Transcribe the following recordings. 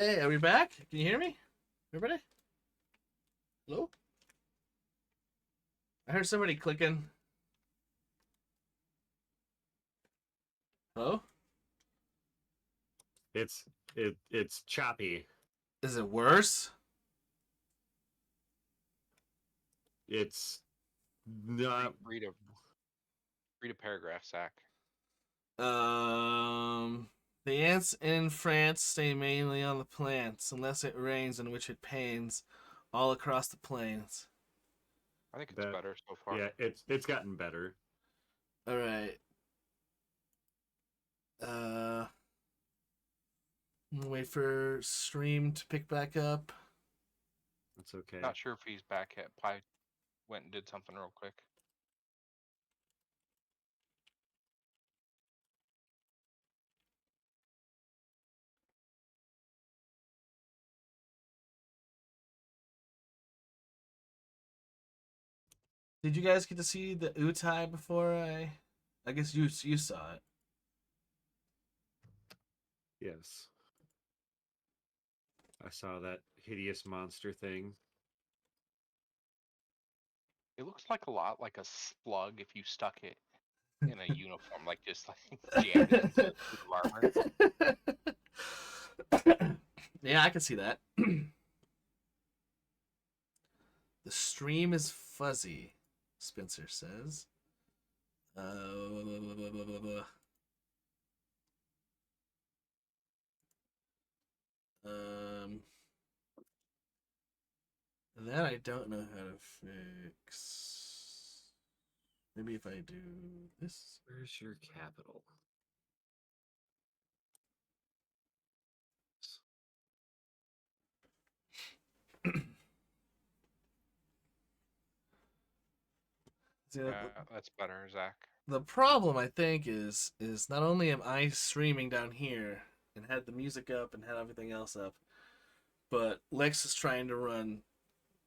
Hey, are we back? Can you hear me? Everybody? Hello? I heard somebody clicking. Hello? It's choppy. Is it worse? It's Read, not. read a read a paragraph, Zach. Um, the ants in France stay mainly on the plants unless it rains, in which it pains all across the plains. I think it's That. better so far. Yeah, it's gotten better. All right. Uh, wait for stream to pick back up. That's okay. Not sure if he's back yet. Probably went and did something real quick. Did you guys get to see the Utai before I? I guess you saw it. Yes, I saw that hideous monster thing. It looks like a lot like a slug if you stuck it in a uniform, like just like jammed it into a suit of armor. Yeah, I can see that. The stream is fuzzy, Spencer says. Blah, blah, blah, blah. Um, that I don't know how to fix. Maybe if I do this. Where's your capital? See, Yeah, that's better, Zach. the problem I think is not only am I streaming down here and had the music up and had everything else up, but Lex is trying to run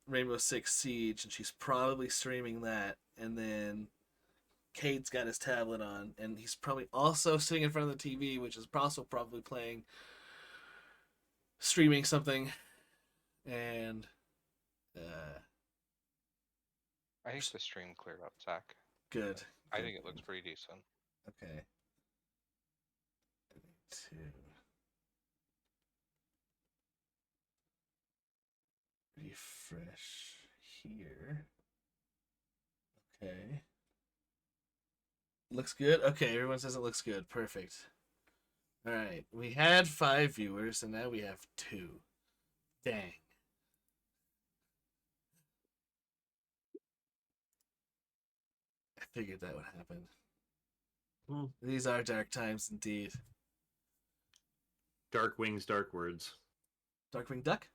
Rainbow Six Siege and she's probably streaming that, and then Cade's got his tablet on and he's probably also sitting in front of the TV, which is also probably playing streaming something, and uh, I think the stream cleared up, Zach. good. I think it looks pretty decent. Okay. I need to refresh here. Okay. Looks good? Okay, everyone says it looks good. Perfect. Alright, we had 5 viewers, and now we have 2. Dang. I figured that would happen. These are dark times indeed. Dark wings, dark words. Darkwing Duck?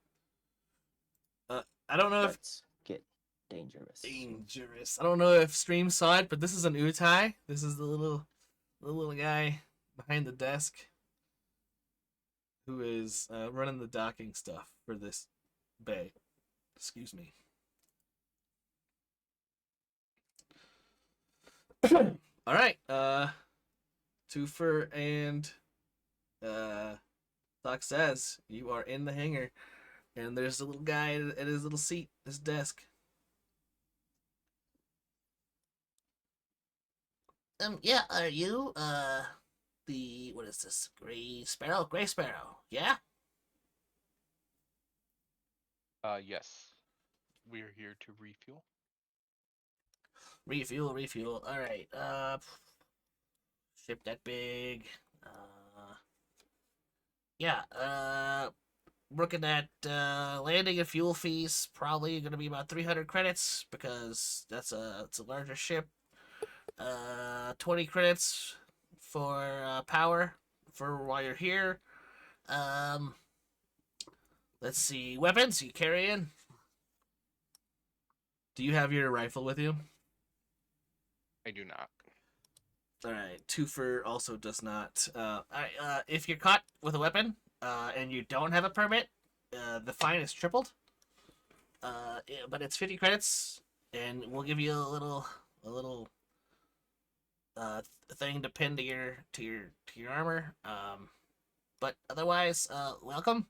I don't know if Let's get dangerous. dangerous. I don't know if Stream saw it, but this is an Utai. This is the little guy behind the desk who is running the docking stuff for this bay. Excuse me. All right. Twofer and Doc says you are in the hangar, and there's a little guy at his little seat, his desk. Yeah, are you the what is this? Gray Sparrow? Gray Sparrow, yeah? Yes. We're here to refuel. Refuel. Alright. Ship that big. Yeah, looking at landing and fuel fees, probably gonna be about 300 credits because it's a larger ship. 20 credits for power for while you're here. Um, let's see, weapons you carrying? Do you have your rifle with you? I do not. All right, Twofer also does not. If you're caught with a weapon and you don't have a permit, the fine is tripled. But it's 50 credits, and we'll give you a little thing to pin to your armor. But otherwise, welcome.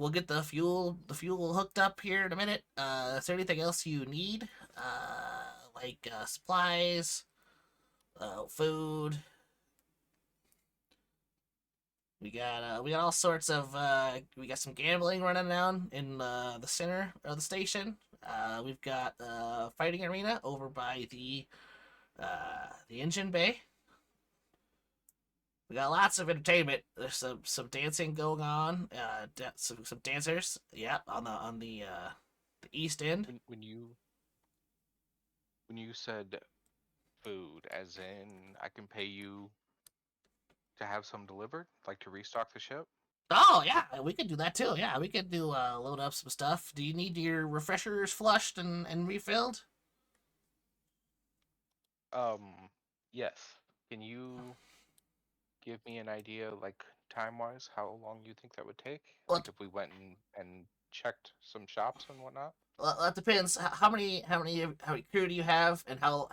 we'll get the fuel hooked up here in a minute. Is there anything else you need? Like supplies, food. We got all sorts of we got some gambling running down in the center of the station. We've got fighting arena over by the engine bay. We got lots of entertainment. There's some dancing going on. Some dancers. Yeah, on the east end. When you said food, as in I can pay you to have some delivered, like to restock the ship. Oh yeah, we could do that too. Yeah, we could do load up some stuff. Do you need your refreshers flushed and refilled? Yes. Can you give me an idea, like time-wise, how long you think that would take? Well, Like if we went and checked some shops and whatnot? that depends. How many crew do you have, and how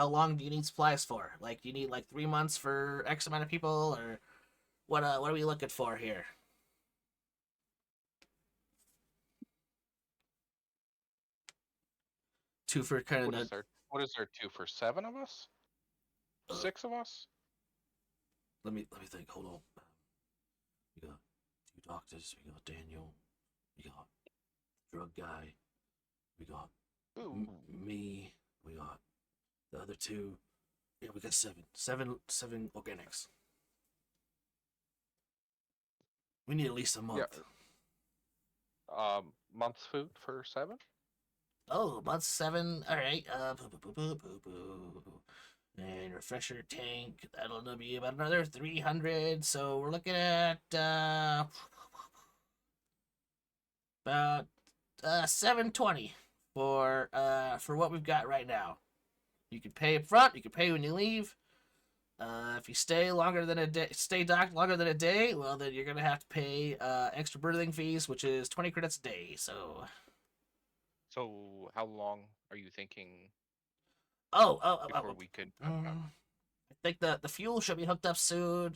long do you need supplies for? Like, do you need like 3 months for X amount of people, or what are we looking for here? Two for kind What of is there? What is there, two for 7 of us? 6 of us? let me think. Hold on. We got two doctors. We got Daniel. We got drug guy. We got Ooh, me. We got the other two. Yeah, we got seven organics. We need at least a month. month's food for 7? Oh, month 7. All right. And refresher tank. That'll be about another 300. So we're looking at about 720 for what we've got right now. You can pay up front. You can pay when you leave. If you stay longer than a day, stay docked longer than a day, well, then you're gonna have to pay extra berthing fees, which is 20 credits a day. So, So how long are you thinking before oh. we could? I think the fuel should be hooked up soon.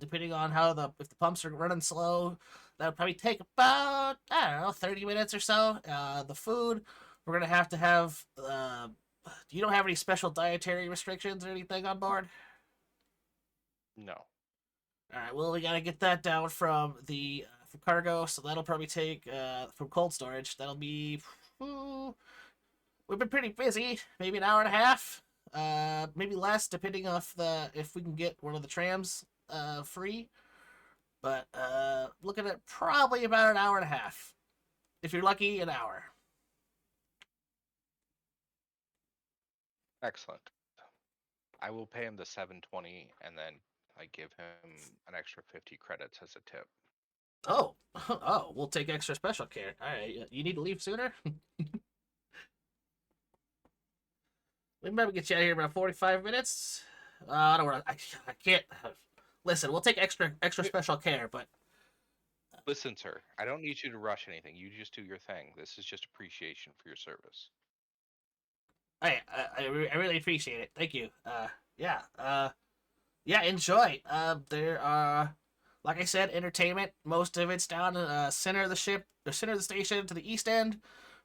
Depending on how if the pumps are running slow, that'll probably take about, I don't know, 30 minutes or so. The food, we're gonna have to have. You don't have any special dietary restrictions or anything on board? No. All right. Well, we gotta get that down from cargo, so that'll probably take from cold storage. That'll be. Ooh, we've been pretty busy. Maybe an hour and a half. Maybe less, depending if we can get one of the trams free. But looking at probably about an hour and a half. If you're lucky, an hour. Excellent. I will pay him the 720, and then I give him an extra 50 credits as a tip. Oh, oh, we'll take extra special care. All right, you need to leave sooner. We might get you out of here in about 45 minutes. I don't want to. I can't. Listen, we'll take extra special care, but Listen, sir, I don't need you to rush anything. You just do your thing. This is just appreciation for your service. I really appreciate it. Thank you. Yeah. Enjoy. There are, like I said, entertainment. Most of it's down in center of the ship, or center of the station to the east end.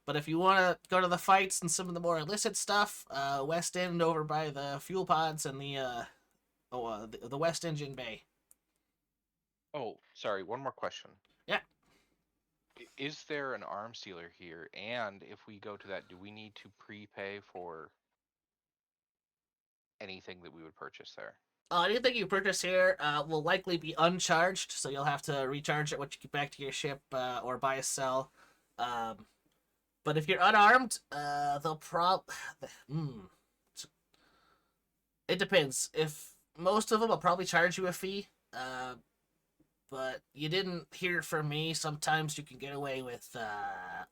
But if you want to go to the fights and some of the more illicit stuff, west end over by the fuel pods and the west engine bay. Oh, sorry, one more question. Yeah. Is there an arms dealer here? And if we go to that, do we need to prepay for anything that we would purchase there? Anything you purchase here will likely be uncharged, so you'll have to recharge it once you get back to your ship or buy a sell. But if you're unarmed, they'll it depends. If most of them will probably charge you a fee, but you didn't hear it from me. Sometimes you can get away with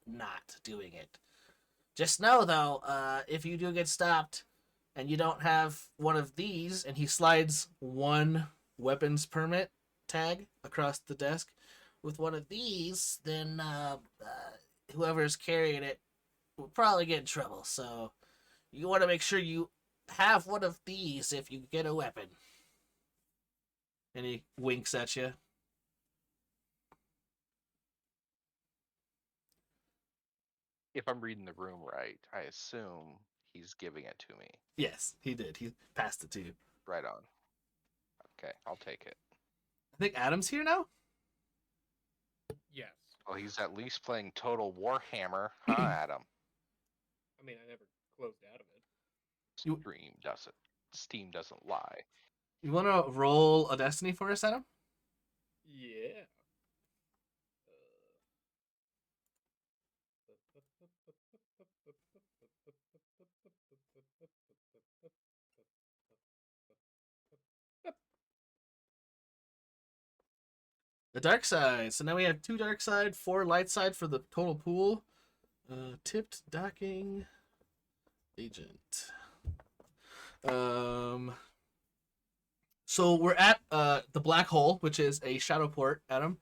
not doing it. Just know though, if you do get stopped and you don't have one of these, and he slides one weapons permit tag across the desk with one of these, then whoever's carrying it will probably get in trouble. So you want to make sure you have one of these if you get a weapon. And he winks at you. if I'm reading the room right, I assume he's giving it to me. Yes, he did. He passed it to you. Right on. Okay, I'll take it. I think Adam's here now. Yes. Well, he's at least playing Total Warhammer, huh, Adam? I mean, I never closed out of it. You- Steam doesn't lie. You want to roll a Destiny for us, Adam? Yeah. The dark side. So now we have 2 dark side, 4 light side for the total pool. Tipped docking agent. So we're at the black hole, which is a shadow port, Adam.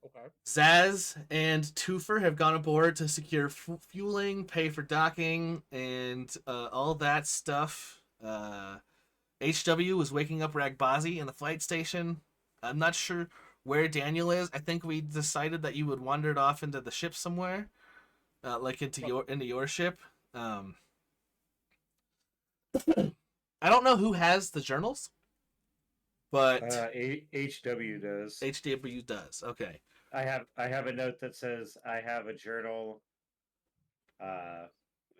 Okay. Zaz and Twofer have gone aboard to secure fueling, pay for docking, and all that stuff. HW was waking up Ragbazi in the flight station. I'm not sure where Daniel is. I think we decided that you would wandered off into the ship somewhere, like into your ship. I don't know who has the journals, but HW does. HW does. Okay. I have a note that says I have a journal. Let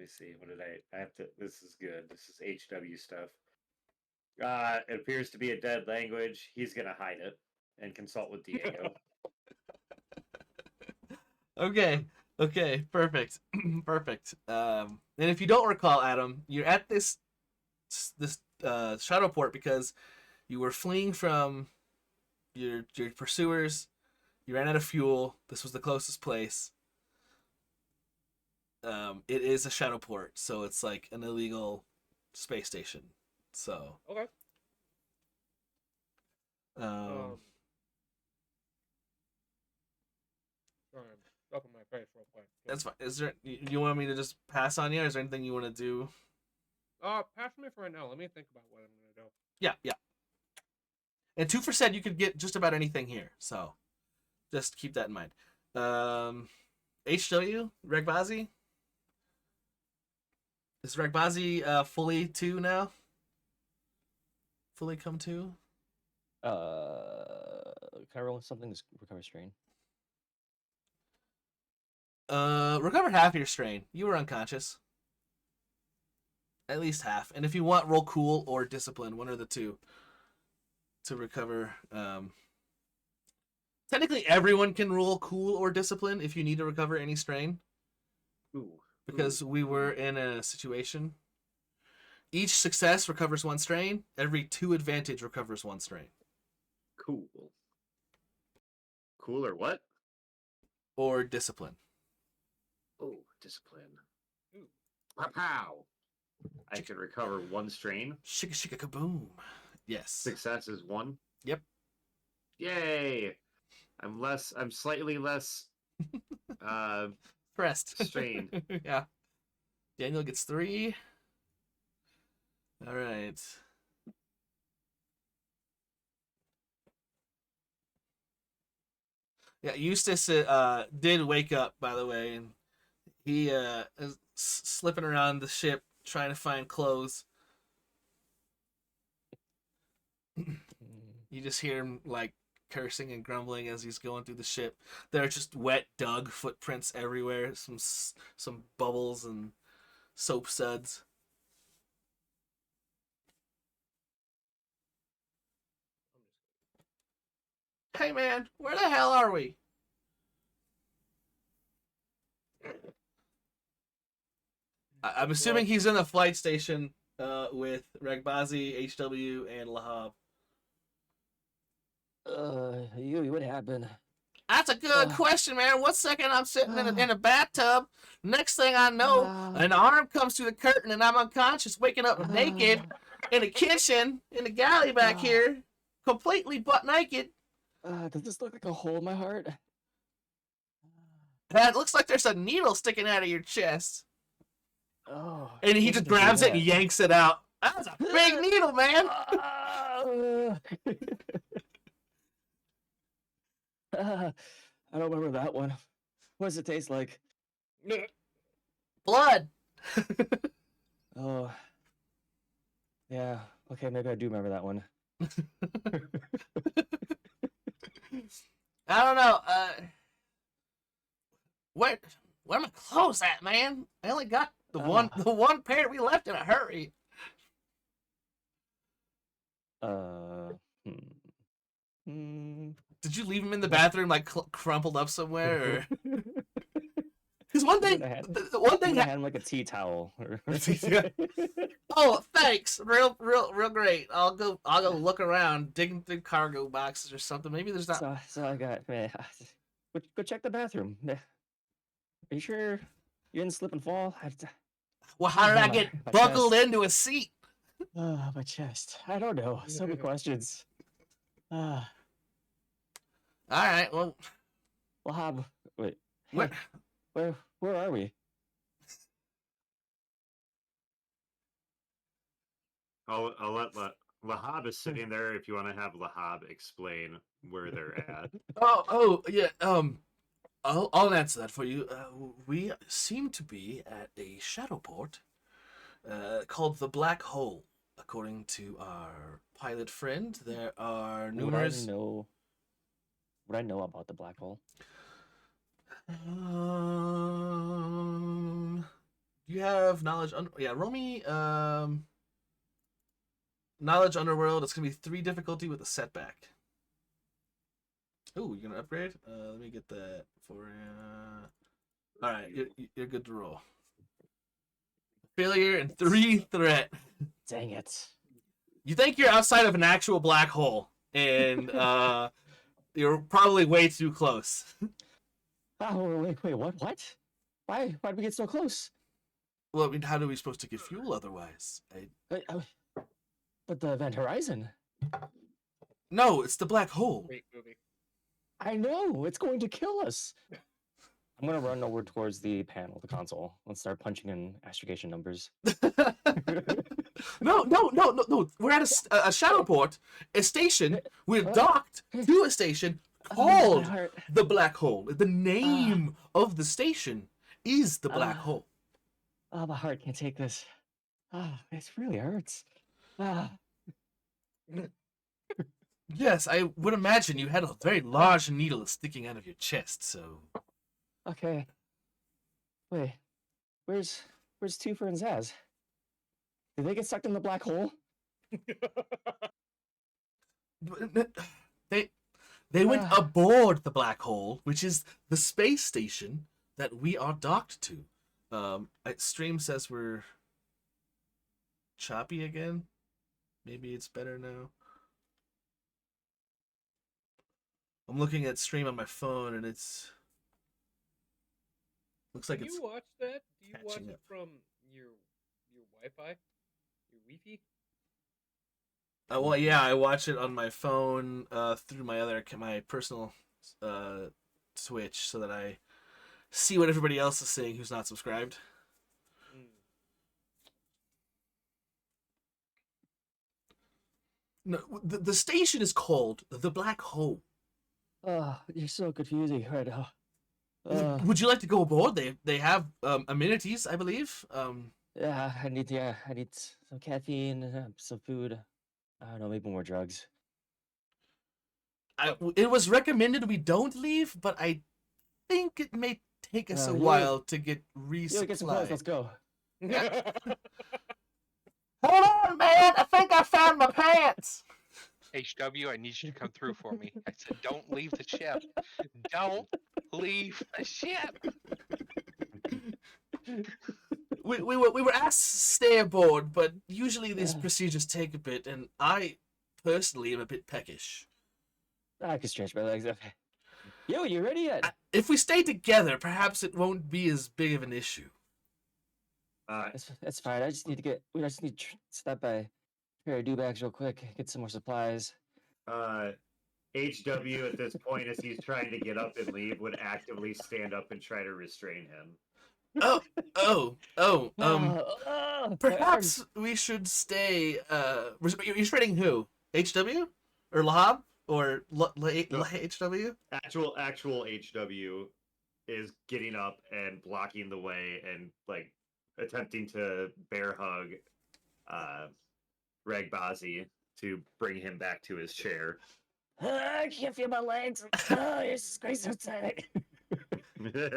me see. What did I have to? This is good. This is HW stuff. It appears to be a dead language. He's gonna hide it and consult with Diego. Okay. Okay. Perfect. Perfect. And if you don't recall, Adam, you're at this shadow port because you were fleeing from your pursuers. You ran out of fuel. This was the closest place. It is a shadow port, so it's like an illegal space station. So. Okay. Um. Sorry, I'm up in my face real quick. That's fine. Is there? You want me to just pass on you? Or is there anything you want to do? Pass me for right now. Let me think about what I'm gonna do. Yeah, yeah. And 2 for said you could get just about anything here, so just keep that in mind. HW Regbazi. Is Regbazi fully 2 now? Fully come to? Can I roll something to recover strain? Recover half your strain. You were unconscious. At least half. And if you want, roll cool or discipline, one or the two, to recover. Technically, everyone can roll cool or discipline if you need to recover any strain, Ooh. because we were in a situation. Each success recovers 1 strain. Every 2 advantage recovers 1 strain. Cool. Cool or what? Or discipline. Oh, discipline. Ooh. Pow! I could recover 1 strain. Shika shika kaboom. Yes. Success is 1. Yep. Yay! I'm slightly less Pressed. strain. Yeah. Daniel gets 3. All right. Yeah, Eustace did wake up, by the way, and he is slipping around the ship trying to find clothes. You just hear him like cursing and grumbling as he's going through the ship. There are just wet dug footprints everywhere, some bubbles and soap suds. Hey man, where the hell are we? I'm assuming he's in the flight station with Regbazi, HW, and Lahab. What happened? That's a good question, man. One second I'm sitting in a bathtub. Next thing I know, an arm comes through the curtain and I'm unconscious, waking up naked in a kitchen in the galley back here, completely butt naked. Does this look like a hole in my heart? It looks like there's a needle sticking out of your chest. Oh. And he just grabs it and yanks it out. That's a big needle, man. I don't remember that one. What does it taste like? Blood. Oh. Yeah. Okay, maybe I do remember that one. I don't know. Where are my clothes at, man? I only got the one pair we left in a hurry. Uh. Hmm. Did you leave them in the bathroom, like crumpled up somewhere? Because one thing, the one thing. I had him like a tea towel. Oh, thanks. Real great. I'll go look around, digging through cargo boxes or something. Maybe there's not. So I got. Man, go check the bathroom. Are you sure you didn't slip and fall? Well, how did I get my buckled chest. into a seat? My chest. I don't know. So many questions. All right. Well, Lahab. Wait. what? Hey, where are we? I'll let Lahab is sitting there. If you want to have Lahab explain where they're at. Oh, yeah. I'll answer that for you. We seem to be at a shadow port, called the Black Hole. According to our pilot friend, there are numerous. Would I know about the black hole? You have knowledge. Roll me. Knowledge Underworld. It's gonna be 3 difficulty with a setback. Oh, you're gonna upgrade? Let me get that for you. All right, you're good to roll. Failure and 3 threat. Dang it. You think you're outside of an actual black hole, and you're probably way too close. Oh, wait, what? Why'd we get so close? Well, I mean, how are we supposed to get fuel otherwise? But the event horizon. No, it's the black hole. Great movie. I know, it's going to kill us. I'm gonna run over towards the panel, the console, and start punching in astrogation numbers. No. We're at a shadow port, a station. We're docked to a station called the Black Hole. The name of the station is the Black Hole. Oh, my heart can't take this. It really hurts. Yes, I would imagine you had a very large needle sticking out of your chest, so... Okay. Wait, where's Twofer and Zaz? Did they get sucked in the black hole? They went aboard the black hole, which is the space station that we are docked to. Stream says we're choppy again. Maybe it's better now. I'm looking at stream on my phone, and it's looks like Do it's. you watch that? Do you watch catching it up. from your Wi-Fi, your Wi-Fi? Well, yeah, I watch it on my phone through my personal Twitch, so that I see what everybody else is saying who's not subscribed. No, the station is called the Black Hole. You're so confusing right now. Would you like to go aboard? They have amenities, I believe. Yeah, I need some caffeine, some food. I don't know, maybe more drugs. It was recommended we don't leave, but I think it may take us a while to get resupplied. Get some clothes, let's go. Hold on, man! I think I found my pants! HW, I need you to come through for me. I said, don't leave the ship. Don't leave the ship. We were asked to stay aboard, but usually these procedures take a bit, and I personally am a bit peckish. I can stretch my legs. Okay. Yo, you ready yet? If we stay together, perhaps it won't be as big of an issue. It's fine. I just need to stop by a pair of do-bags real quick, get some more supplies. HW at this point, as he's trying to get up and leave, would actively stand up and try to restrain him. Perhaps we should stay. You're restraining who? HW or Lahab or HW? Actual HW is getting up and blocking the way and like attempting to bear hug Ragbazi to bring him back to his chair. I can't feel my legs. Oh, it's just so tight.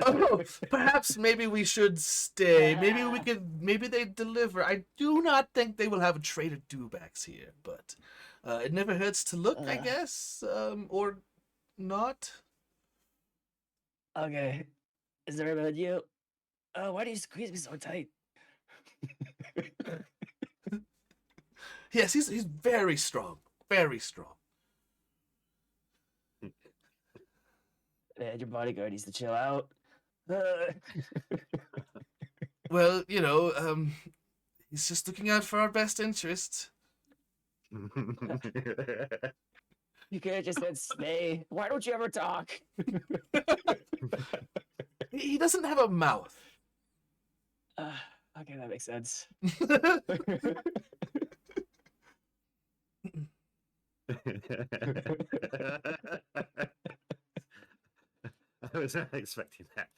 Oh, perhaps maybe we should stay. Maybe we could. Maybe they deliver. I do not think they will have a Trader Dewbacks here, but it never hurts to look, I guess, or not. Okay. Is there about you? Oh, why do you squeeze me so tight? Yes, he's very strong, very strong. Man, your bodyguard needs to chill out. Well, he's just looking out for our best interest. You could have just said stay. Why don't you ever talk? He doesn't have a mouth. Okay, that makes sense. I was not expecting that.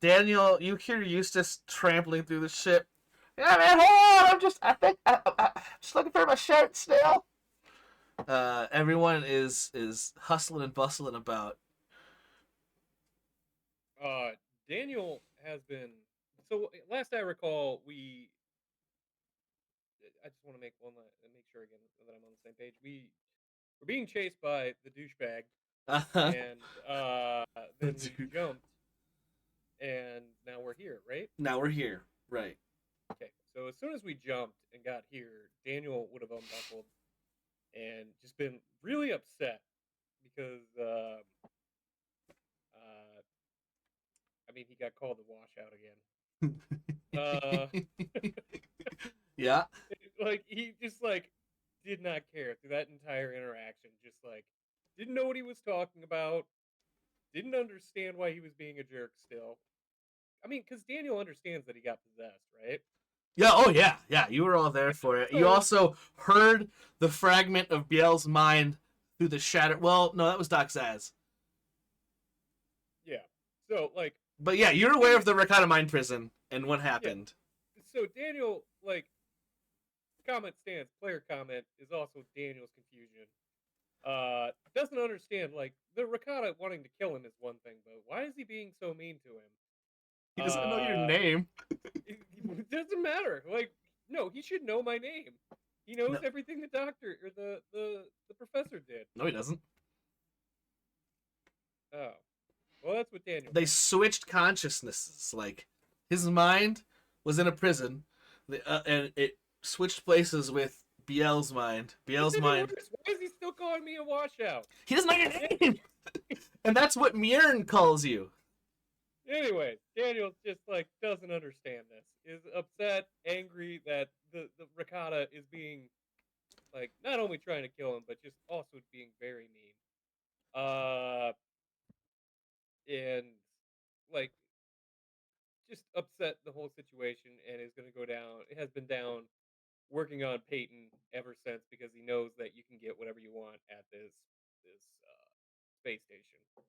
Daniel, you hear Eustace trampling through the ship. Yeah, man, hold on. I'm just looking for my shirt still. Everyone is hustling and bustling about. Daniel has been. So last I recall, I just want to make sure again that I'm on the same page. We were being chased by the douchebag, and then we jumped, and now we're here, right? Now we're here, right? Okay. So as soon as we jumped and got here, Daniel would have unbuckled and just been really upset because I mean he got called the washout again. Yeah. Like he just did not care through that entire interaction. Just didn't know what he was talking about. Didn't understand why he was being a jerk. Still, I mean, because Daniel understands that he got possessed, right? Yeah. Oh yeah. Yeah. You were all there for it. You also heard the fragment of Biel's mind through the shatter. Well, no, that was Doc Zaz. Yeah. So But yeah, you're aware of the Rakata mind prison and what happened. Yeah. So Daniel comment stands. Player comment is also Daniel's confusion. Doesn't understand the Rakata wanting to kill him is one thing, but why is he being so mean to him? He doesn't know your name. It doesn't matter. No, he should know my name. He knows everything the doctor or the professor did. No, he doesn't. Oh, well, that's what Daniel. They switched consciousnesses. Like his mind was in a prison, and it switched places with Biel's mind. Biel's mind. Why is he still calling me a washout? He doesn't know your name, and that's what Mirren calls you. Anyway, Daniel just doesn't understand this. Is upset, angry that the Rakata is being not only trying to kill him, but just also being very mean. And just upset the whole situation, and is going to go down. It has been down working on Peyton ever since because he knows that you can get whatever you want at this space station. All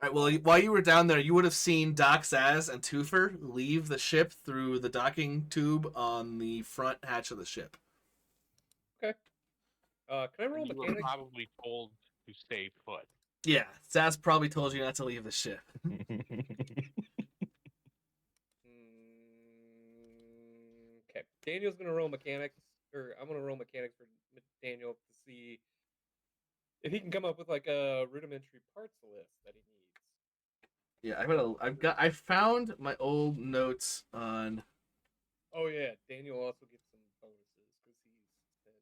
right. Well, while you were down there, you would have seen Doc Zaz and Toofer leave the ship through the docking tube on the front hatch of the ship. Okay. Can I roll You were mechanics? probably told to stay put. Yeah, Zaz probably told you not to leave the ship. Okay. Daniel's gonna roll mechanics, or I'm gonna roll mechanics for Daniel to see if he can come up with a rudimentary parts list that he needs. Yeah, I found my old notes on. Oh yeah, Daniel also gets some bonuses because he's spent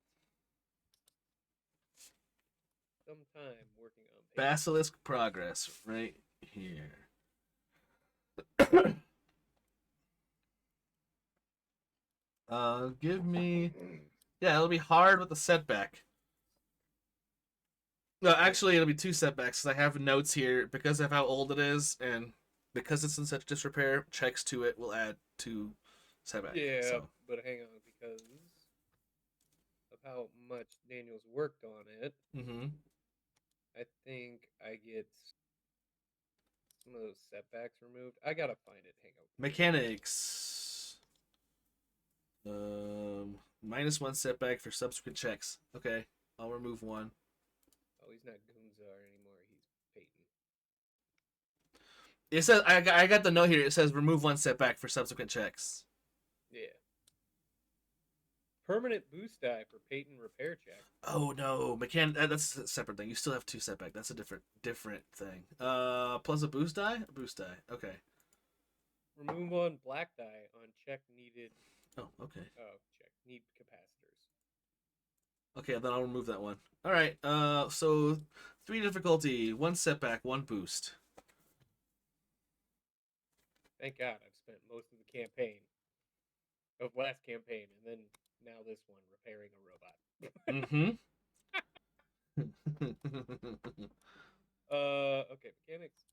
some time working on paper. Basilisk progress right here. Give me. Yeah, it'll be hard with the setback. No, actually, it'll be 2 setbacks because I have notes here because of how old it is and because it's in such disrepair. Checks to it will add 2 setbacks. Yeah, So. but hang on because of how much Daniel's worked on it. Mm-hmm. I think I get some of those setbacks removed. I gotta find it. Hang on. Mechanics. -1 setback for subsequent checks. Okay, I'll remove one. Oh, he's not Goonzar anymore. He's Peyton. It says I got the note here. It says remove 1 setback for subsequent checks. Yeah. Permanent boost die for Peyton repair check. Oh no, that's a separate thing. You still have 2 setback. That's a different thing. Plus a boost die. A boost die. Okay. Remove 1 black die on check needed. Oh, okay. Check need capacitors. Okay, then I'll remove that one. All right. So 3 difficulty, 1 setback, 1 boost. Thank God I've spent most of the campaign of last campaign, and then now this one repairing a robot. Mm-hmm. Okay, mechanics.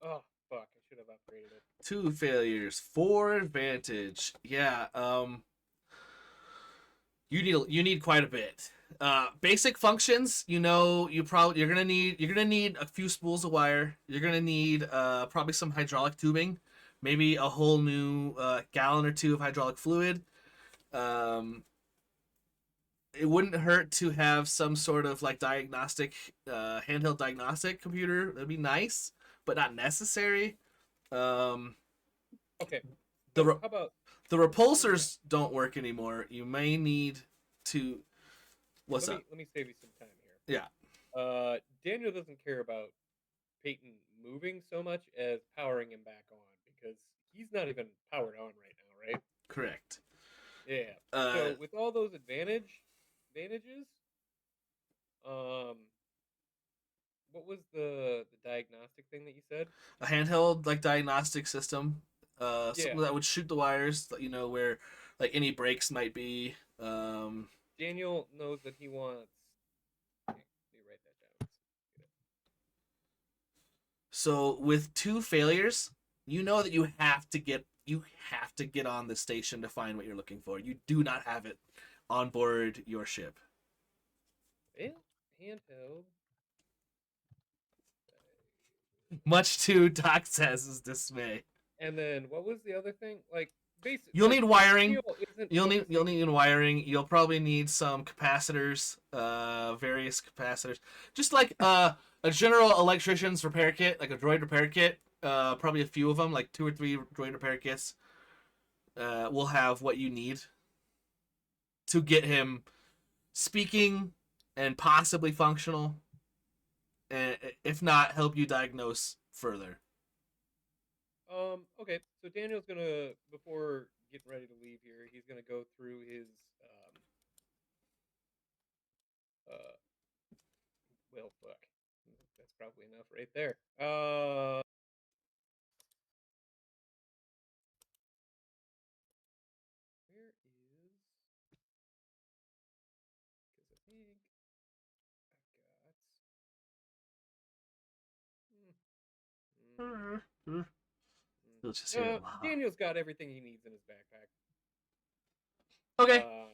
Oh fuck! I should have upgraded it. 2 failures, 4 advantage. Yeah. You need quite a bit. Basic functions. You're gonna need a few spools of wire. You're gonna need probably some hydraulic tubing, maybe a whole new gallon or 2 of hydraulic fluid. It wouldn't hurt to have some sort of like diagnostic, handheld diagnostic computer. That'd be nice, but not necessary. Okay. The How about the repulsors don't work anymore. You may need to. What's up? let me save you some time here. Yeah. Daniel doesn't care about Peyton moving so much as powering him back on because he's not even powered on right now, right? Correct. Yeah. So with all those advantages, what was the diagnostic thing that you said? A handheld like diagnostic system. Yeah. Something that would shoot the wires. You know where like any breaks might be. Daniel knows that he wants. Okay, let me write that down. So with 2 failures, you know that you have to get on the station to find what you're looking for. You do not have it on board your ship. Well, handheld. Much to Doc Saz's dismay. And then what was the other thing? Like basically, You'll need wiring. You'll need need wiring. You'll probably need some capacitors, various capacitors. Just like a general electrician's repair kit, like a droid repair kit. Probably a few of them, like 2 or 3 droid repair kits. Will have what you need to get him speaking and possibly functional, and if not, help you diagnose further. Okay, so Daniel's gonna before getting ready to leave here, he's gonna go through his well fuck. That's probably enough right there. Where is because I think I've got You'll just hear it. Daniel's got everything he needs in his backpack. Okay. And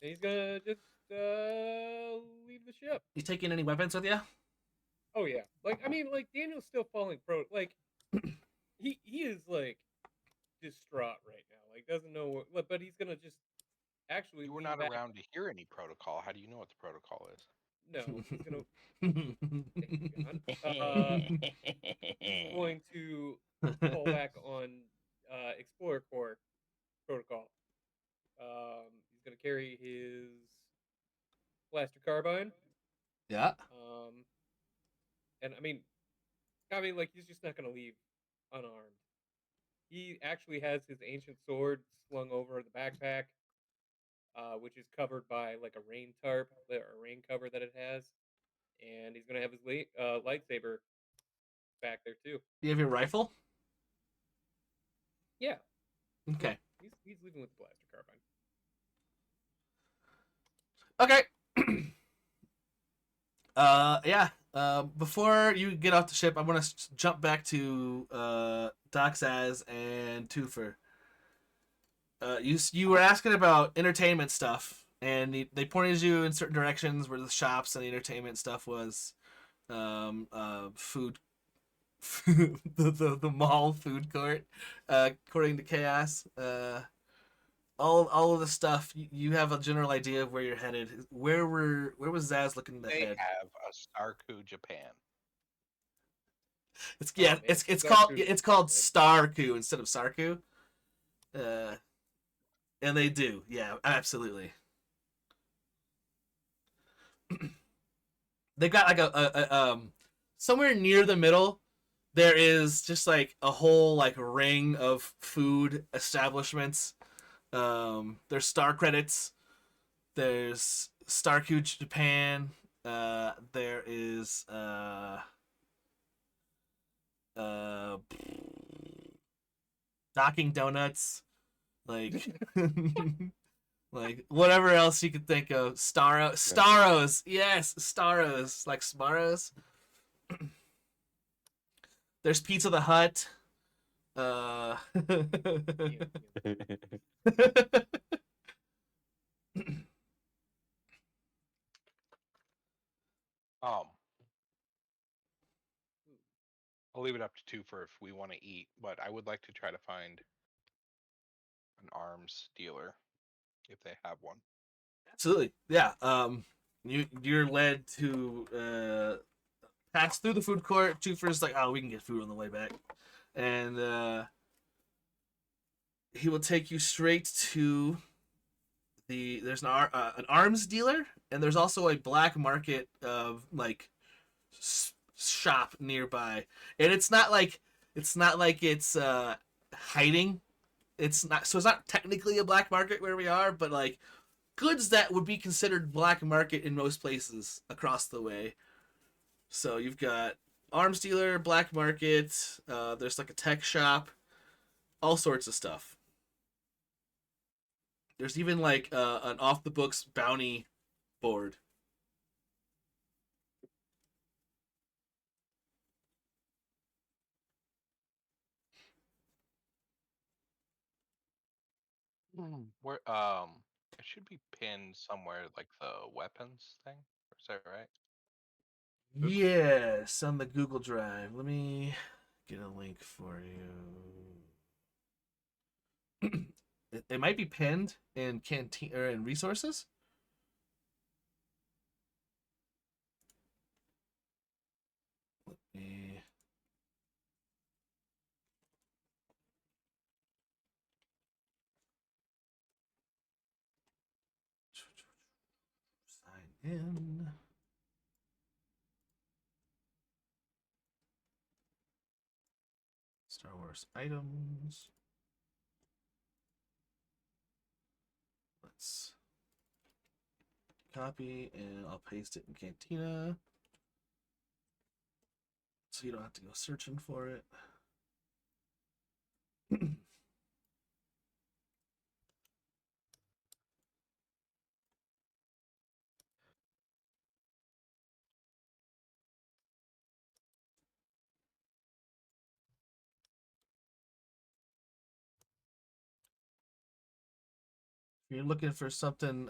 he's gonna just leave the ship. You taking any weapons with you? Oh yeah, like I mean, like Daniel's still falling pro. Like he is like distraught right now. Like doesn't know what, but he's gonna just actually. You were lean not back. around to hear any protocol. How do you know what the protocol is? No, he's gonna. He's going to fall back on Explorer Core protocol. He's gonna carry his blaster carbine. Yeah. And I mean, like he's just not gonna leave unarmed. He actually has his ancient sword slung over the backpack, which is covered by like a rain tarp or a rain cover that it has, and he's gonna have his lightsaber back there too. You have your rifle? Yeah. Okay. He's leaving with the blaster carbine. Okay. Yeah. Before you get off the ship, I want to jump back to Doc Saz and Toofer. You were asking about entertainment stuff, and they pointed you in certain directions where the shops and the entertainment stuff was, food the mall food court, according to Chaos. All of the stuff you have a general idea of where you're headed. Where was Zaz looking to They head? have a Starku Japan. It's Oh, yeah, man, it's Starku is it's so called good. Starku instead of Sarku. And they do, yeah, absolutely. They've got like a somewhere near the middle. There is just like a whole like ring of food establishments. There's star credits. There's Starku Japan. There is uh, Docking Donuts, like like whatever else you could think of. Staros, yes, Staros, like Sbarros. There's Pizza the Hut. Uh, Um, I'll leave it up to two for if we want to eat, but I would like to try to find an arms dealer if they have one. Absolutely, yeah. You're led to pass through the food court. Twofer's like, oh, we can get food on the way back, and he will take you straight to there's an arms dealer, and there's also a black market of like shop nearby, and it's not like it's hiding. It's not, so it's not technically a black market where we are, but like goods that would be considered black market in most places across the way. So you've got arms dealer, black market. There's like a tech shop, all sorts of stuff. There's even like an off the books bounty board. Where it should be pinned somewhere like the weapons thing. Is that right? Oops. Yes, on the Google Drive. Let me get a link for you. It might be pinned in canteen or in resources. Let me. Sign in. Star Wars items. Let's copy and I'll paste it in Cantina. So you don't have to go searching for it. If you're looking for something,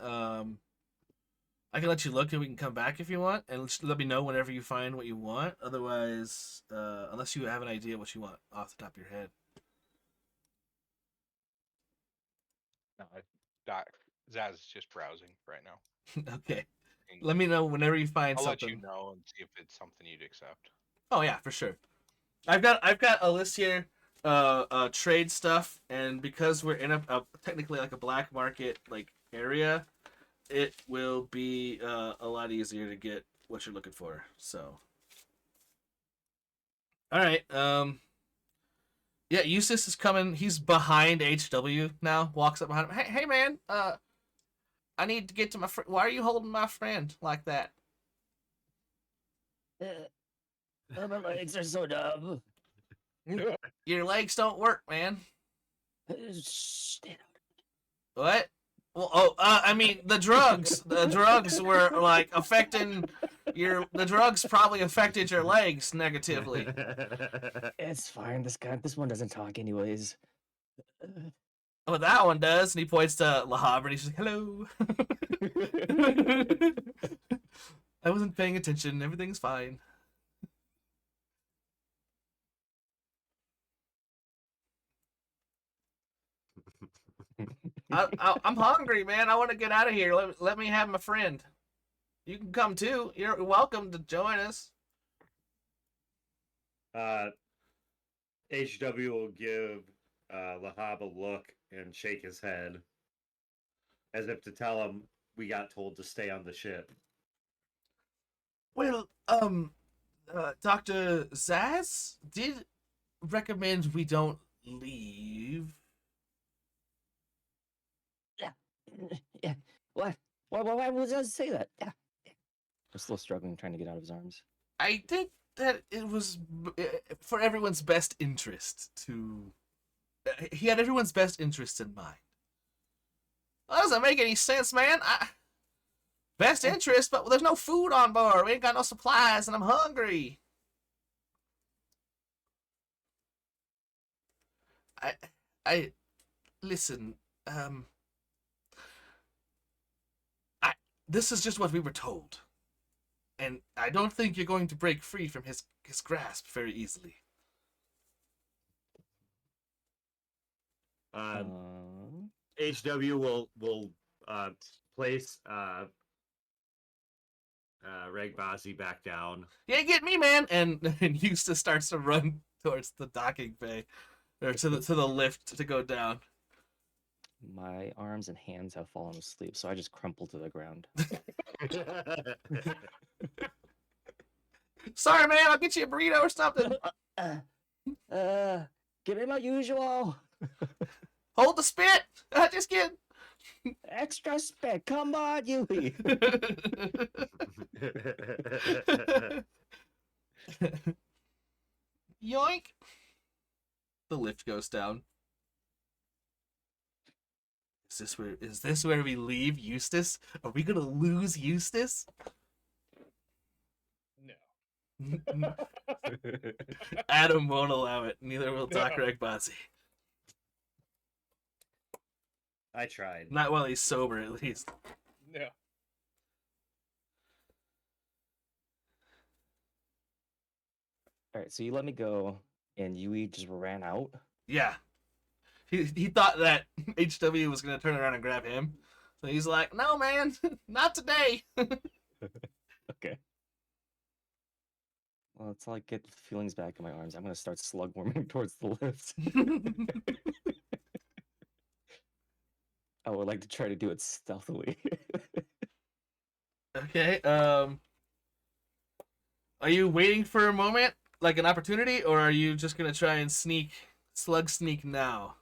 I can let you look and we can come back if you want, and let me know whenever you find what you want. Otherwise, unless you have an idea what you want off the top of your head. No, Doc Zaz is just browsing right now. Okay. And Let me know whenever you find I'll something. let you know and see if it's something you'd accept. Oh yeah, for sure. I've got a list here, trade stuff, and because we're in a technically like a black market like area, it will be a lot easier to get what you're looking for. So, all right, yeah, Eustace is coming. He's behind HW now. Walks up behind him. Hey man, I need to get to my friend. Why are you holding my friend like that? My legs are so dumb. Your legs don't work, man. Stand What? Well, I mean, the drugs were like affecting the drugs probably affected your legs negatively. It's fine. This one doesn't talk anyways. Well, that one does, and he points to Lahav, and he's like, "Hello." I wasn't paying attention. Everything's fine. I'm hungry, man. I want to get out of here. Let me have my friend. You can come too. You're welcome to join us. HW will give Lahab a look and shake his head, as if to tell him we got told to stay on the ship. Well, Dr. Zaz did recommend we don't leave. Yeah. What? Why would I say that? Yeah. I'm still struggling trying to get out of his arms. I think that it was for everyone's best interest to. He had everyone's best interests in mind. That doesn't make any sense, man. Best interest, but there's no food on board. We ain't got no supplies, and I'm hungry. I listen. This is just what we were told, and I don't think you're going to break free from his grasp very easily. HW will place Regbazi back down. You ain't get me, man. And Eustace starts to run towards the docking bay, or to the lift to go down. My arms and hands have fallen asleep, so I just crumple to the ground. Sorry, man. I'll get you a burrito or something. Give me my usual. Hold the spit. Just kidding. Extra spit. Come on, Yui. Yoink. The lift goes down. Is this where we leave Eustace? Are we gonna lose Eustace? No. Adam won't allow it. Neither will Dr. No. Ekbazi. I tried. Not while he's sober, at least. No. All right, so you let me go, and Yui just ran out. Yeah. He thought that HW was gonna turn around and grab him. So he's like, no man, not today. Okay. Well, until I get the feelings back in my arms, I'm gonna start slugworming towards the lift. I would like to try to do it stealthily. Okay, are you waiting for a moment, like an opportunity, or are you just gonna try and slug sneak now?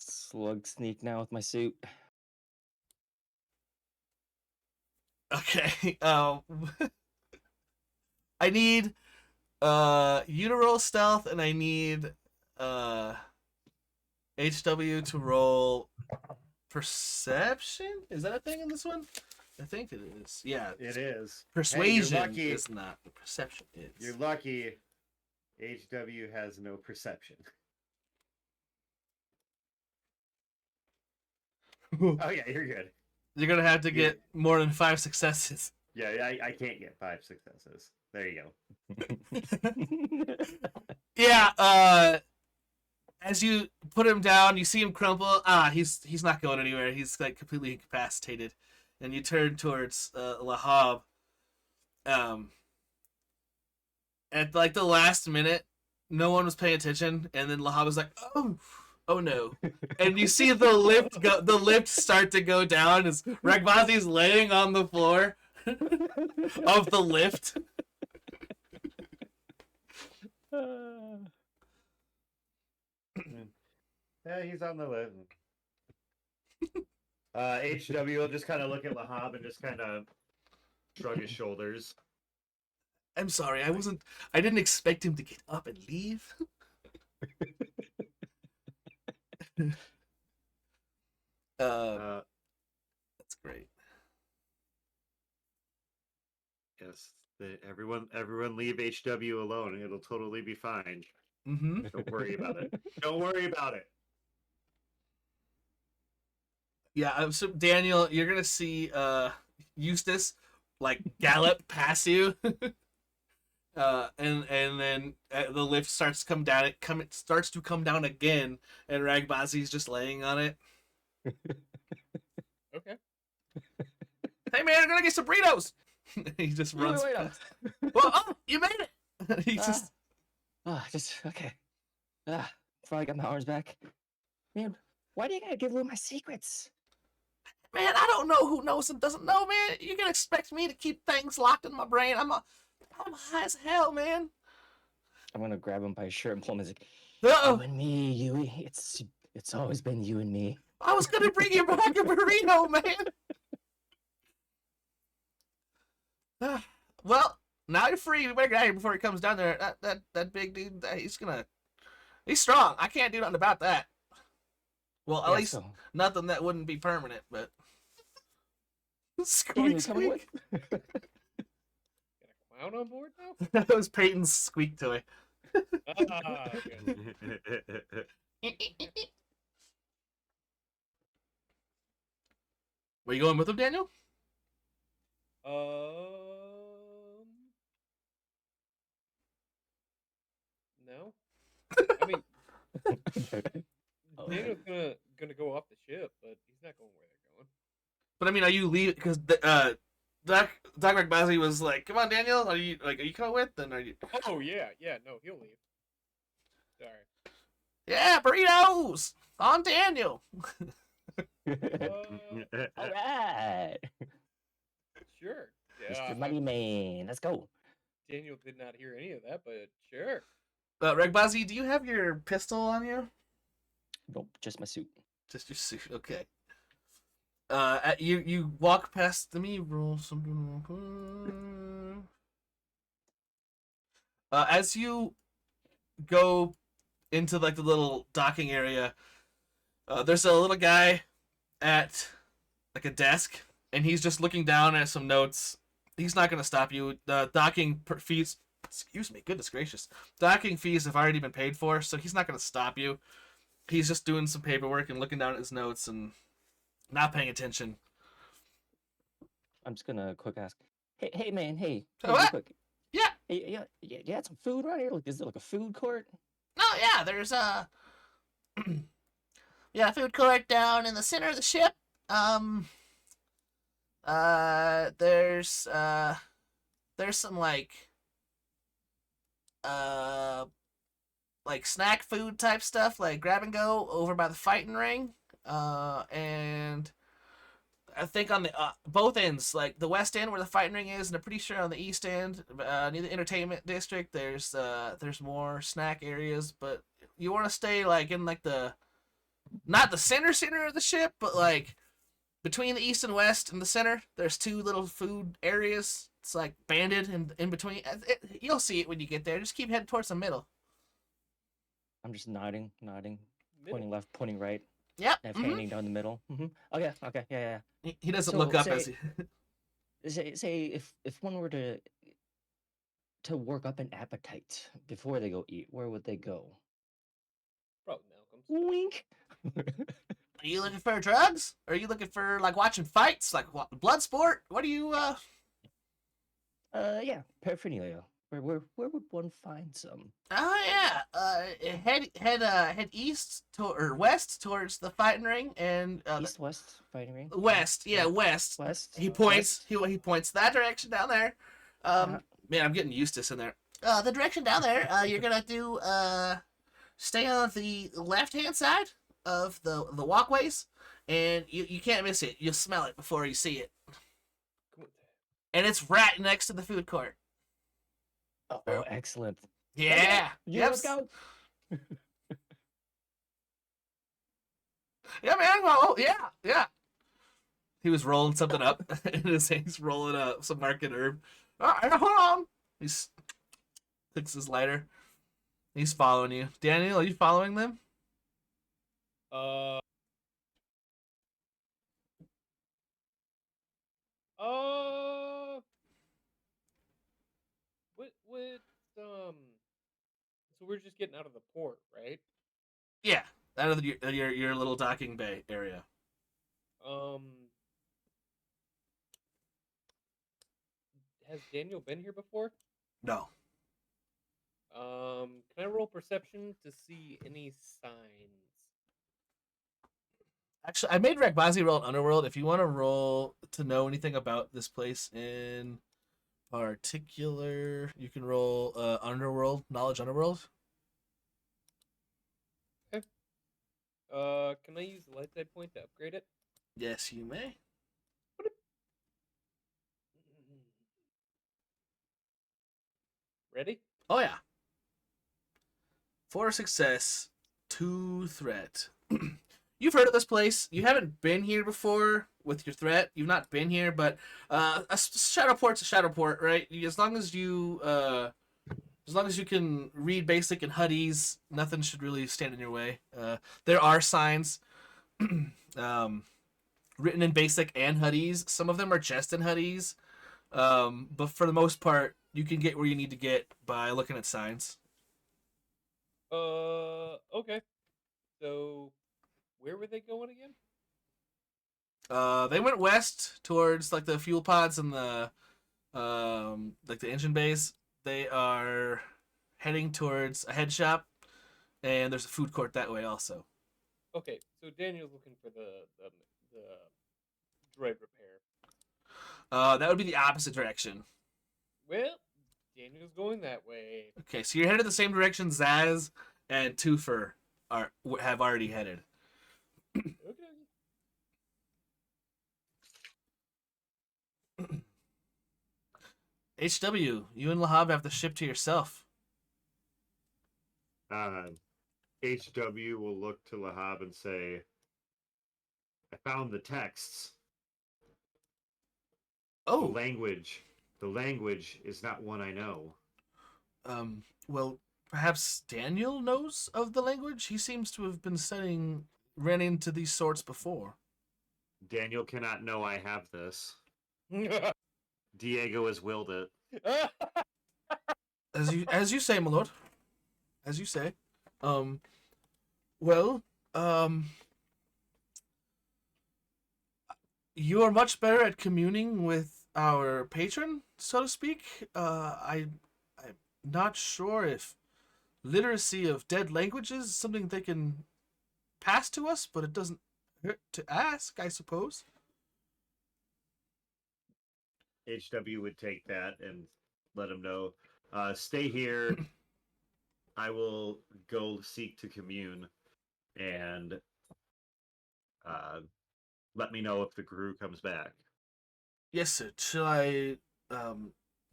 Slug sneak now with my suit. Okay, I need you to roll stealth, and I need HW to roll perception. Is that a thing in this one? I think it is. Yeah, It is. persuasion lucky. is not. But perception is. You're lucky. HW has no perception. Oh yeah, you're good. You're gonna have to get more than 5 successes. Yeah, I can't get 5 successes. There you go. Yeah, as you put him down, you see him crumple. He's not going anywhere. He's like completely incapacitated. And you turn towards Lahab. At like the last minute, no one was paying attention, and then Lahab was like, "Oh no!" And you see the lift start to go down as Ragbazi's laying on the floor of the lift. Yeah, he's on the list. HW will just kind of look at Lahab and just kind of shrug his shoulders. I'm sorry, I didn't expect him to get up and leave. That's great. Yes, everyone leave HW alone. It'll totally be fine. Mm-hmm. Don't worry about it. Don't worry about it. Yeah, so Daniel, you're gonna see Eustace like gallop past you, and then the lift starts to come down. It starts to come down again, and Ragbazi's just laying on it. Okay. Hey man, I'm gonna get some burritos. He just Wait, runs. wait, past. Well, oh, you made it. He Ah. just. just okay. Finally got my arms back. Man, why do you gotta give away my secrets? Man, I don't know who knows and doesn't know, man. You can expect me to keep things locked in my brain. I'm high as hell, man. I'm gonna grab him by his shirt and pull him. He's like, Uh-oh. "You and me, you. It's always been you and me." I was gonna bring you back a burrito, man. Well, now you're free. We better get out of here before he comes down there. That big dude, he's strong. I can't do nothing about that. Well, at Yeah, least so, nothing that wouldn't be permanent, but Danny, squeak you coming squeak. with? Got a clown on board now? That was Peyton's squeak toy. Ah, good. Were you going with him, Daniel? No. I mean, Oh, Daniel's gonna go off the ship, but he's not going where they're going. But I mean, are you leaving? Because Doc McBazzy was like, "Come on, Daniel, are you coming with?" Then are you? Oh yeah, no, he'll leave. Sorry. Yeah, burritos on Daniel. all right. Sure. Mr. Yeah, Money Man, let's go. Daniel did not hear any of that, but sure. Regbazi, do you have your pistol on you? Nope, just my suit. Just your suit, okay. You walk past the me roll something. As you go into like the little docking area, there's a little guy at like a desk, and he's just looking down at some notes. He's not gonna stop you. The docking fees, excuse me, goodness gracious, docking fees have already been paid for, so he's not gonna stop you. He's just doing some paperwork and looking down at his notes and not paying attention. I'm just gonna quick ask. Hey, man, hey, So real what? quick. Yeah. Hey, you had some food around here? Like, is there like a food court? No, yeah, there's yeah, food court down in the center of the ship. There's some like snack food type stuff, like grab and go over by the fighting ring. And I think on the both ends, like the west end where the fighting ring is, and I'm pretty sure on the east end, near the entertainment district, there's more snack areas. But you want to stay like in like the not the center of the ship, but like between the east and west and the center. There's two little food areas. It's like banded in between. You'll see it when you get there. Just keep heading towards the middle. I'm just nodding, pointing Middle. left, pointing right, Yep. and handing down the middle. Okay, yeah. He doesn't So, look up say- as he. Say if one were to work up an appetite before they go eat, where would they go? Probably Malcolm's. Wink. Are you looking for drugs? Or are you looking for like watching fights, like blood sport? What do you? Yeah, paraphernalia. Where would one find some? Oh yeah. Head east or west towards the fighting ring and East, west, fighting ring. west. Yeah, west. West. He points. west? He points that direction down there. Uh-huh. Man, I'm getting Eustace in there. The direction down there. You're gonna do stay on the left hand side of the walkways, and you can't miss it. You'll smell it before you see it, Come on. and it's right next to the food court. Oh, excellent. Yeah. Yeah, let's go. Yeah, man. Oh, yeah. He was rolling something up, and he's rolling some market herb. All right, hold on. He clicks his lighter. He's following you. Daniel, are you following them? Uh. What? So we're just getting out of the port, right? Yeah, out of your little docking bay area. Has Daniel been here before? No. Can I roll perception to see any signs? Actually, I made Rakbazi roll an Underworld. If you want to roll to know anything about this place in particular, you can roll Underworld, Knowledge Underworld. Can I use the light side point to upgrade it? Yes, you may. Ready? Oh, yeah. For success, 2 threat. You've heard of this place. You haven't been here before with your threat. You've not been here, but a shadow port's a shadow port, right? As long as you can read basic and Huddies, nothing should really stand in your way. There are signs um, written in basic and Huddies. Some of them are just in Huddies, but for the most part, you can get where you need to get by looking at signs. Okay. So, where were they going again? They went west towards like the fuel pods and the like the engine bays. They are heading towards a head shop, and there's a food court that way also. Okay, so Daniel's looking for the droid repair. That would be the opposite direction. Well, Daniel's going that way. Okay, so you're headed the same direction Zaz and Twofer have already headed. Okay. HW, you and Lahab have the ship to yourself. HW will look to Lahab and say, I found the texts. Oh, The language is not one I know. well, perhaps Daniel knows of the language? He seems to have been ran into these sorts before. Daniel cannot know I have this. Diego has willed it. As you say, my lord. As you say. Well, you are much better at communing with our patron, so to speak. I'm not sure if literacy of dead languages is something they can pass to us, but it doesn't hurt to ask, I suppose. HW would take that and let him know. Stay here. I will go seek to commune, and let me know if the crew comes back. Yes, sir. Shall I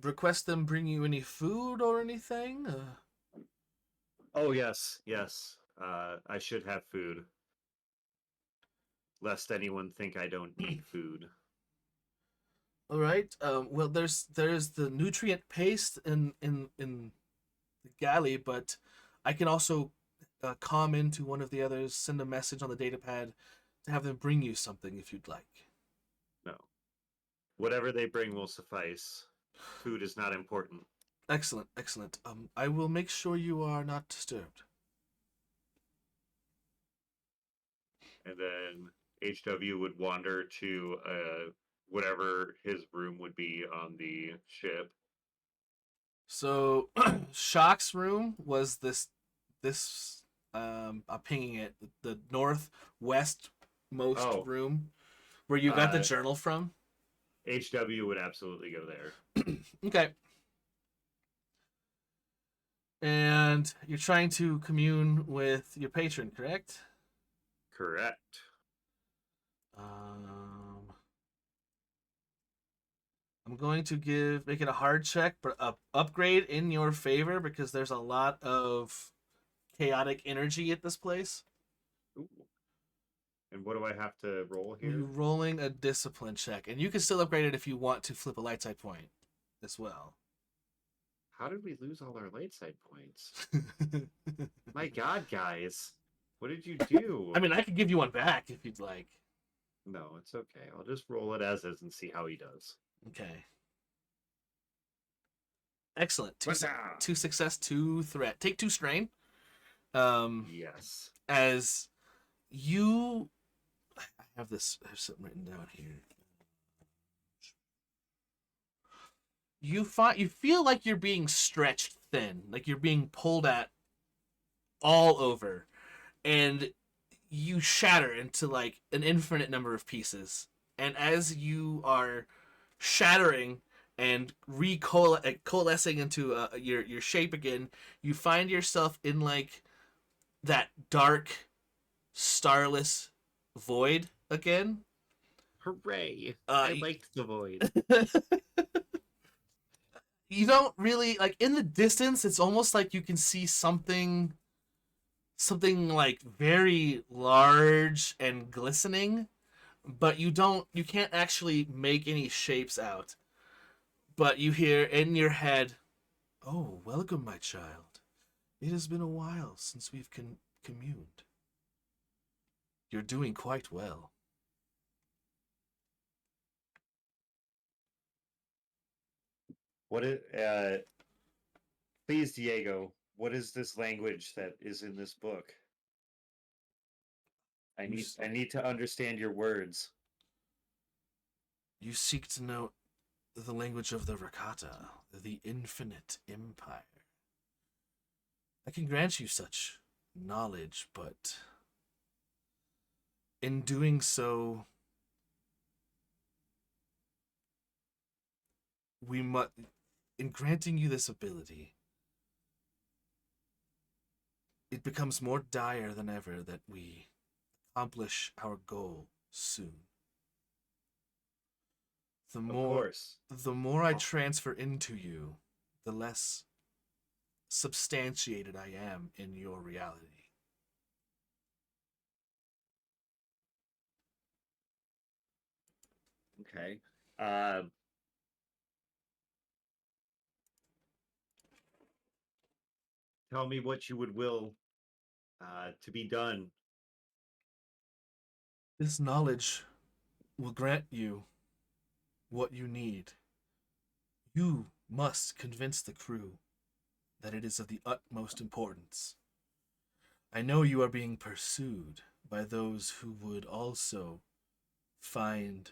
request them bring you any food or anything? Oh yes, yes. I should have food, lest anyone think I don't eat food. All right. Well, there's the nutrient paste in the galley, but I can also calm into one of the others, send a message on the data pad to have them bring you something if you'd like. No, whatever they bring will suffice. Food is not important. Excellent, excellent. I will make sure you are not disturbed. And then HW would wander to whatever his room would be on the ship. So, Shock's room was this. I'm pinging it. The northwest most Oh. room where you got the Uh, journal from. HW would absolutely go there. Okay. And you're trying to commune with your patron, correct? Correct. I'm going to make it a hard check, but upgrade in your favor because there's a lot of chaotic energy at this place. Ooh. And what do I have to roll here? You're rolling a discipline check, and you can still upgrade it if you want to flip a light side point as well. How did we lose all our light side points? My God, guys. What did you do? I mean, I could give you one back if you'd like. No, it's okay. I'll just roll it as is and see how he does. Okay. Excellent. What's up? 2 success, 2 threat. Take 2 strain. Yes. As you, I have something written down here. You feel like you're being stretched thin, like you're being pulled at all over, and you shatter into like an infinite number of pieces, and as you are shattering and coalescing into your shape again, you find yourself in like that dark, starless void again. Hooray! Uh, I liked the void. you don't really like in the distance. It's almost like you can see something like very large and glistening, but you can't actually make any shapes out. But you hear in your head, "Oh, welcome, my child. It has been a while since we've communed. You're doing quite well." What is please, Diego, what is this language that is in this book? I need to understand your words. You seek to know the language of the Rakata, the infinite empire. I can grant you such knowledge, but in doing so, we must. In granting you this ability, it becomes more dire than ever that we accomplish our goal soon. Of course. The more I transfer into you, the less substantiated I am in your reality. Okay. Tell me what you would will to be done. This knowledge will grant you what you need. You must convince the crew that it is of the utmost importance. I know you are being pursued by those who would also find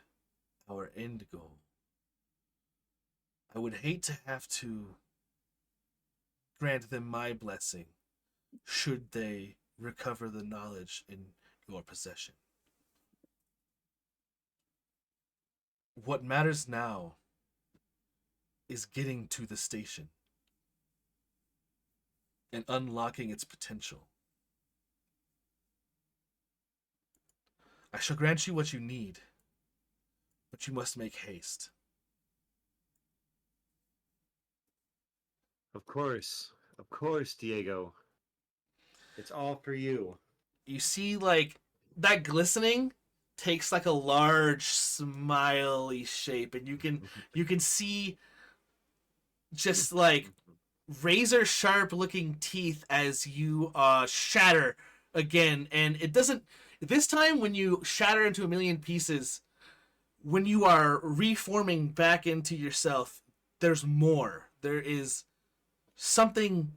our end goal. I would hate to have to grant them my blessing should they recover the knowledge in your possession. What matters now is getting to the station and unlocking its potential. I shall grant you what you need, but you must make haste. Of course, Diego. It's all for you. You see, like, that glistening takes like a large smiley shape, and you can see just like razor sharp looking teeth as you shatter again. And it doesn't, this time when you shatter into a million pieces, when you are reforming back into yourself, there's more. There is something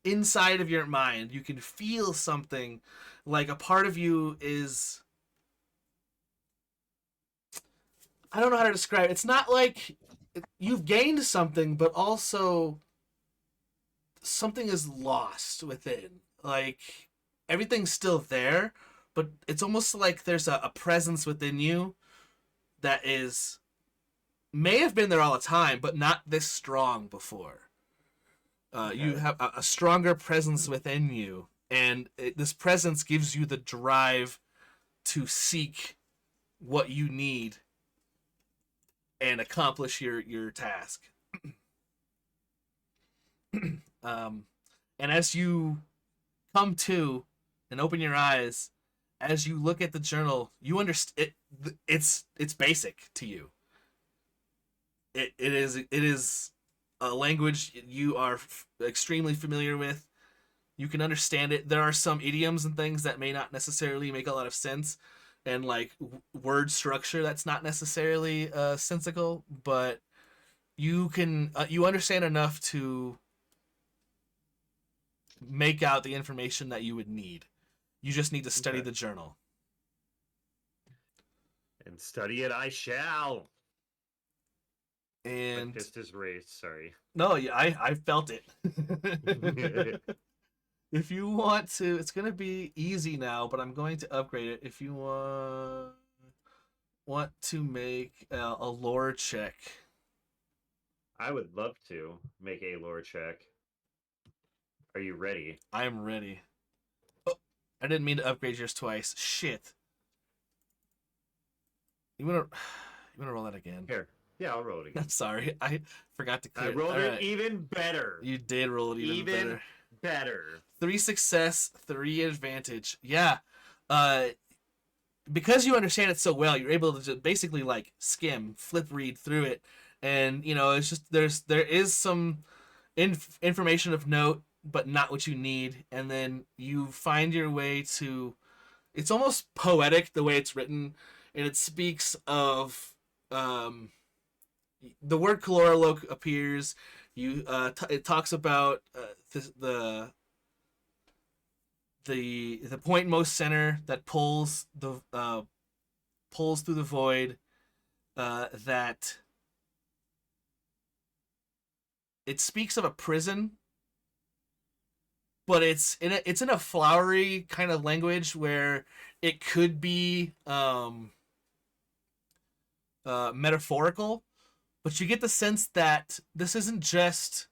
inside of your mind. You can feel something, like a part of you is, I don't know how to describe it. It's not like you've gained something, but also something is lost within. Like everything's still there, but it's almost like there's a presence within you that is may have been there all the time, but not this strong before. You have a stronger presence within you, and this presence gives you the drive to seek what you need and accomplish your task. And as you come to and open your eyes, as you look at the journal, you understand it's basic to you. It is a language you are extremely familiar with. You can understand it. There are some idioms and things that may not necessarily make a lot of sense, and like word structure that's not necessarily sensical, but you can you understand enough to make out the information that you would need. You just need to study the journal. And study it I shall. And My fist is raised, sorry. no, yeah, I felt it. If you want to, it's gonna be easy now, but I'm going to upgrade it. If you want to make a lore check, I would love to make a lore check. Are you ready? I'm ready. Oh, I didn't mean to upgrade yours twice. Shit. You wanna roll that again? Here. Yeah, I'll roll it again. I'm sorry, I forgot to I clear. rolled All it right. even better. You did roll it even better. better. 3 success, 3 advantage. Yeah. Because you understand it so well, you're able to just basically like skim, flip read through it, and you know it's just there is some information of note, but not what you need, and then you find your way to. It's almost poetic the way it's written, and it speaks of the word Kaloraloke appears. It talks about the point most center that pulls through the void, that it speaks of a prison, but it's in a flowery kind of language where it could be metaphorical, but you get the sense that this isn't just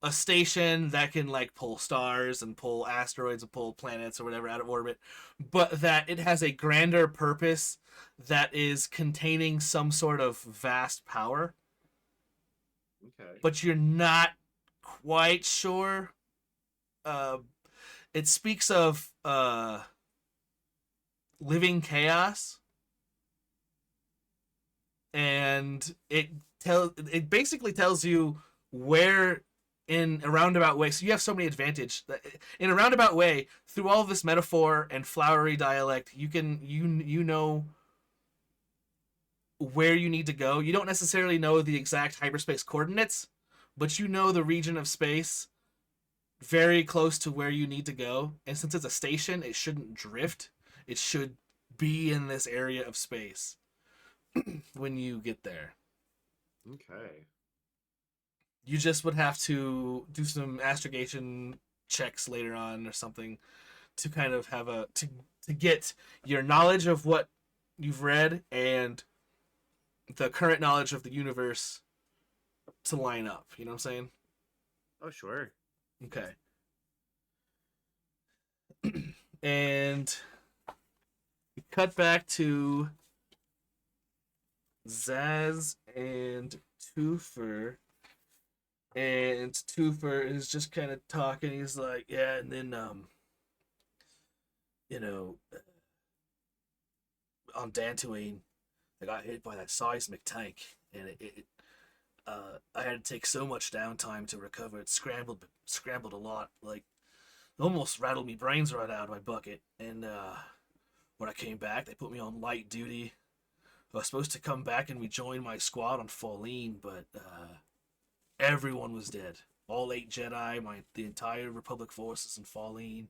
a station that can like pull stars and pull asteroids and pull planets or whatever out of orbit, but that it has a grander purpose that is containing some sort of vast power, Okay. but you're not quite sure. It speaks of living chaos, and it basically tells you where in a roundabout way. So you have so many advantage that in a roundabout way through all of this metaphor and flowery dialect, you know where you need to go. You don't necessarily know the exact hyperspace coordinates, but you know the region of space very close to where you need to go. And since it's a station, it shouldn't drift. It should be in this area of space when you get there. Okay. You just would have to do some astrogation checks later on or something to kind of have to get your knowledge of what you've read and the current knowledge of the universe to line up. You know what I'm saying? Oh, sure. Okay. And we cut back to Zaz and Twofer. And Twofer is just kind of talking. He's like, yeah, and then, you know, on Dantooine, I got hit by that seismic tank, and I had to take so much downtime to recover. It scrambled a lot, like almost rattled me brains right out of my bucket. And when I came back, they put me on light duty. I was supposed to come back and rejoin my squad on Falleen, but everyone was dead. All 8 Jedi, the entire Republic forces in Falleen.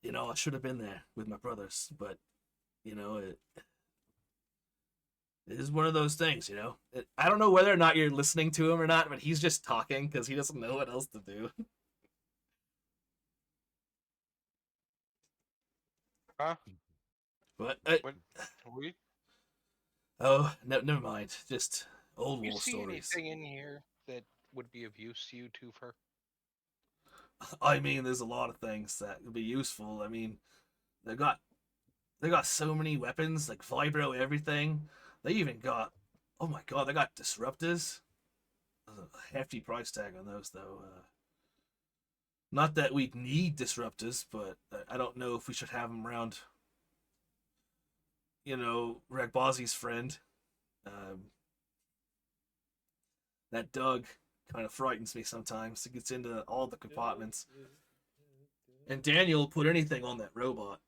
You know, I should have been there with my brothers, but you know, it is one of those things. You know, I don't know whether or not you're listening to him or not, but he's just talking because he doesn't know what else to do. Huh? But What? We? oh, no, never mind. Just old You war see stories. anything in here that would be of use to you, Twofer? I mean, there's a lot of things that would be useful. I mean, they got so many weapons, like vibro everything. They even got, oh my god, they got disruptors. There's a hefty price tag on those though. Not that we need disruptors, but I don't know if we should have them around. You know, Ragbazi's friend. That Doug kind of frightens me sometimes. He gets into all the compartments. And Daniel put anything on that robot.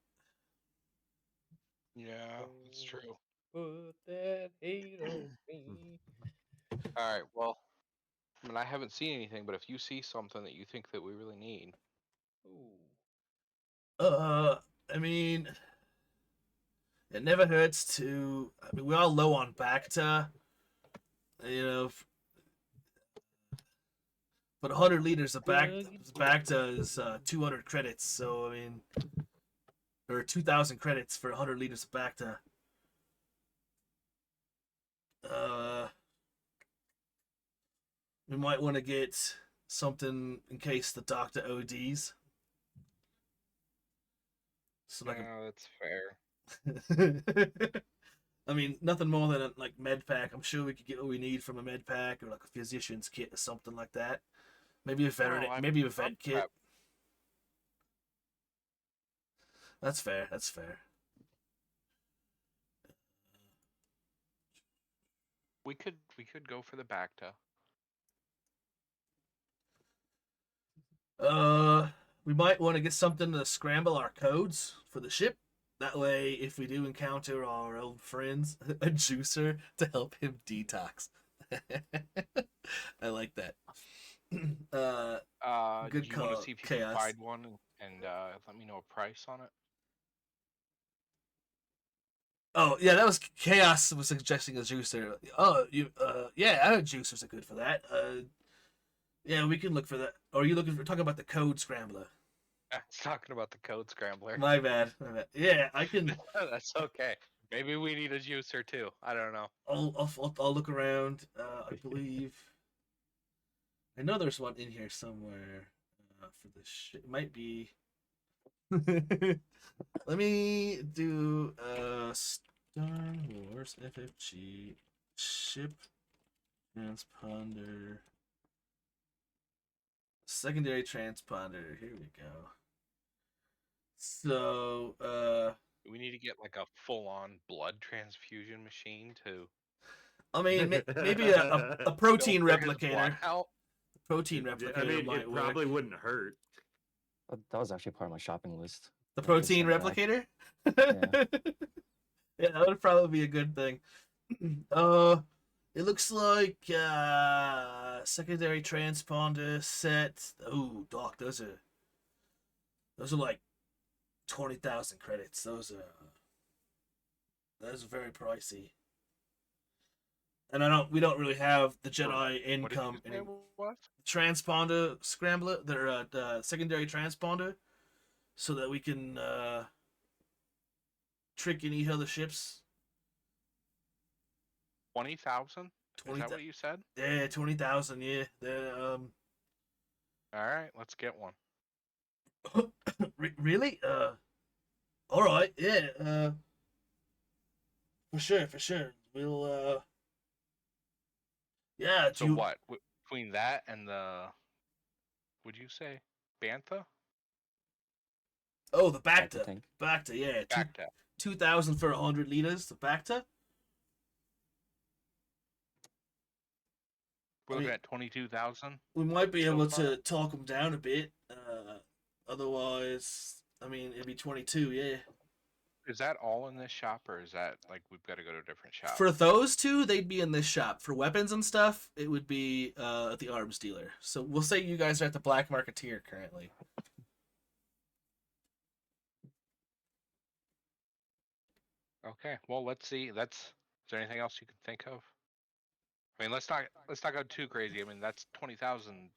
Yeah, that's true. Put that hate on me. All right. Well, I mean, I haven't seen anything, but if you see something that you think that we really need, Ooh. I mean, it never hurts to. I mean, we're all low on Bacta. You know, But 100 liters of Good. Bacta is 200 credits. So I mean, or 2,000 credits for 100 liters of Bacta. We might want to get something in case the doctor ODs. So like That's fair. I mean, nothing more than a like med pack. I'm sure we could get what we need from a med pack or like a physician's kit or something like that. Maybe a veteran, Well, maybe a I'm vet kit. prep. That's fair. That's fair. We could go for the Bacta. We might want to get something to scramble our codes for the ship. That way, if we do encounter our old friends, a juicer to help him detox. I like that. Good Do you want call, to see if you Chaos. can find one and let me know a price on it? Oh yeah, that was Chaos was suggesting a juicer. Oh, yeah, I know juicers are good for that. Yeah, we can look for that. Or are you looking for talking about the code scrambler? I was talking about the code scrambler. My bad. My bad. Yeah, I can. That's okay. Maybe we need a juicer too. I don't know. I'll look around. I believe. I know there's one in here somewhere. For this shit, it might be. Let me do Star Wars FFG ship transponder secondary transponder. Here we go. So We need to get like a full-on blood transfusion machine to I mean maybe a protein filter his blood replicator. out. Protein I replicator mean, might it work. probably wouldn't hurt. That was actually part of my shopping list. The I just protein sent back. replicator? Yeah. Yeah, that would probably be a good thing. It looks like secondary transponder set. Oh, Doc, those are like 20,000 credits. Those are very pricey. And we don't really have the Jedi What did you income say it anymore. was? Transponder scrambler, they're secondary transponder, so that we can trick and eat other ships. 20,000? Is 20, that what you said? yeah, 20,000. Yeah, they're All right, let's get one. really? All right, yeah, for sure. We'll yeah. So what? Between that and the, would you say, Bantha? Oh, the Bacta Bacta, tank. Bacta, yeah, Bacta. 2,000 for 100 liters. The Bacta. We're I looking mean, at 22,000. we might be so able far? to talk them down a bit. Otherwise, I mean, it'd be 22. Yeah. Is that all in this shop, or is that like we've got to go to a different shop? For those two, they'd be in this shop. For weapons and stuff, it would be at the arms dealer. So we'll say you guys are at the Black Marketeer currently. Okay, well, let's see. Is there anything else you can think of? I mean, let's not go too crazy. I mean, that's 20,000.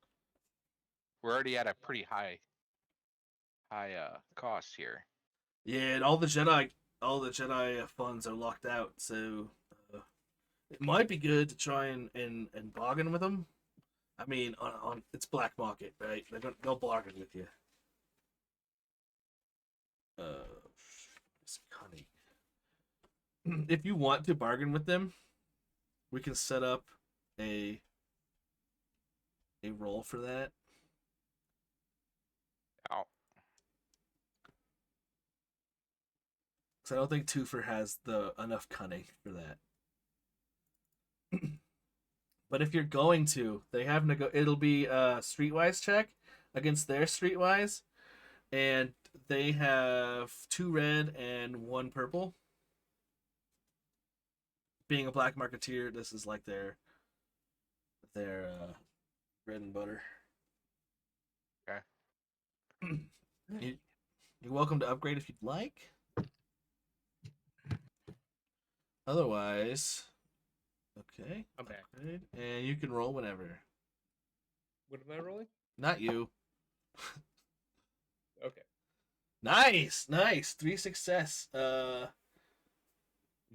We're already at a pretty high cost here. Yeah, and all the Jedi funds are locked out. So it might be good to try and bargain with them. I mean, on it's black market, right? They'll bargain with you. It's cunning. If you want to bargain with them, we can set up a roll for that. Oh, Because I don't think Twofer has the enough cunning for that. But if you're going to, they have it'll be a streetwise check against their streetwise, and they have 2 red and 1 purple. Being a black marketeer, this is like their bread and butter. Okay. You're welcome to upgrade if you'd like. Otherwise, okay. I'm back. Upgrade, and you can roll whenever. What am I rolling? Not you. Okay. Nice, nice. 3 success. You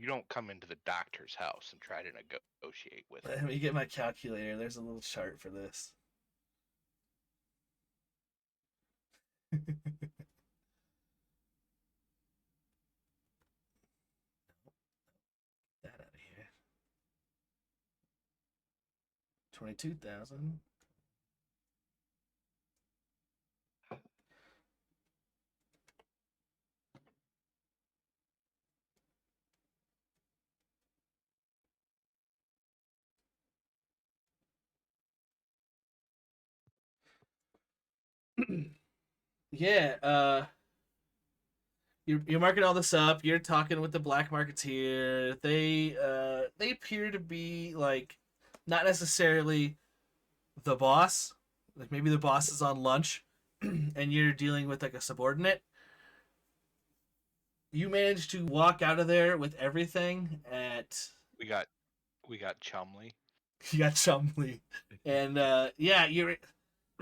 don't come into the doctor's house and try to negotiate with Let him. me get my calculator. There's a little chart for this. That out of here. 22,000. Yeah, you're marking all this up. You're talking with the black marketeer. They appear to be like not necessarily the boss. Like maybe the boss is on lunch, and you're dealing with like a subordinate. You managed to walk out of there with everything at We got Chumley. you got Chumley, and yeah, you're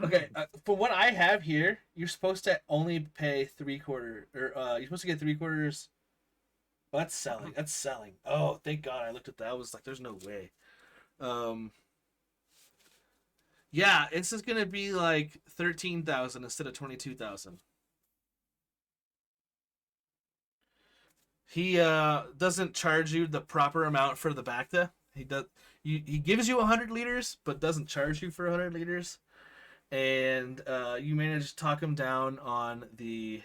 okay. For what I have here, you're supposed to only pay 3/4, or you're supposed to get 3/4. Oh, that's selling. That's selling. Oh, thank God I looked at that. I was like, there's no way. Yeah, this is gonna be like 13,000 instead of 22,000. He doesn't charge you the proper amount for the Bacta. He does. He gives you 100 liters, but doesn't charge you for 100 liters. And you manage to talk him down on the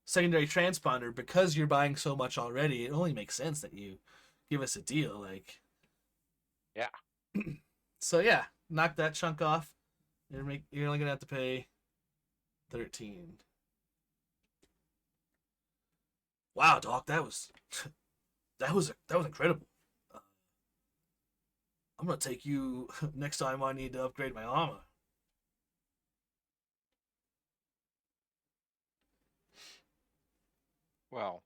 secondary transponder because you're buying so much already. It only makes sense that you give us a deal, like. Yeah. So yeah, knock that chunk off. You're only gonna have to pay 13. Wow, Doc, that was incredible. I'm gonna take you next time I need to upgrade my armor. Well,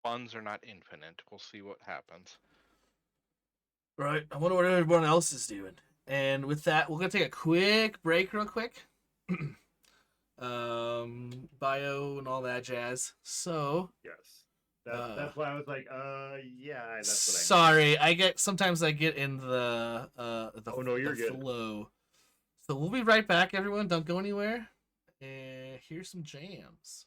funds are not infinite. We'll see what happens. Right. I wonder what everyone else is doing. And with that, we're gonna take a quick break, real quick. Bio and all that jazz. So Yes. That's why I was like, yeah, that's what I sorry, sometimes I get in the Oh, no, you're the good. flow. So we'll be right back, everyone. Don't go anywhere. And here's some jams.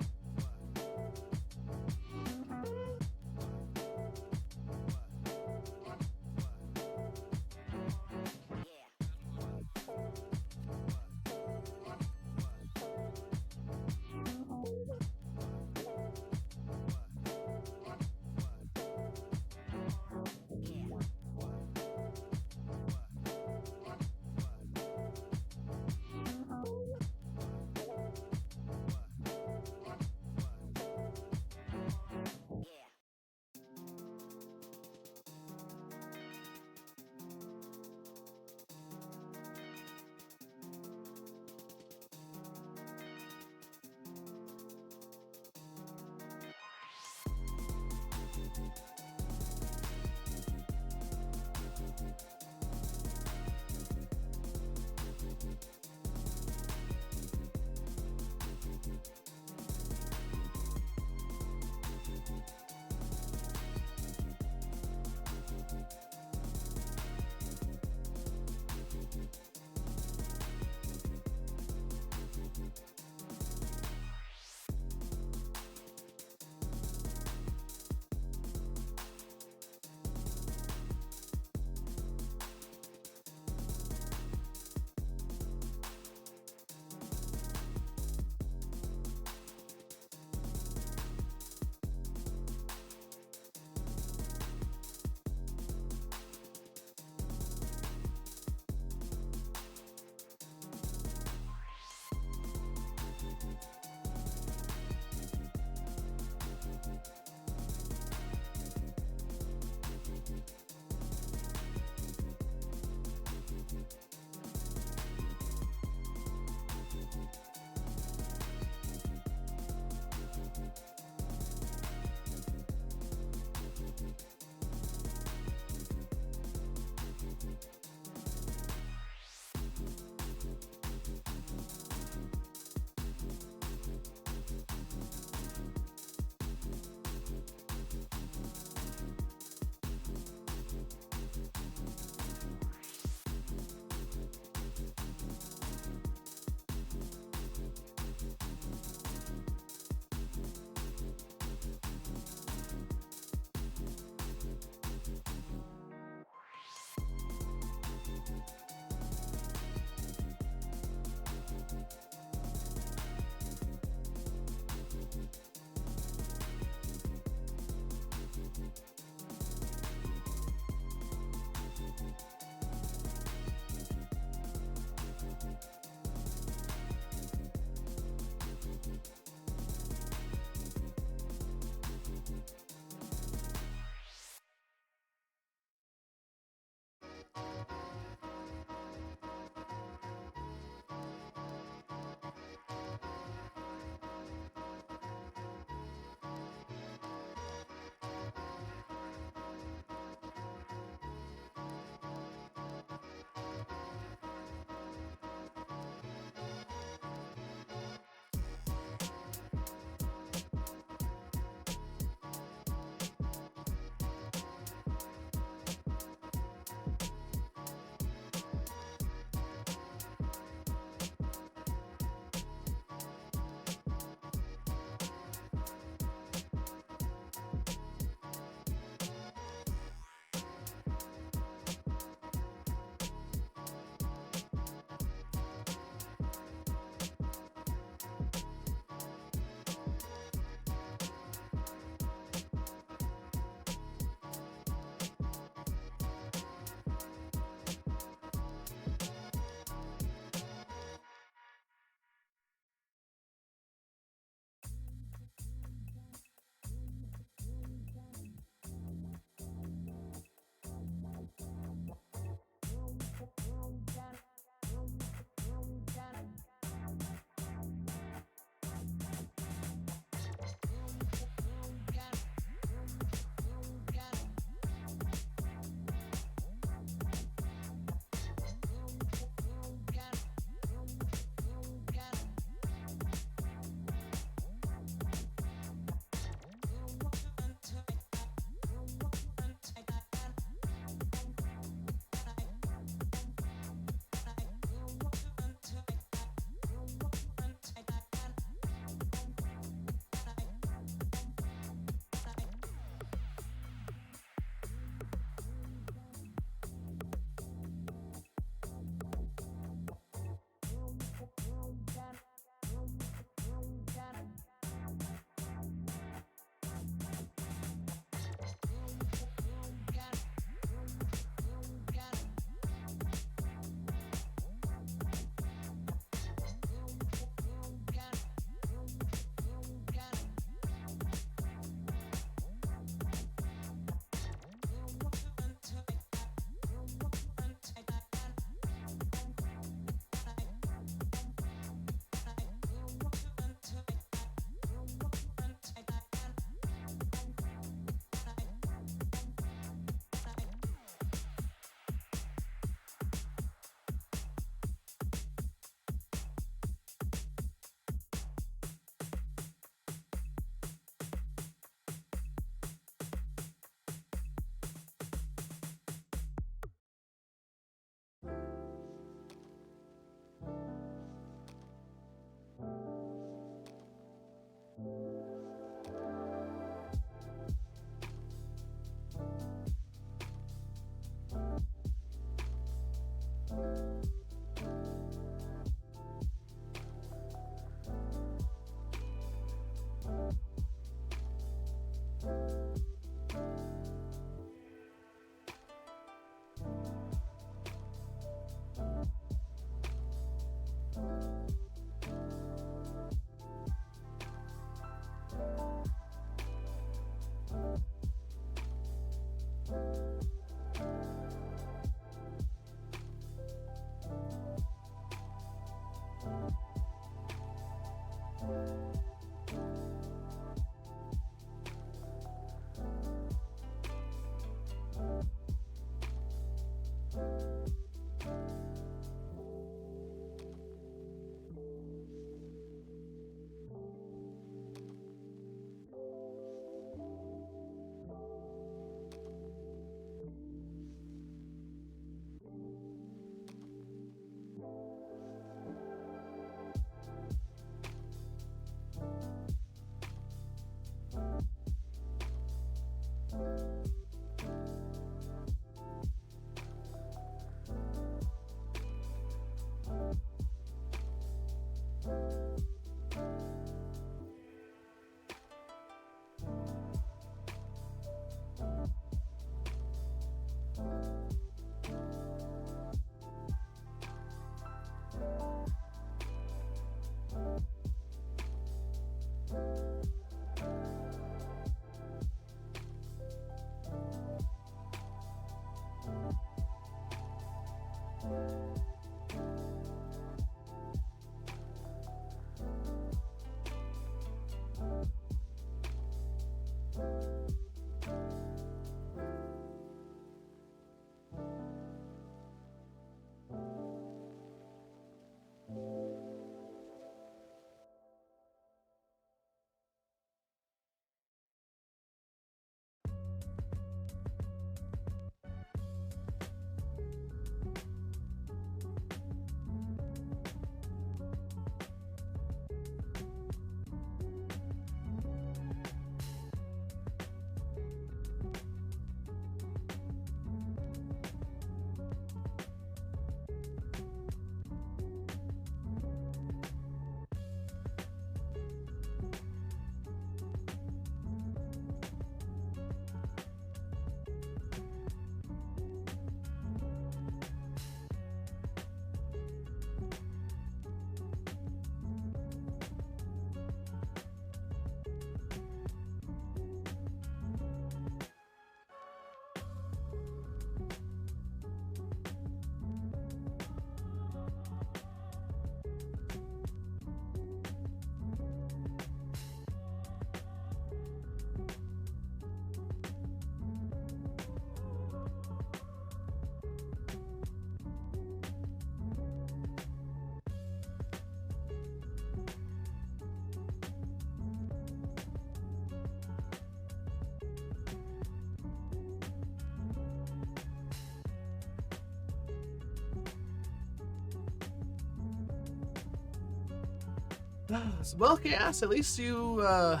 Well, Chaos, at least your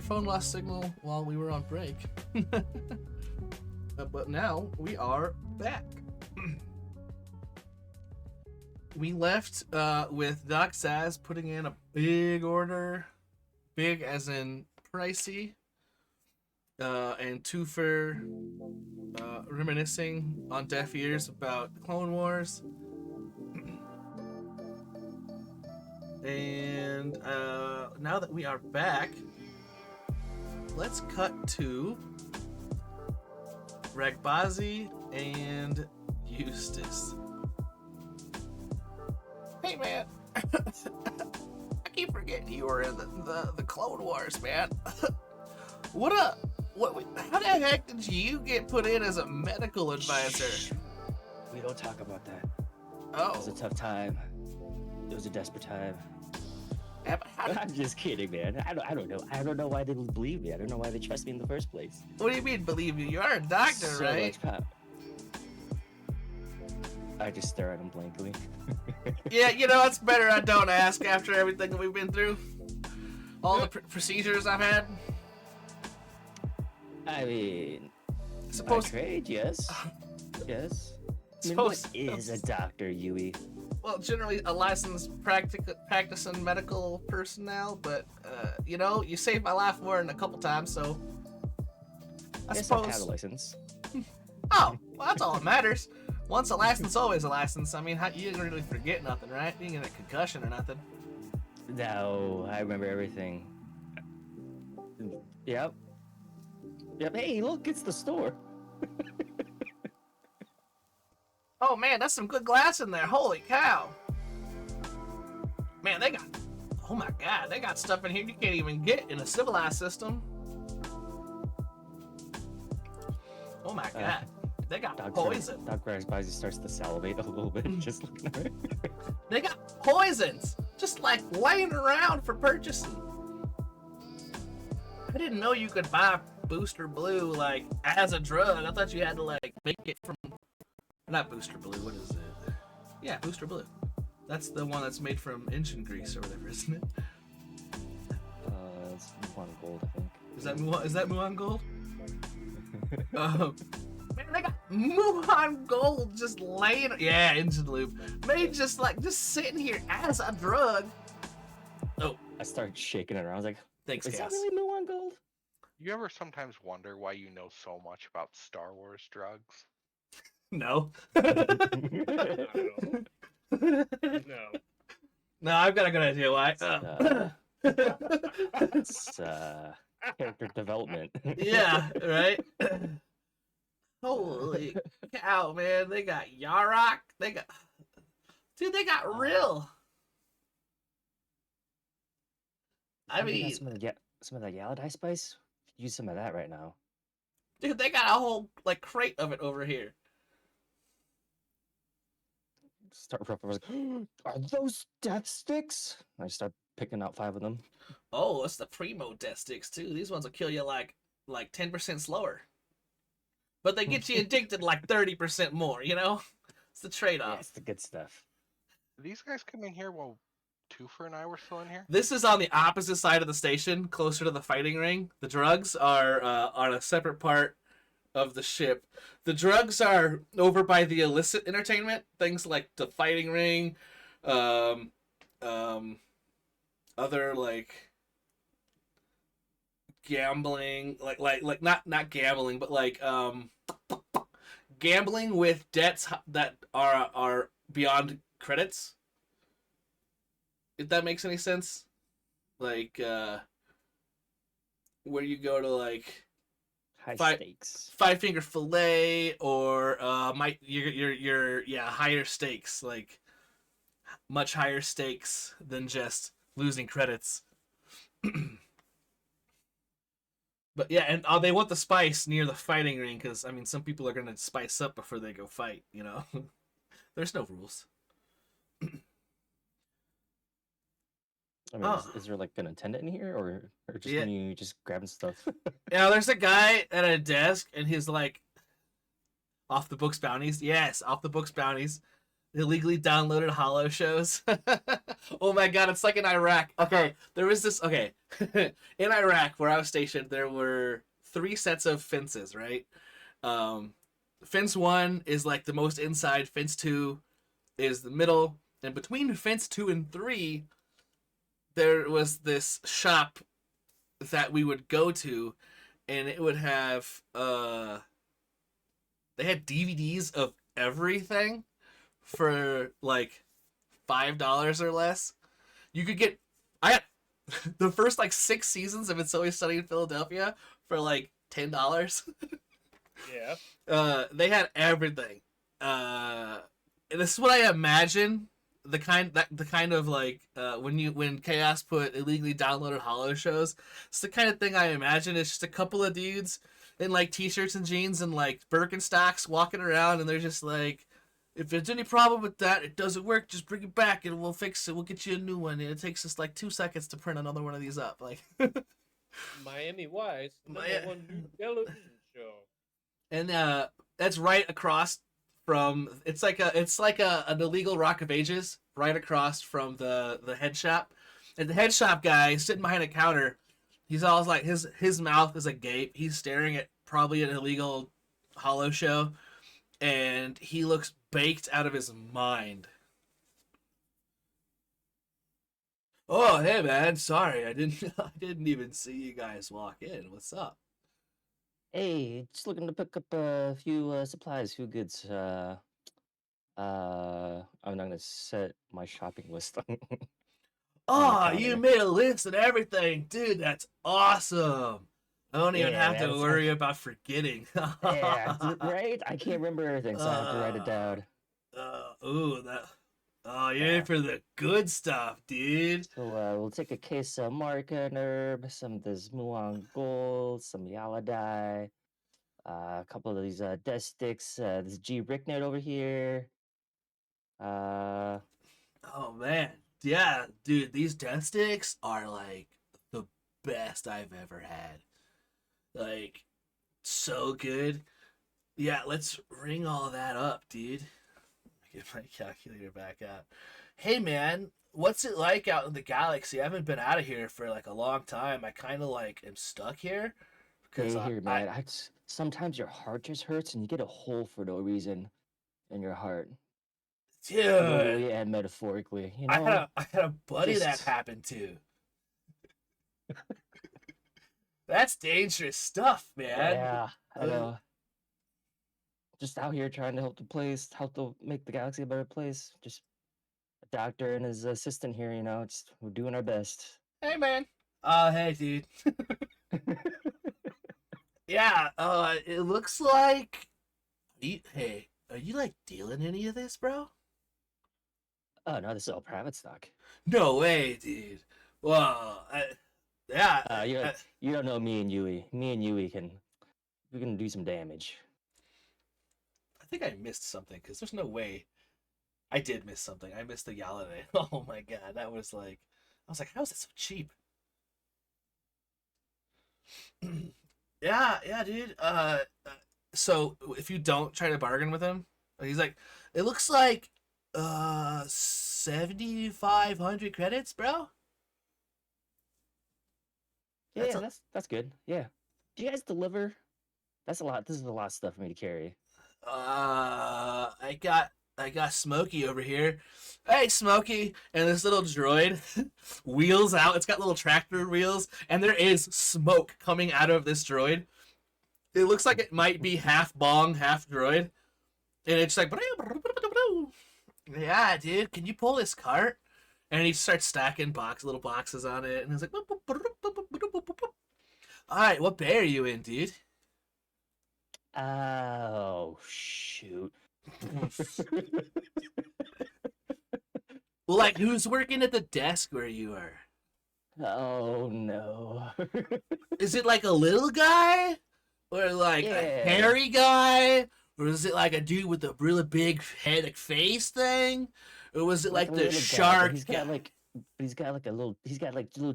phone lost signal while we were on break. But now we are back. We left with Doc Saz putting in a big order, big as in pricey, and Twofer reminiscing on deaf ears about Clone Wars. And now that we are back, let's cut to Ragbazi and Eustace. Hey man, I keep forgetting you were in the Clone Wars, man. What up? How the heck did you get put in as a medical advisor? We don't talk about that. Oh, It was a tough time. It was a desperate time. yeah, but how did, I'm just kidding, man. I don't know. I don't know why they didn't believe me. I don't know why they trust me in the first place. what do you mean believe you? You are a doctor, So right? much power. I just stare at him blankly. Yeah, you know, it's better I don't ask after everything that we've been through. All the procedures I've had. I mean, by Suppose, trade, yes. Yes. I mean, suppose, what is a doctor, Yui? well, generally a licensed practicing medical personnel, but, you know, you saved my life more than a couple times, so I Yes, I have a suppose. license. Oh, well, that's all that matters. Once a license, always a license. I mean, you didn't really forget nothing, right? You didn't get a concussion or nothing. No, I remember everything. Yep. Yep. Hey, look, it's the store. Oh man, that's some good glass in there. Holy cow. Man, oh my god, they got stuff in here you can't even get in a civilized system. Oh my god, they got poison. Dr. Ragbazi starts to salivate a little bit just looking at it. They got poisons just like laying around for purchasing. I didn't know you could buy Booster Blue like as a drug. I thought you had to like make it from, not Booster Blue, what is it? Yeah, Booster Blue. That's the one that's made from engine grease or whatever, isn't it? It's Mulan Gold, I think. Is that Mulan Gold? Man, they got Mulan Gold just laying. Yeah, engine lube. Made just sitting here as a drug. Oh, I started shaking it around. I was like, thanks, is that Chaos. really Mulan Gold? You ever sometimes wonder why you know so much about Star Wars drugs? No. No. No, I've got a good idea why. It's character development. Yeah, right. Holy cow, man! They got Yarok. They got, dude. They got real. I Maybe got mean, some of that Yaladi spice. Use some of that right now. dude, they got a whole like crate of it over here. Start rubbing. Like, are those death sticks? I start picking out 5 of them. Oh, it's the primo death sticks too. These ones will kill you like 10% slower, but they get you addicted like 30% more. You know, it's the trade Yeah, off. it's the good stuff. These guys come in here while Twofer and I were still in here. This is on the opposite side of the station, closer to the fighting ring. The drugs are on a separate part of the ship. The drugs are over by the illicit entertainment, things like the fighting ring, um, other like gambling, like not gambling, but like gambling with debts that are beyond credits. If that makes any sense, like where you go to like High Five- stakes. 5 Finger Fillet or your higher stakes, like much higher stakes than just losing credits. But yeah, and they want the spice near the fighting ring because I mean some people are gonna spice up before they go fight. You know, there's no rules. I mean, Oh. is there like an attendant in here, or just Yeah. me just grabbing stuff? Yeah, there's a guy at a desk and he's like, off the books bounties. Yes, off the books bounties. Illegally downloaded hollow shows. Oh my god, it's like in Iraq. Okay, there was this. Okay, in Iraq where I was stationed, there were 3 sets of fences, right? Fence 1 is like the most inside. Fence 2 is the middle, and between fence 2 and 3, there was this shop that we would go to, and it would have they had DVDs of everything for like $5 or less. You could get I got the first like 6 seasons of It's Always Sunny in Philadelphia for like $10. Yeah. They had everything. And this is what I imagine the kind of like when Chaos put illegally downloaded hollow shows. It's the kind of thing I imagine. It's just a couple of dudes in like t-shirts and jeans and like Birkenstocks walking around, and they're just like, if there's any problem with that, it doesn't work, just bring it back and we'll fix it. We'll get you a new one. And it takes us like 2 seconds to print another one of these up. Like, Miami Vice, number Mi- 1 new television show. and that's right across from. It's like an illegal Rock of Ages right across from the head shop, and the head shop guy sitting behind a counter. He's always like his mouth is agape. He's staring at probably an illegal hollow show, and he looks baked out of his mind. Oh, hey man, sorry, I didn't even see you guys walk in. What's up? Hey, just looking to pick up a few supplies, few goods. I'm not gonna set my shopping list. Oh, counter. you made a list and everything, dude. That's awesome. I don't even Yeah, have to man, worry about forgetting. Yeah, right? I can't remember everything, so I have to write it down. Ooh, that. Oh, you're Yeah. in for the good stuff, dude. So we'll take a case of Marika herb, some of this Muang Gold, some Yaladai, a couple of these death sticks, this G Ricknet over here. Oh man, yeah, dude. These death sticks are like the best I've ever had. Like, so good. Yeah, let's ring all that up, dude. Get my calculator back out. Hey man, what's it like out in the galaxy? I haven't been out of here for like a long time. I kind of like am stuck here because Hey, here, man. Sometimes your heart just hurts and you get a hole for no reason in your heart. dude, Literally and metaphorically, you know? I had a buddy that Just- happened to. That's dangerous stuff, man. Yeah, I know. Just out here trying to help help to make the galaxy a better place. Just a doctor and his assistant here, you know, just we're doing our best. Hey man. Hey dude. Yeah. It looks like hey, are you like dealing any of this, bro? Oh no, this is all private stock. No way, dude. Well, yeah. You don't know me and Yui. Me and Yui we can do some damage. I think I missed something because there's no way. I did miss something. I missed the Yalade. Oh my god, that was like, I was like, how is it so cheap? Yeah, dude. So if you don't try to bargain with him, he's like, it looks like 7,500 credits, bro. Yeah, That's a- that's good. Yeah. Do you guys deliver? That's a lot. This is a lot of stuff for me to carry. I got Smokey over here. Hey, Smokey, and this little droid wheels out. It's got little tractor wheels, and there is smoke coming out of this droid. It looks like it might be half bong, half droid, and it's like, yeah, dude, can you pull this cart? And he starts stacking little boxes on it, and he's like, all right, what bay are you in, dude? Oh shoot. Like, who's working at the desk where you are? Oh no. Is it like a little guy? Or like a Yeah. hairy guy? Or is it like a dude with a really big head, like face thing? Or was it like a the little guy, but shark he's guy? got like he's got like little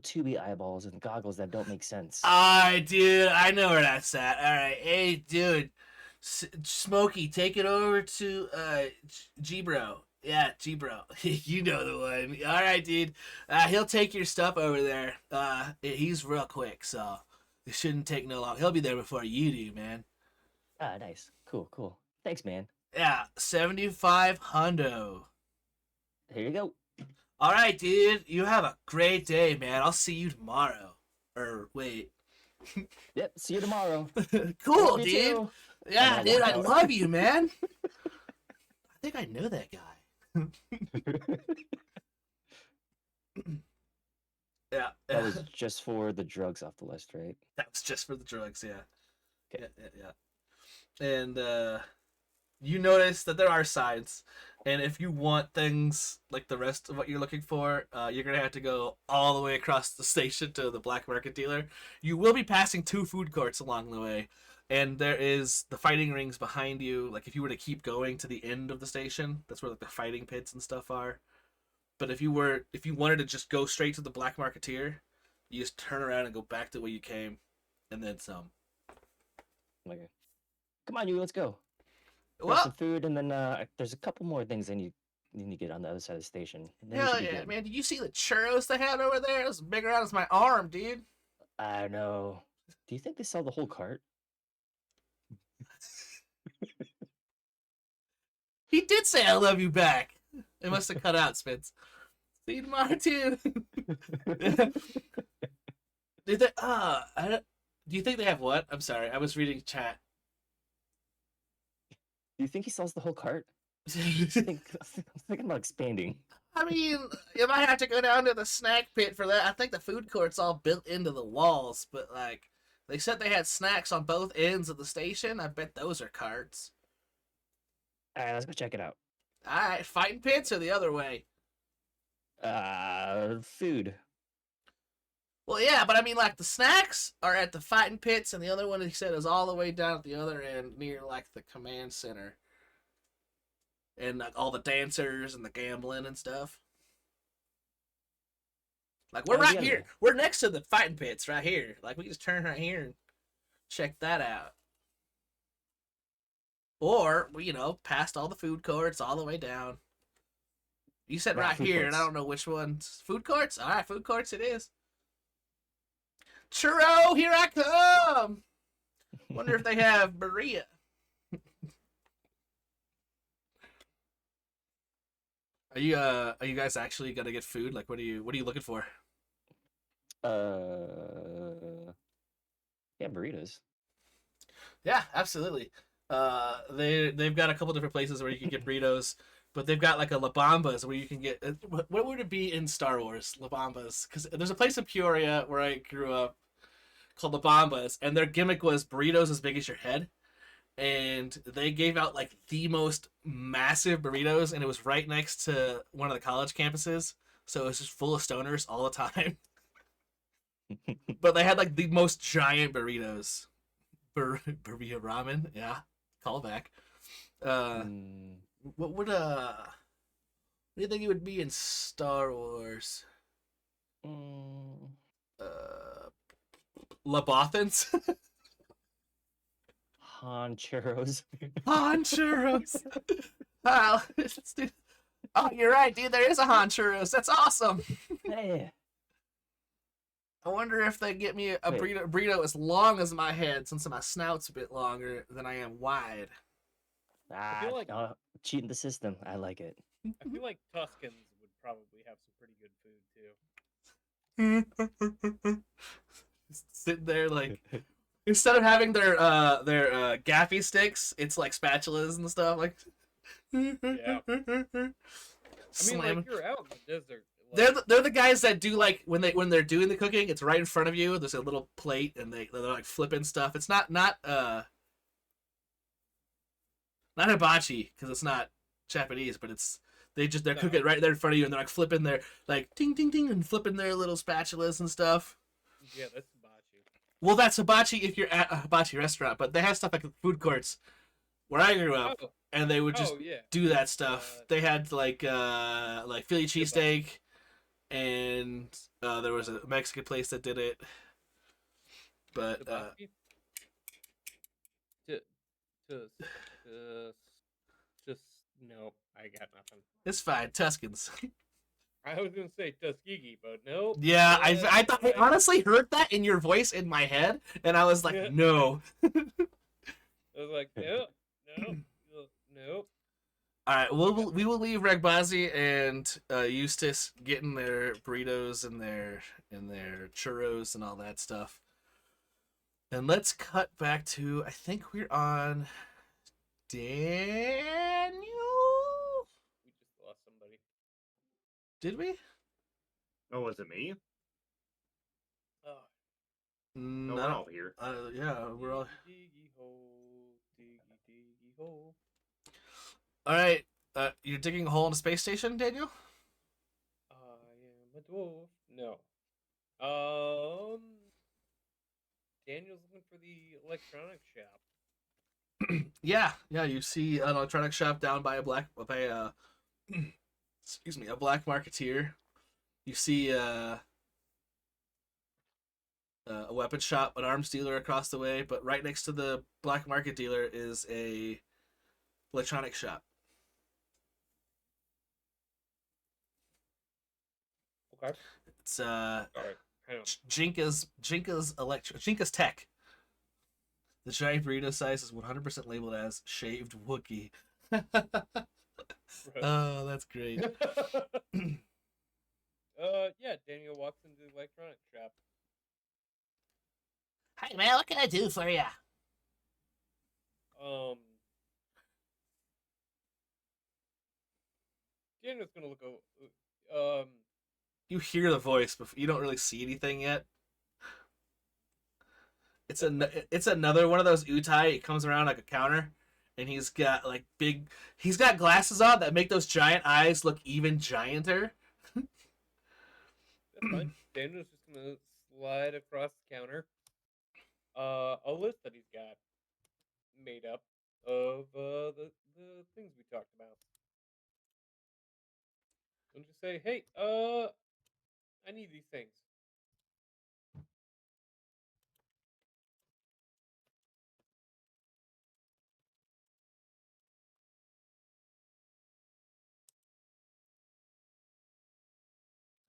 tubey eyeballs and goggles that don't make sense. Alright, dude, I know where that's at. Alright, hey, dude. Smokey, take it over to G-Bro. Yeah, G-Bro. You know the one. Alright, dude. He'll take your stuff over there. He's real quick, so it shouldn't take no long. He'll be there before you do, man. Ah, nice. Cool. Thanks, man. Yeah, 75 hundo. Here you go. All right, dude. You have a great day, man. I'll see you tomorrow. Or wait. Yep, see you tomorrow. Cool, Love you dude. too. Yeah, I'm dude. gonna I walk love you, man. I think I know that guy. Yeah. That was just for the drugs off the list, right? That was just for the drugs. Yeah. Okay. Yeah. And you notice that there are signs, and if you want things like the rest of what you're looking for, you're gonna have to go all the way across the station to the black market dealer. You will be passing 2 food courts along the way, and there is the fighting rings behind you. Like if you were to keep going to the end of the station, that's where like the fighting pits and stuff are. But if you wanted to just go straight to the black marketeer, you just turn around and go back to where you came, and then some. Okay. Come on, you. Let's go. Grab Well, some food, and then there's a couple more things I need to get on the other side of the station. And then we hell should be yeah, good. man! Did you see the churros they had over there? It was bigger out as my arm, dude. I know. Do you think they sell the whole cart? He did say I love you back. It must have cut out, Spence. See you tomorrow too. Did they? Do you think they have what? I'm sorry, I was reading chat. Do you think he sells the whole cart? I'm thinking about expanding. I mean, you might have to go down to the snack pit for that. I think the food court's all built into the walls, but like they said they had snacks on both ends of the station. I bet those are carts. All right, let's go check it out. All right, fighting pits or the other way? Food. Well, yeah, but I mean, like the snacks are at the fighting pits, and the other one he said is all the way down at the other end near like the command center, and like all the dancers and the gambling and stuff. Like we're Oh, right yeah. here. We're next to the fighting pits right here. Like we just turn right here and check that out. Or past all the food courts all the way down. You said Right, right food here, and I courts. don't know which ones. Food courts? All right, food courts it is. Churro, here I come. Wonder if they have Berea. Are you guys actually gonna get food? Like what are you looking for? Yeah, burritos. Yeah, absolutely. They've got a couple different places where you can get burritos, but they've got like a La Bambas where you can get what would it be in Star Wars? La Bambas, because there's a place in Peoria where I grew up called La Bambas, and their gimmick was burritos as big as your head, and they gave out like the most massive burritos, and it was right next to one of the college campuses, so it was just full of stoners all the time. But they had like the most giant burritos. Burrito ramen, yeah. Callback. Mm, What do you think it would be in Star Wars? mm, Labothans? Han churros. Han churros. Oh, oh, you're right, dude. There is a Han churros. That's awesome. Hey. I wonder if they get me a Wait. burrito as long as my head, since my snout's a bit longer than I am wide. Ah, feel like- no, cheating the system. I like it. I feel like Tuscans would probably have some pretty good food too. Sitting there like, instead of having their gaffy sticks, it's like spatulas and stuff. Like, Yeah. I mean, slamming. like you're out in the desert. They're the guys that do like when they're doing the cooking, it's right in front of you. There's a little plate and they're like flipping stuff. It's not hibachi because it's not Japanese, but they're No. cooking right there in front of you and they're like flipping their like ding ding ding and flipping their little spatulas and stuff. Yeah, that's hibachi. Well, that's hibachi if you're at a hibachi restaurant, but they have stuff like food courts where I grew up, Oh, and they would just yeah. do that stuff. They had like Philly cheesesteak, and there was a Mexican place that did it. But Hibachi? To just no, I got nothing. it's fine, Tuscans. I was gonna say Tuskegee, but no. Yeah, I thought I honestly heard that in your voice in my head, and I was like, Yeah. no. I was like, no, no. All right, we will leave Regbazi and Eustace getting their burritos and their churros and all that stuff. And let's cut back to, I think we're on Daniel. We just lost somebody. Did we? Oh, was it me? Oh, No, No, we're all here. yeah, we're all. diggy hole, diggy hole. All right, you're digging a hole in a space station, Daniel? I am a dwarf. No. Daniel's looking for the electronics shop. Yeah. You see an electronics shop down by a excuse me, a black marketeer. You see a weapon shop, an arms dealer across the way, but right next to the black market dealer is a electronics shop. Okay. It's All right. Hang on. Jinka's Tech. The giant burrito size is 100% labeled as shaved Wookiee. Oh, that's great. Yeah, Daniel walks into the electronics shop. Hey man, what can I do for you? Daniel's gonna look over. You hear the voice, but you don't really see anything yet. It's another one of those utai. It comes around like a counter, and he's got he's got glasses on that make those giant eyes look even gianter. That's fine. Daniel's just gonna slide across the counter. A list that he's got made up of the things we talked about. And just say, hey, I need these things.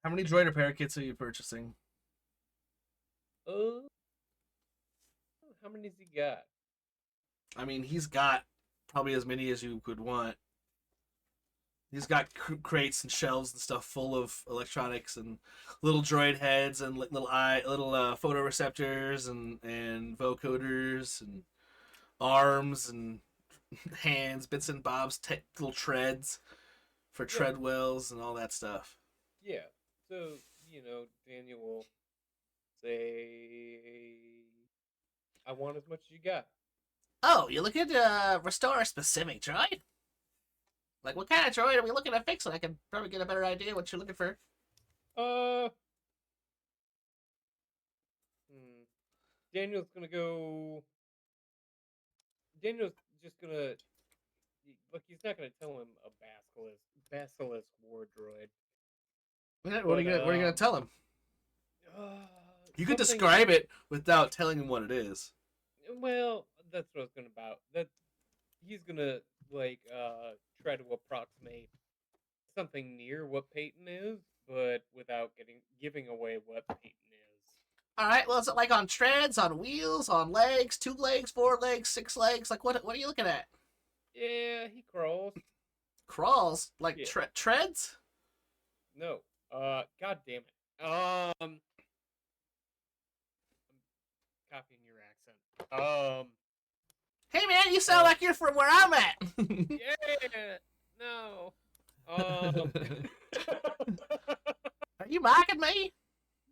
How many droider parakeets are you purchasing? How many's he got? I mean, he's got probably as many as you could want. He's got crates and shelves and stuff full of electronics and little droid heads and little photoreceptors and vocoders and arms and hands, bits and bobs, little treads for treadwells and all that stuff. Yeah. So, Daniel will say, I want as much as you got. Oh, you're looking to restore a specific droid? Like, what kind of droid are we looking to fix? I can probably get a better idea what you're looking for. Uh, Daniel's gonna go. Daniel's just gonna look. He's not gonna tell him a basilisk war droid. What are you gonna tell him? You could describe it without telling him what it is. Well, that's what I was gonna about. That he's gonna try to approximate something near what Peyton is, but without giving away what Peyton is. All right. Well, is it like on treads, on wheels, on legs, 2 legs, 4 legs, 6 legs? Like, what are you looking at? Yeah, he crawls. Crawls like Yeah. treads? No. God damn it. I'm copying your accent. Hey man, you sound like you're from where I'm at. Yeah. No. Are you mocking me?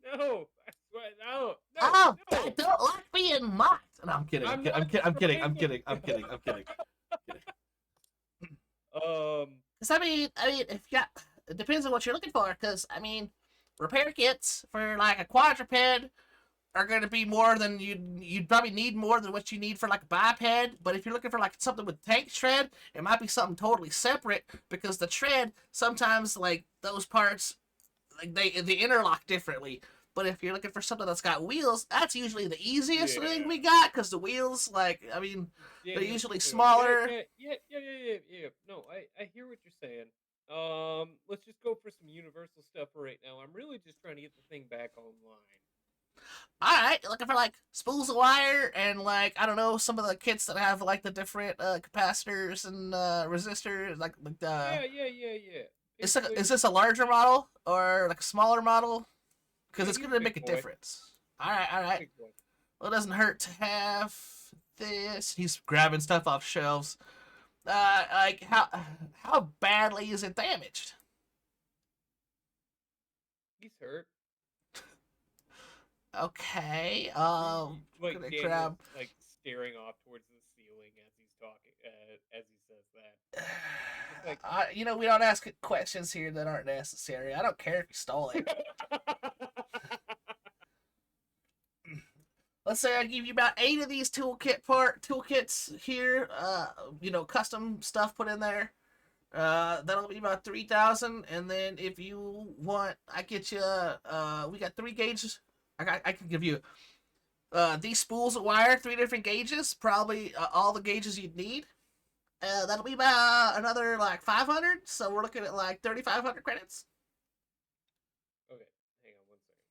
No. I swear, no. Oh, no. I don't like being mocked. No, I'm kidding. I'm I'm kidding. I'm not kidding. I'm saying kidding. I'm kidding. Um. Cause I mean, if you got, it depends on what you're looking for. Cause I mean, repair kits for like a quadruped are going to be more than you'd probably need more than what you need for like a biped. But if you're looking for like something with tank tread, it might be something totally separate because the tread sometimes like those parts like they interlock differently. But if you're looking for something that's got wheels, that's usually the easiest thing we got because the wheels, like, I mean, they're usually smaller. Yeah. No, I hear what you're saying. Let's just go for some universal stuff for right now. I'm really just trying to get the thing back online. Alright, looking for like spools of wire and like, I don't know, some of the kits that have like the different capacitors and resistors, like Yeah. Is this a larger model or like a smaller model? Because Yeah, it's he's going to a make big a boy. difference. Alright. Big boy. Well, it doesn't hurt to have this. He's grabbing stuff off shelves. Like how badly is it damaged? He's hurt. Okay. Like gonna Daniel's grab. like staring off towards the ceiling as he's talking, as he says that. Just like, We don't ask questions here that aren't necessary. I don't care if you stole it. Let's say I give you about 8 of these toolkits here. Custom stuff put in there. That'll be about 3,000. And then if you want, I get you. We got 3 gauges. I can give you these spools of wire, 3 different gauges. Probably all the gauges you'd need. That'll be about another like 500. So we're looking at like 3,500 credits. okay, hang on 1 second.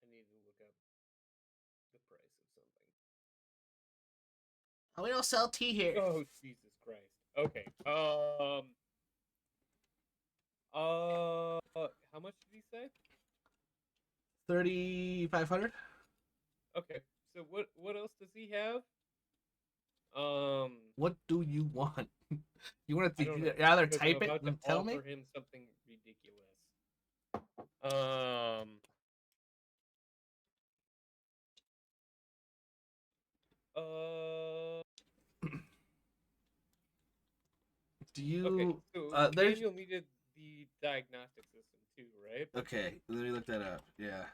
I need to look up the price of something. We don't sell tea here. Oh Jesus Christ. Okay. How much did he say? 3,500. Okay. So what else does he have? What do you want? You want I to don't know, rather because type I'm it about than to tell me? offer him something ridiculous. Do you? Okay, so there's. Daniel needed the diagnostic system too, right? Okay, let me look that up. Yeah.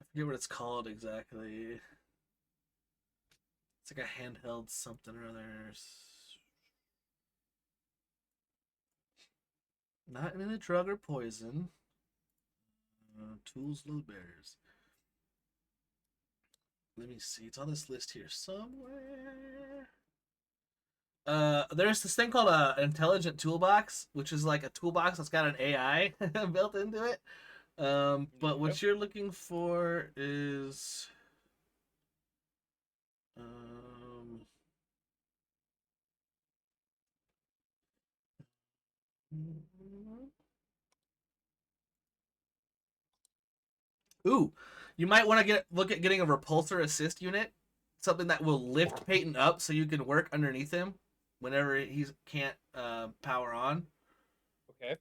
I forget what it's called exactly. It's like a handheld something or other. Not in a drug or poison. Tools, load bearers. Let me see. It's on this list here somewhere. There's this thing called an intelligent toolbox, which is like a toolbox that's got an AI built into it. But what you're looking for is ooh, you might want to look at getting a repulsor assist unit, something that will lift Peyton up so you can work underneath him whenever he can't power on. Okay.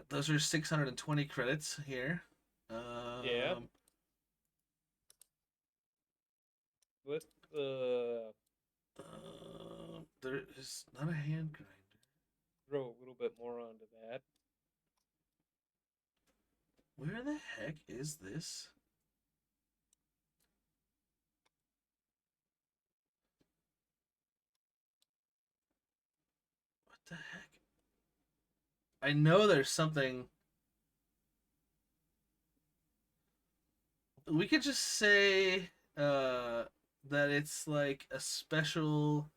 Those are 620 credits here. Yeah. Let's There is not a hand grinder. throw a little bit more onto that. Where the heck is this? What the heck? I know there's something. We could just say that it's like a special.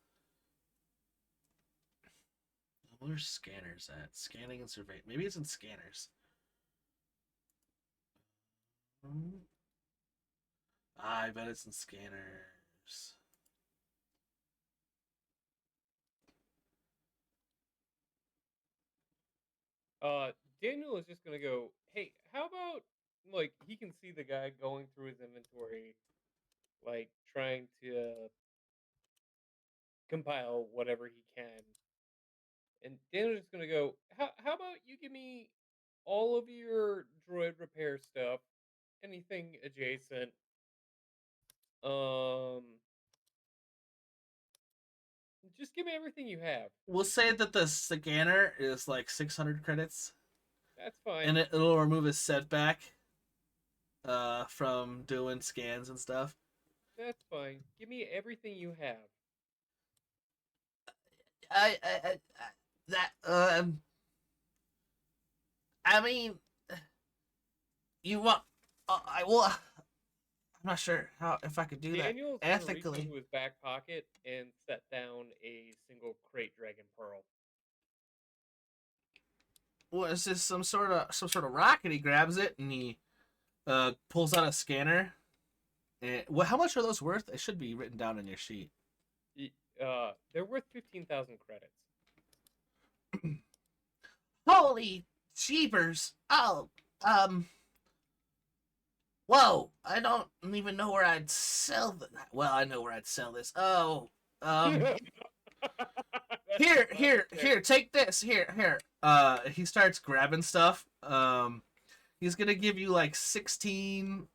Where's scanners at? Scanning and survey. Maybe it's in scanners. I bet it's in scanners. Daniel is just gonna go, hey, how about like he can see the guy going through his inventory, like trying to compile whatever he can. And Daniel's just gonna go, how about you give me all of your droid repair stuff, anything adjacent. Um just give me everything you have. We'll say that the scanner is like 600 credits, That's fine. and it'll remove a setback from doing scans and stuff. That's fine. Give me everything you have. I that I mean, you want I will. I'm not sure how if I could do Daniel's that gonna reach ethically. into his back pocket and set down a single crate dragon pearl. What is this? Some sort of rocket? He grabs it and he pulls out a scanner. And how much are those worth? It should be written down in your sheet. They're worth 15,000 credits. Holy jeepers! Oh, whoa! I don't even know where I'd sell that. Well, I know where I'd sell this. Oh, here, take this. Here. He starts grabbing stuff. He's gonna give you like 16.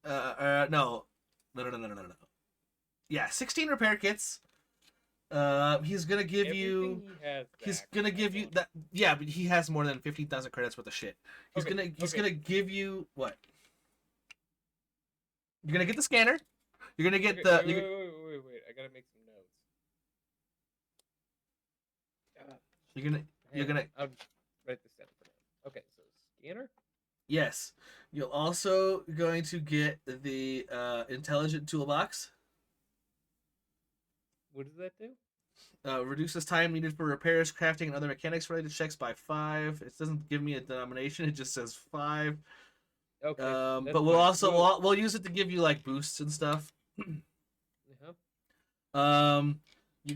No. Yeah, 16 repair kits. He's gonna give Everything you. he has He's back, gonna I give you want. that. Yeah, but he has more than 15,000 credits worth of shit. He's Okay, he's okay. gonna give you what? You're gonna get the scanner. You're gonna get Okay, the. wait. I gotta make some notes. You're gonna. You're Hang on, gonna. I'll write this down for now. Okay, so scanner. Yes. You're also going to get the intelligent toolbox. What does that do? Reduces time needed for repairs, crafting, and other mechanics related checks by 5. It doesn't give me a denomination. It just says 5. Okay, that's But we'll fine. also we'll use it to give you like boosts and stuff. You're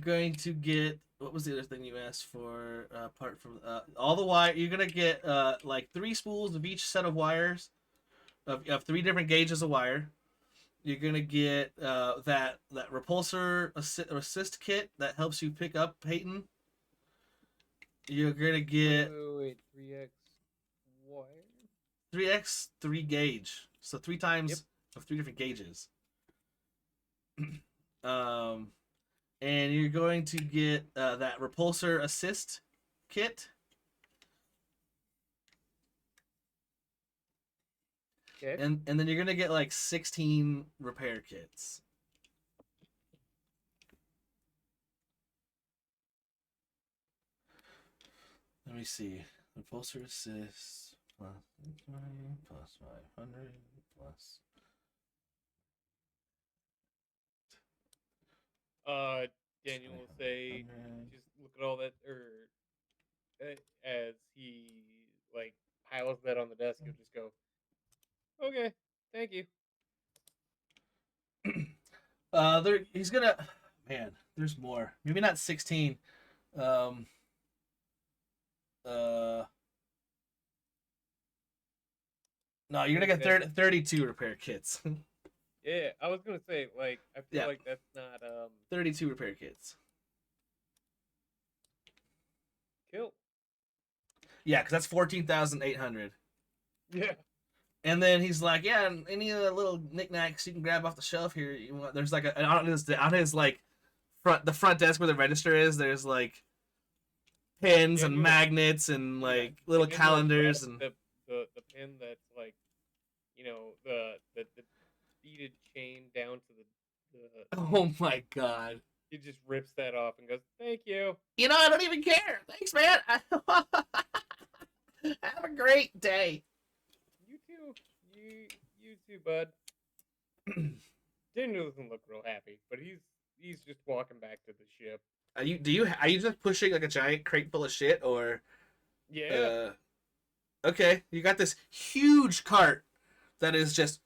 going to get what was the other thing you asked for? Apart from all the wire, you're gonna get like 3 spools of each set of wires of 3 different gauges of wire. You're gonna get that repulsor assist kit that helps you pick up Peyton. You're gonna get Wait, 3x wire. 3x 3 gauge, so 3 times Yep. of 3 different gauges. And you're going to get that repulsor assist kit. Okay. And then you're gonna get like 16 repair kits. Let me see. Repulsor assist plus 20 plus 500 plus. Daniel will say, just look at all that, or as he like piles that on the desk, he'll just go, okay, thank you. He's gonna. Man, there's more. Maybe not 16. Um. No, you're gonna get 32 repair kits. Yeah, I was gonna say, like, I feel Yeah. like that's not 32 repair kits. kill. Yeah, because that's 14,800. Yeah. And then he's like, yeah, and any of the little knickknacks you can grab off the shelf here. You want? There's like on his like the front desk where the register is. There's like pins and Daniel- magnets and Yeah, like little Daniel calendars grabs and the pin that's like, the beaded chain down to the oh my god. he just rips that off and goes, "Thank you." You know, I don't even care. Thanks, man. Have a great day. You too. You too, bud. Daniel doesn't look real happy, but he's just walking back to the ship. Are you just pushing like a giant crate full of shit or Yeah. okay, you got this huge cart that is just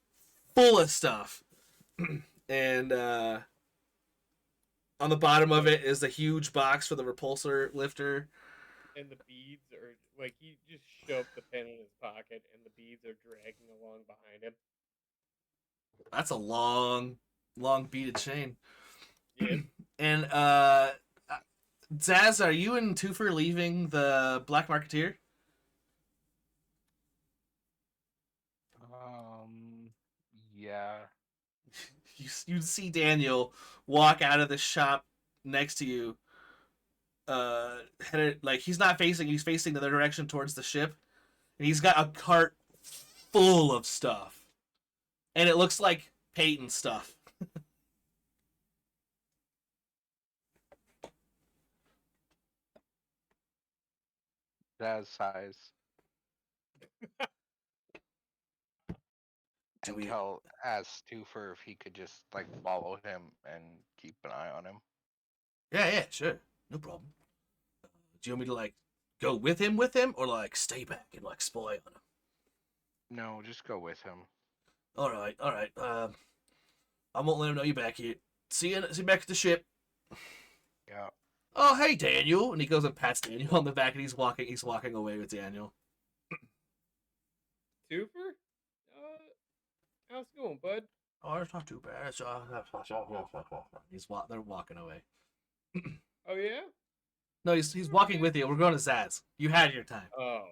full of stuff. And on the bottom of it is a huge box for the repulsor lifter. And the beads are like he just shoved the pen in his pocket, and the beads are dragging along behind him. That's a long beaded chain. Yeah. And Zaz, are you and Twofer leaving the Black Marketeer? Yeah. You see Daniel walk out of the shop next to you. Headed like he's not facing. He's facing the other direction towards the ship, and he's got a cart full of stuff, and it looks like Peyton stuff. Jazz size. Do And we- ask Twofer if he could just like follow him and keep an eye on him. Yeah, sure, no problem. Do you want me to like go with him, or like stay back and like spy on him? No, just go with him. All right. I won't let him know you're back here. See you back at the ship. Yeah. Oh, hey, Daniel. And he goes and pats Daniel on the back, and he's walking away with Daniel. Twofer? How's it going, bud? Oh, it's not too bad. They're walking away. Oh yeah? No, he's walking with you. We're going to Zaz. You had your time. Oh.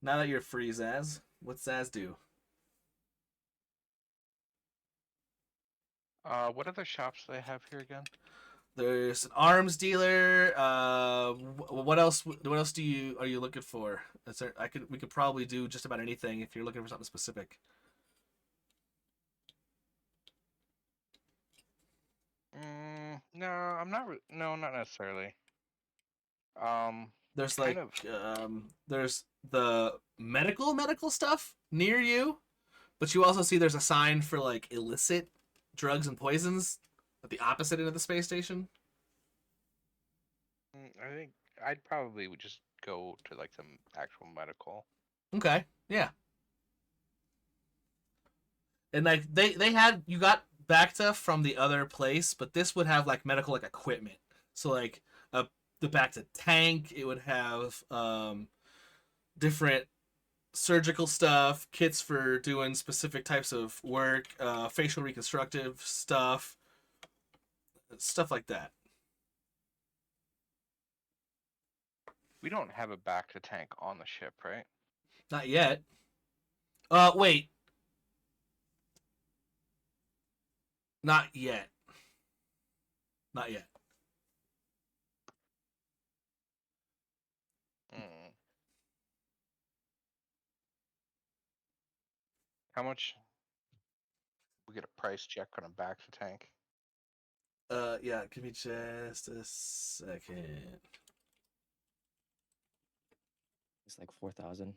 Now that you're free, Zaz, what's Zaz do? What other shops do they have here again? There's an arms dealer. What else? What else are you looking for? We could probably do just about anything if you're looking for something specific. No, I'm not. No, not necessarily. There's kind like there's the medical stuff near you, but you also see there's a sign for like illicit drugs and poisons at the opposite end of the space station. I think I'd probably would just go to like some actual medical. Okay, yeah. And like they had you got Bacta from the other place, but this would have like medical like equipment. So like the Bacta tank, it would have different surgical stuff, kits for doing specific types of work, facial reconstructive stuff like that. We don't have a back to tank on the ship, right? Not yet. Wait. Not yet. Not yet. How much? We get a price check on a back to tank. Yeah, give me just a second. It's like 4,000.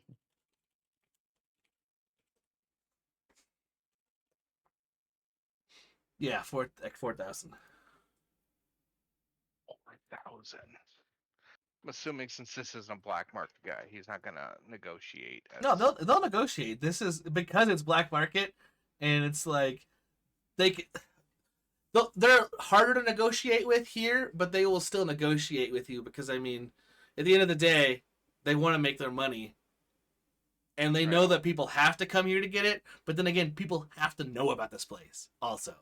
Yeah, 4,000. 4,000. I'm assuming since this isn't a black market guy, he's not gonna negotiate. No, they'll negotiate. This is because it's black market, and it's like they're harder to negotiate with here, but they will still negotiate with you because I mean, at the end of the day, they want to make their money, and they know that people have to come here to get it. But then again, people have to know about this place also,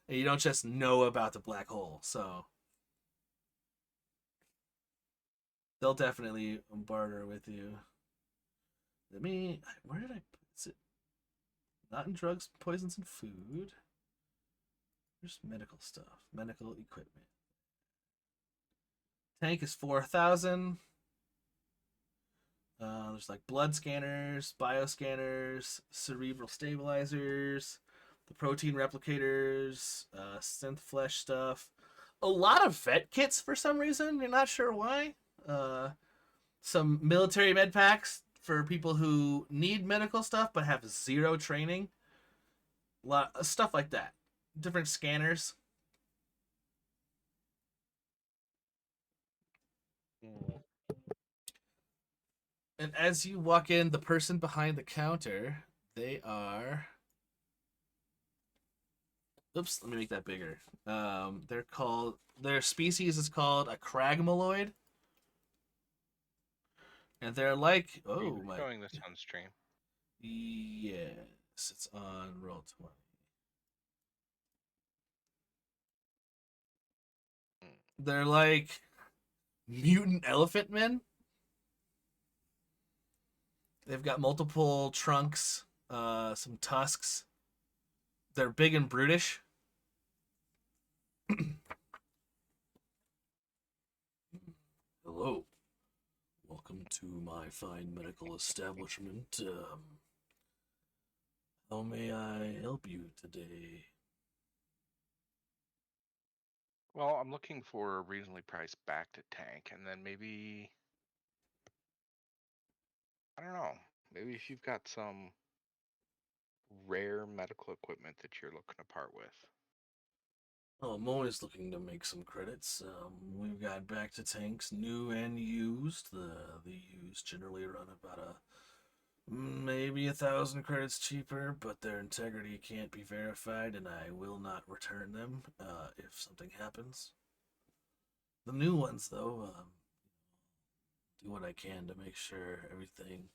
and you don't just know about the black hole. So they'll definitely barter with you. Let me. Where did I put it? Not in drugs, poisons, and food. There's medical stuff, medical equipment. Tank is 4,000. There's like blood scanners, bioscanners, cerebral stabilizers, the protein replicators, synth flesh stuff. A lot of vet kits for some reason. You're not sure why. Some military med packs for people who need medical stuff but have zero training. A lot of stuff like that. Different scanners. And as you walk in, the person behind the counter, they are. Oops, let me make that bigger. They're called. Their species is called a cragmaloid, and they're like. Are Oh you my. showing this on stream? Yes, it's on Roll20. They're like mutant elephant men. They've got multiple trunks, some tusks. They're big and brutish. Hello. Welcome to my fine medical establishment. How may I help you today? Well, I'm looking for a reasonably priced back to tank, and then maybe I don't know. Maybe if you've got some rare medical equipment that you're looking to part with. Oh, I'm always looking to make some credits. We've got back to tanks, new and used. The used generally run about maybe 1,000 credits cheaper, but their integrity can't be verified, and I will not return them if something happens. The new ones, though, do what I can to make sure everything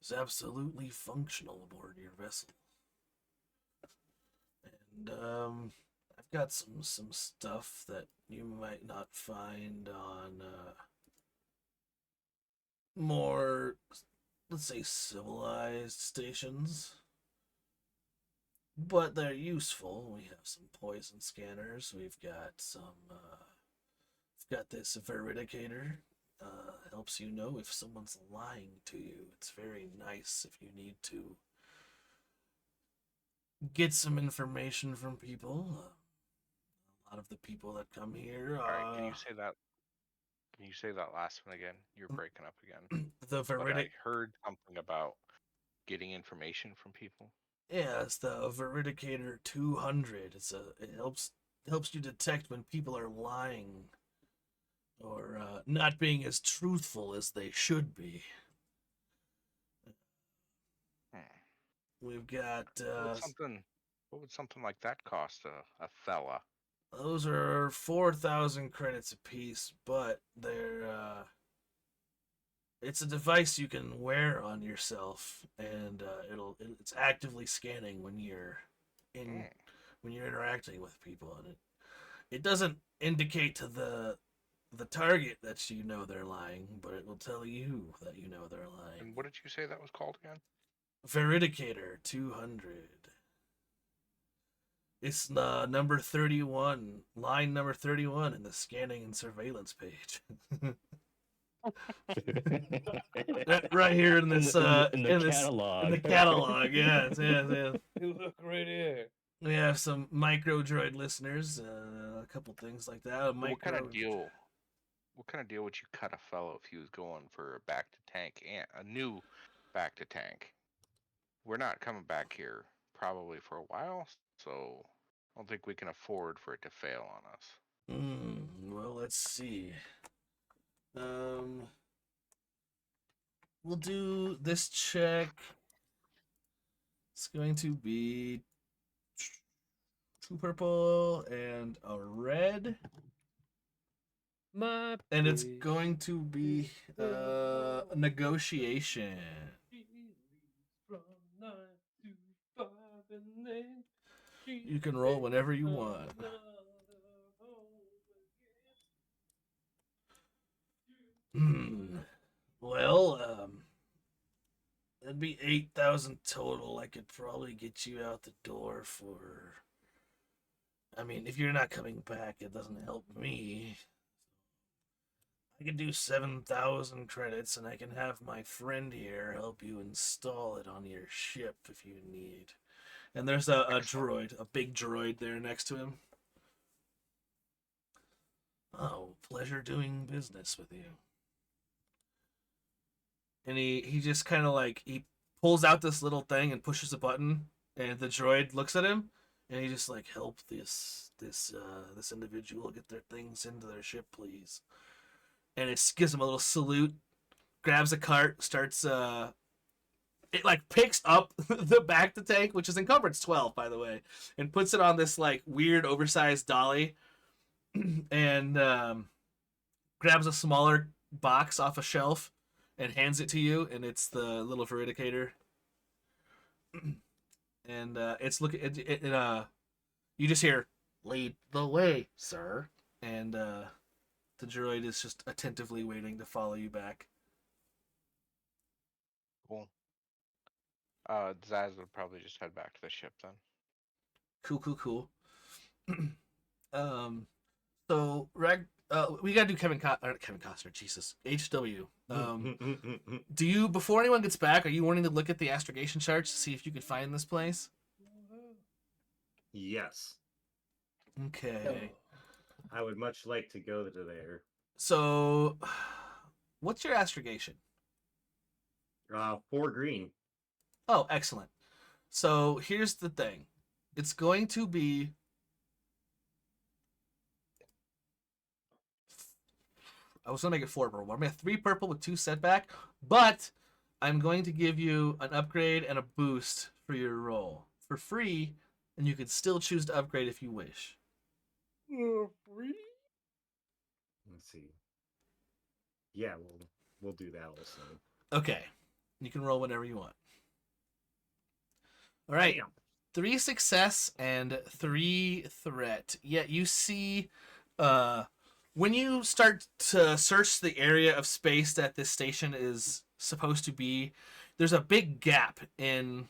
is absolutely functional aboard your vessel. And I've got some stuff that you might not find on more, let's say, civilized stations, but they're useful. We have some poison scanners. We've got this veridicator. Helps you know if someone's lying to you. It's very nice if you need to get some information from people. A lot of the people that come here. All right, can you say that? Can you say that last one again? You're breaking up again. The But I veridic. heard something about getting information from people. Yeah, it's the Veridicator 200. It helps you detect when people are lying or not being as truthful as they should be. Hmm. We've got What would something like that cost a fella? those are 4,000 credits apiece, but they're it's a device you can wear on yourself, and it's actively scanning when you're in Hmm. when you're interacting with people, and it doesn't indicate to the target that you know they're lying, but it will tell you that you know they're lying. And what did you say that was called again? Veridicator 200. It's number 31, line number 31 in the scanning and surveillance page. Right here in this in the catalog. in the catalog, yes. Look right here. We have some micro droid listeners, a couple things like that. What kind of deal? What kind of deal would you cut a fellow if he was going for a back to tank and a new back to tank? We're not coming back here probably for a while, so I don't think we can afford for it to fail on us. Well, let's see. We'll do this check. It's going to be 2 purple and a red. And it's going to be a negotiation. You can roll whenever you want. Hmm. Well, that'd be 8,000 total. I could probably get you out the door for. I mean, if you're not coming back, it doesn't help me. I can do 7,000 credits, and I can have my friend here help you install it on your ship if you need. And there's a droid, a big droid there next to him. Oh, pleasure doing business with you. And he just kind of like he pulls out this little thing and pushes a button, and the droid looks at him, and he just like help this individual get their things into their ship, please. And it gives him a little salute, grabs a cart, starts it like picks up the back to tank, which is encumbrance 12 by the way, and puts it on this like weird oversized dolly, and grabs a smaller box off a shelf and hands it to you, and it's the little veridicator. And it's look you just hear lead the way, sir, and the droid is just attentively waiting to follow you back. Cool. Zaz would probably just head back to the ship then. Cool. um so we gotta do Kevin Costner, Jesus, HW. Do you, before anyone gets back, are you wanting to look at the astrogation charts to see if you could find this place? Yes. Okay. I would much like to go to there. So, what's your astrogation? 4 green. Oh, excellent. So here's the thing. It's going to be I was gonna make it 4 purple. I'm gonna have 3 purple with 2 setback, but I'm going to give you an upgrade and a boost for your roll for free, and you can still choose to upgrade if you wish. Free? Let's see. Yeah, we'll do that also. Okay, you can roll whenever you want. All right, Damn. 3 success and 3 threat. Yeah, you see, when you start to search the area of space that this station is supposed to be, there's a big gap in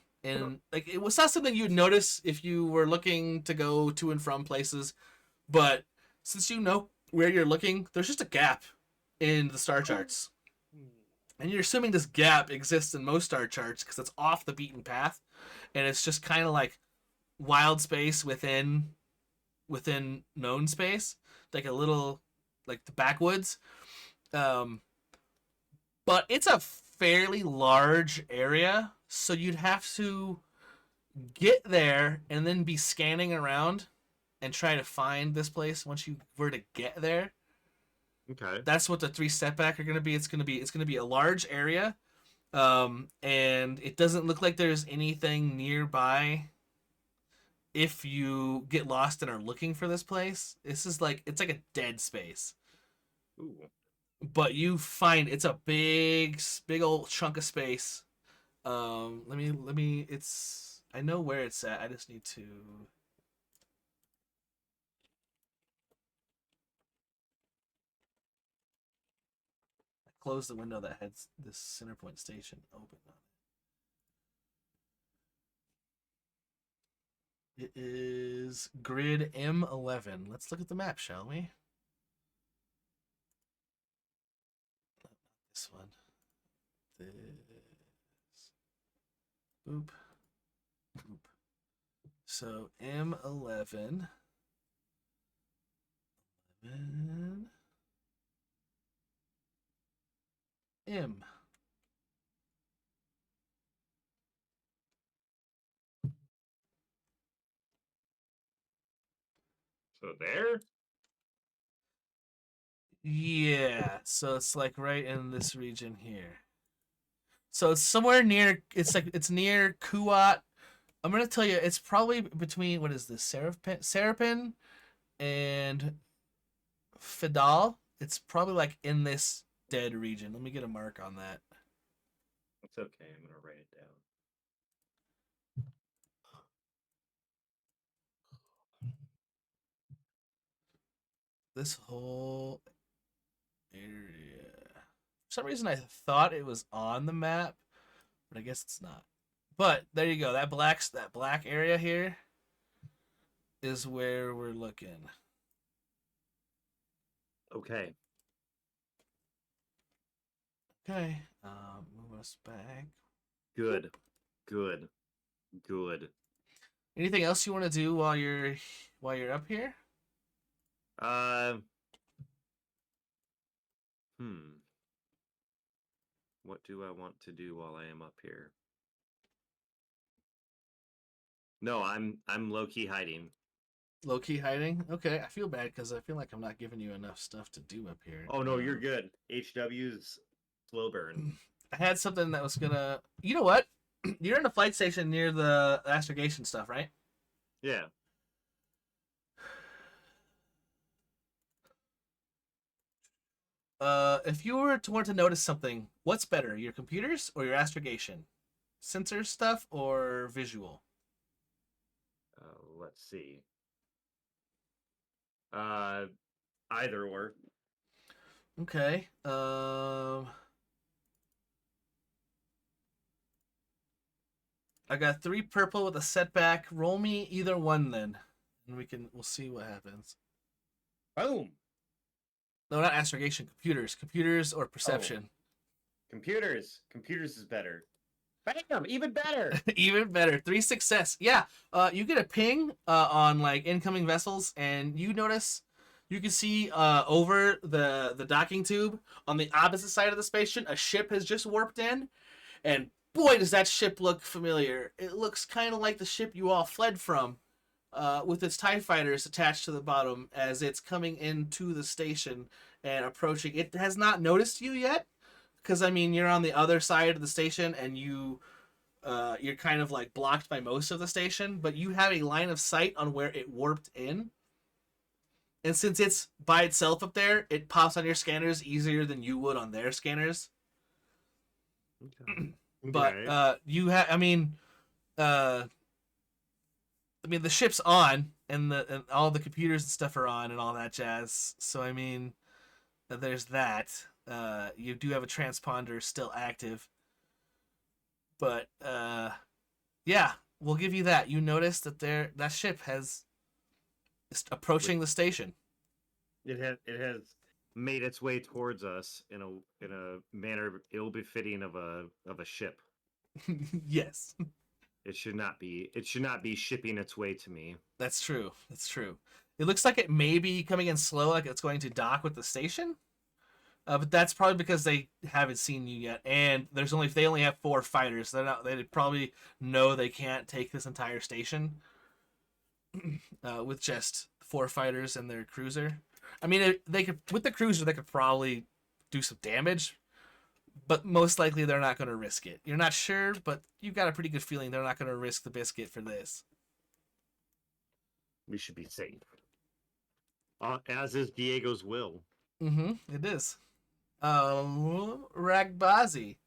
like it was not something you'd notice if you were looking to go to and from places, but since you know where you're looking, there's just a gap in the star charts. And you're assuming this gap exists in most star charts because it's off the beaten path, and it's just kind of like wild space within known space, like a little like the backwoods. Um, but it's a fairly large area, so you'd have to get there and then be scanning around and try to find this place once you were to get there. Okay. That's what the 3 setback are going to be. It's going to be a large area, and it doesn't look like there's anything nearby. If you get lost and are looking for this place, this is like it's like a dead space. Ooh. But you find it's a big old chunk of space. Let me. It's I know where it's at. I just need to. Close the window that has this center point station open on it. It is grid M11. Let's look at the map, shall we? Not this one. This. Boop. Boop. So M11. M. So there? Yeah, so it's like right in this region here. So it's somewhere near. It's like it's near Kuat. I'm gonna tell you, it's probably between what is this Serapin and Fidal. It's probably like in this dead region. Let me get a mark on that. It's okay. I'm gonna write it down. This whole area. some reason I thought it was on the map, but I guess it's not. But there you go. That black area here is where we're looking. Okay. Okay. Move us back. Good. Good. Anything else you want to do while you're up here? Uh. What do I want to do while I am up here? No, I'm low key hiding. Low key hiding. Okay, I feel bad because I feel like I'm not giving you enough stuff to do up here. Oh no, you're good. HW's slow burn. I had something that was gonna. You know what? You're in the flight station near the astrogation stuff, right? Yeah. If you were to want to notice something, what's better, your computers or your astrogation? Sensor stuff or visual? Let's see. Either or. Okay. I got 3 purple with a setback. Roll me either one then, and we'll see what happens. Boom. No, not astrogation. Computers or perception. Computers is better. Bam, even better. Even better. 3 success. Yeah. You get a ping on like incoming vessels, and you notice you can see over the docking tube on the opposite side of the station, a ship has just warped in, and boy, does that ship look familiar. It looks kind of like the ship you all fled from, with its TIE fighters attached to the bottom as it's coming into the station and approaching. It has not noticed you yet, because I mean you're on the other side of the station and you're kind of like blocked by most of the station, but you have a line of sight on where it warped in. And since it's by itself up there, it pops on your scanners easier than you would on their scanners. Okay. But you have, the ship's on, and all the computers and stuff are on, and all that jazz. So I mean, there's that. You do have a transponder still active, but yeah, we'll give you that. You notice that that ship is approaching the station. It has made its way towards us in a manner ill befitting of a ship. Yes, It should not be shipping its way to me. that's true. That's true. It looks like it may be coming in slow, like it's going to dock with the station. But that's probably because they haven't seen you yet, and they only have 4 fighters. They probably know they can't take this entire station with just 4 fighters and their cruiser. I mean, they could with the cruiser they could probably do some damage, but most likely they're not going to risk it. You're not sure, but you've got a pretty good feeling they're not going to risk the biscuit for this. We should be safe. As is Diego's will. It is. Ragbazi,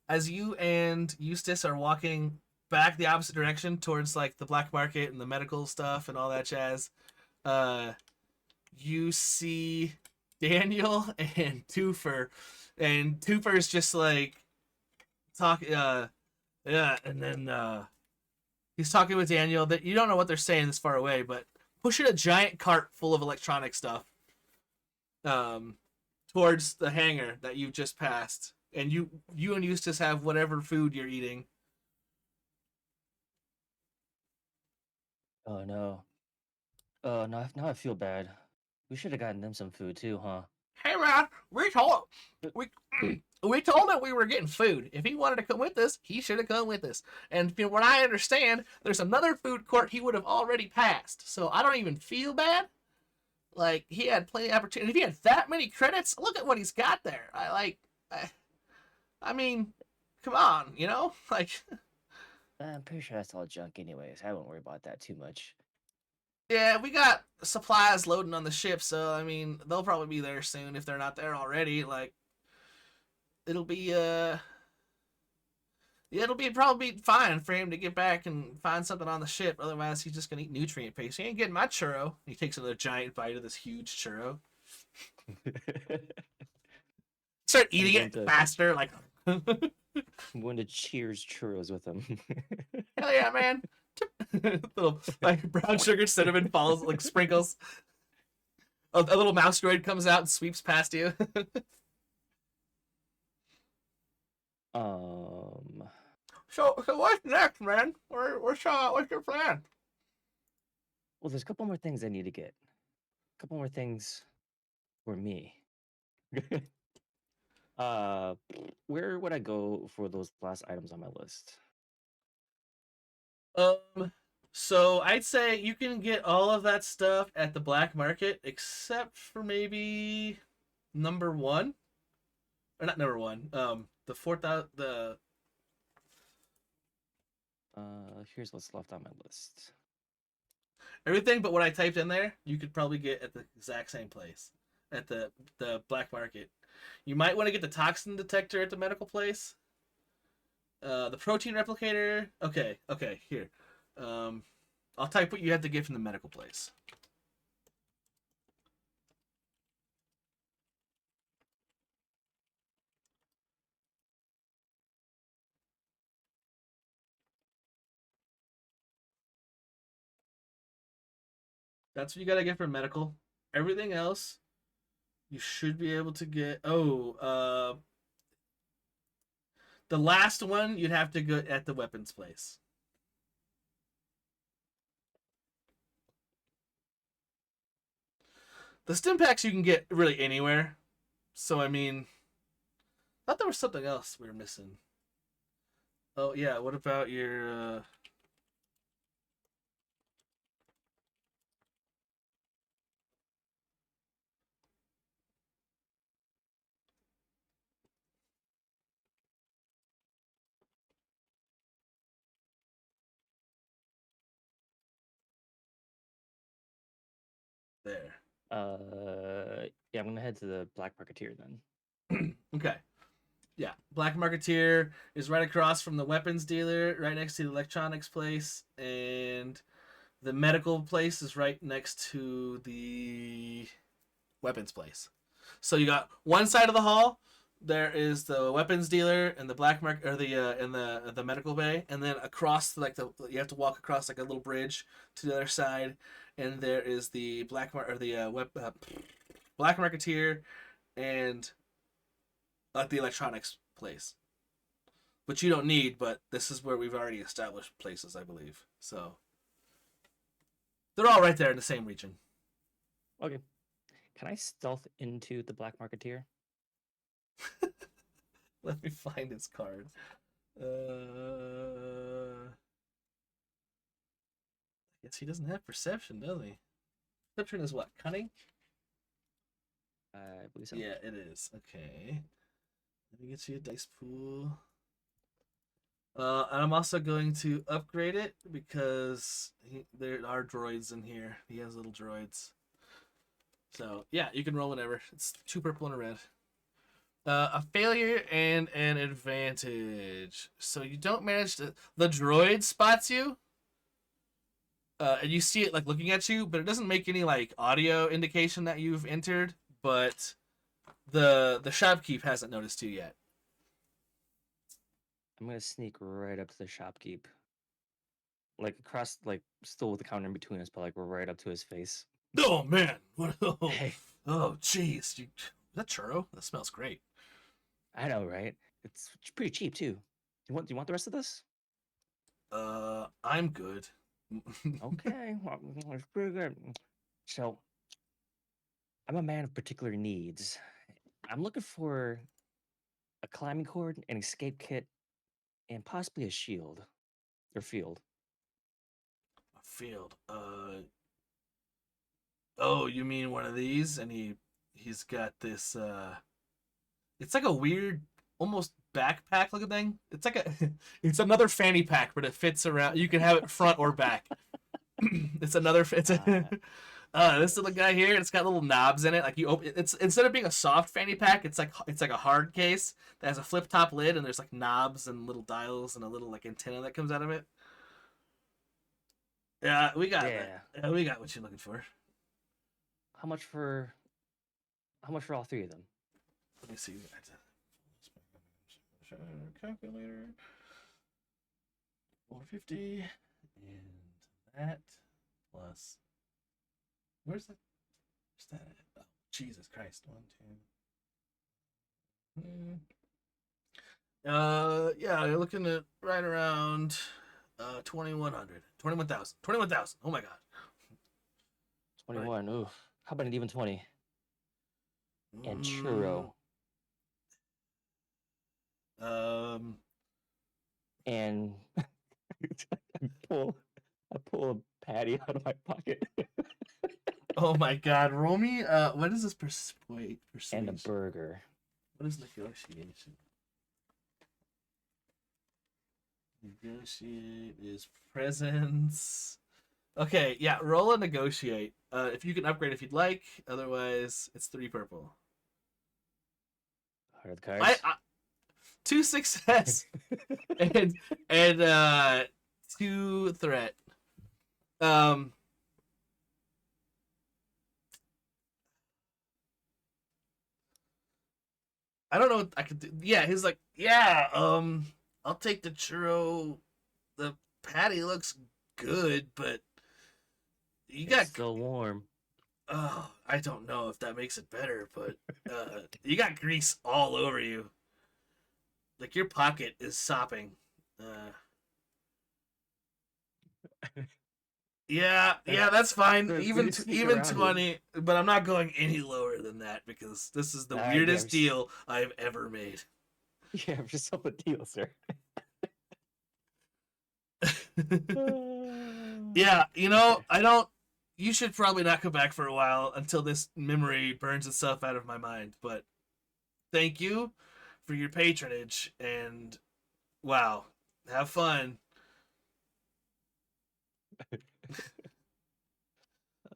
as you and Eustace are walking back the opposite direction towards like the black market and the medical stuff and all that jazz, you see Daniel and Twofer, and Twofer's just like talking, yeah, and then he's talking with Daniel. That you don't know what they're saying this far away, but pushing a giant cart full of electronic stuff, towards the hangar that you've just passed, and you and Eustace have whatever food you're eating. Oh no. Oh no, now I feel bad. We should have gotten them some food too, huh? Hey man, we told him we were getting food. If he wanted to come with us, he should have come with us. And from what I understand, there's another food court he would have already passed. So I don't even feel bad. Like, he had plenty of opportunity. If he had that many credits, look at what he's got there. I mean, come on, you know? Like, I'm pretty sure that's all junk anyways. I won't worry about that too much. yeah, we got supplies loading on the ship, so, I mean, they'll probably be there soon if they're not there already. Like, it'll be probably fine for him to get back and find something on the ship. Otherwise, he's just gonna eat nutrient paste. He ain't getting my churro. He takes another giant bite of this huge churro. Start eating going it to- faster, like. I'm going to Cheers churros with him. Hell yeah, man! Little like brown sugar cinnamon falls like sprinkles. A little mouse droid comes out and sweeps past you. um, So what's next, man? What's your plan? well, there's a couple more things I need to get. A couple more things for me. uh, where would I go for those last items on my list? So I'd say you can get all of that stuff at the black market, except for maybe number one, or not number one. The 4,000. Here's what's left on my list. Everything but what I typed in there, you could probably get at the exact same place, at the black market. You might want to get the toxin detector at the medical place. The protein replicator. Okay, here. I'll type what you have to get from the medical place. That's what you gotta get from medical. Everything else, you should be able to get. The last one you'd have to go at the weapons place. The stim packs you can get really anywhere. So I mean, I thought there was something else we were missing. Oh yeah, what about your? There. Yeah, I'm gonna head to the Black Marketeer then. Okay. Yeah, Black Marketeer is right across from the weapons dealer, right next to the electronics place, and the medical place is right next to the weapons place. So you got one side of the hall. There is the weapons dealer and the black market, or the medical bay, and then across you have to walk across like a little bridge to the other side, and there is the black marketeer and the electronics place, which you don't need. But this is where we've already established places, I believe. So they're all right there in the same region. Okay. Can I stealth into the Black Marketeer? Let me find his card. I guess he doesn't have perception, does he? Perception is what? Cunning? I believe so. Yeah, it is. Okay. Let me get you a dice pool. And I'm also going to upgrade it because there are droids in here. He has little droids. So, yeah, you can roll whenever. It's 2 purple and a red. A failure and an advantage. So you don't manage to... The droid spots you. And you see it like looking at you, but it doesn't make any like audio indication that you've entered. But the shopkeep hasn't noticed you yet. I'm gonna sneak right up to the shopkeep. Like across, like still with the counter in between us, but like we're right up to his face. Oh man! What? Oh, Hey, jeez! Is that churro? That smells great. I know, right? It's pretty cheap too. Do you want the rest of this? I'm good. Okay, well, it's pretty good. So, I'm a man of particular needs. I'm looking for a climbing cord, an escape kit, and possibly a shield or field. Field. Oh, you mean one of these? And he's got this. It's like a weird, almost backpack looking thing. It's like it's another fanny pack, but it fits around. You can have it front or back. It's this little guy here. It's got little knobs in it. Like you open it's instead of being a soft fanny pack, it's like a hard case that has a flip top lid, and there's like knobs and little dials and a little like antenna that comes out of it. Yeah, we got Yeah. that. We got what you're looking for. How much for all 3 of them? Let me see. Calculator. 450 and that plus. Where's that? Where's that at? Oh, Jesus Christ. 1, 2. Yeah, you're looking at right around 2100. 21,000. 21,000. Oh my god. 21. Ooh. How about an even 20? And Mm, churro. And I pull a patty out of my pocket Oh my god, roll me. What is this and persuasion? a burger. What is negotiation? Negotiate is presence. Okay, yeah, roll a negotiate. If you can upgrade if you'd like, otherwise it's 3 purple. What are the cards? 2 success and 2 threat. I don't know what I could do. Yeah, he's like, yeah, I'll take the churro. The patty looks good, but you got It's still warm. oh, I don't know if that makes it better, but you got grease all over you. Like your pocket is sopping. Yeah, that's fine. Even Sneak even around it. 20, but I'm not going any lower than that because this is the Yeah, weirdest I'm deal I've ever made. Yeah, I'm just up a deal, sir. Yeah, Okay. I don't. You should probably not come back for a while until this memory burns itself out of my mind. But thank you for your patronage and wow, have fun.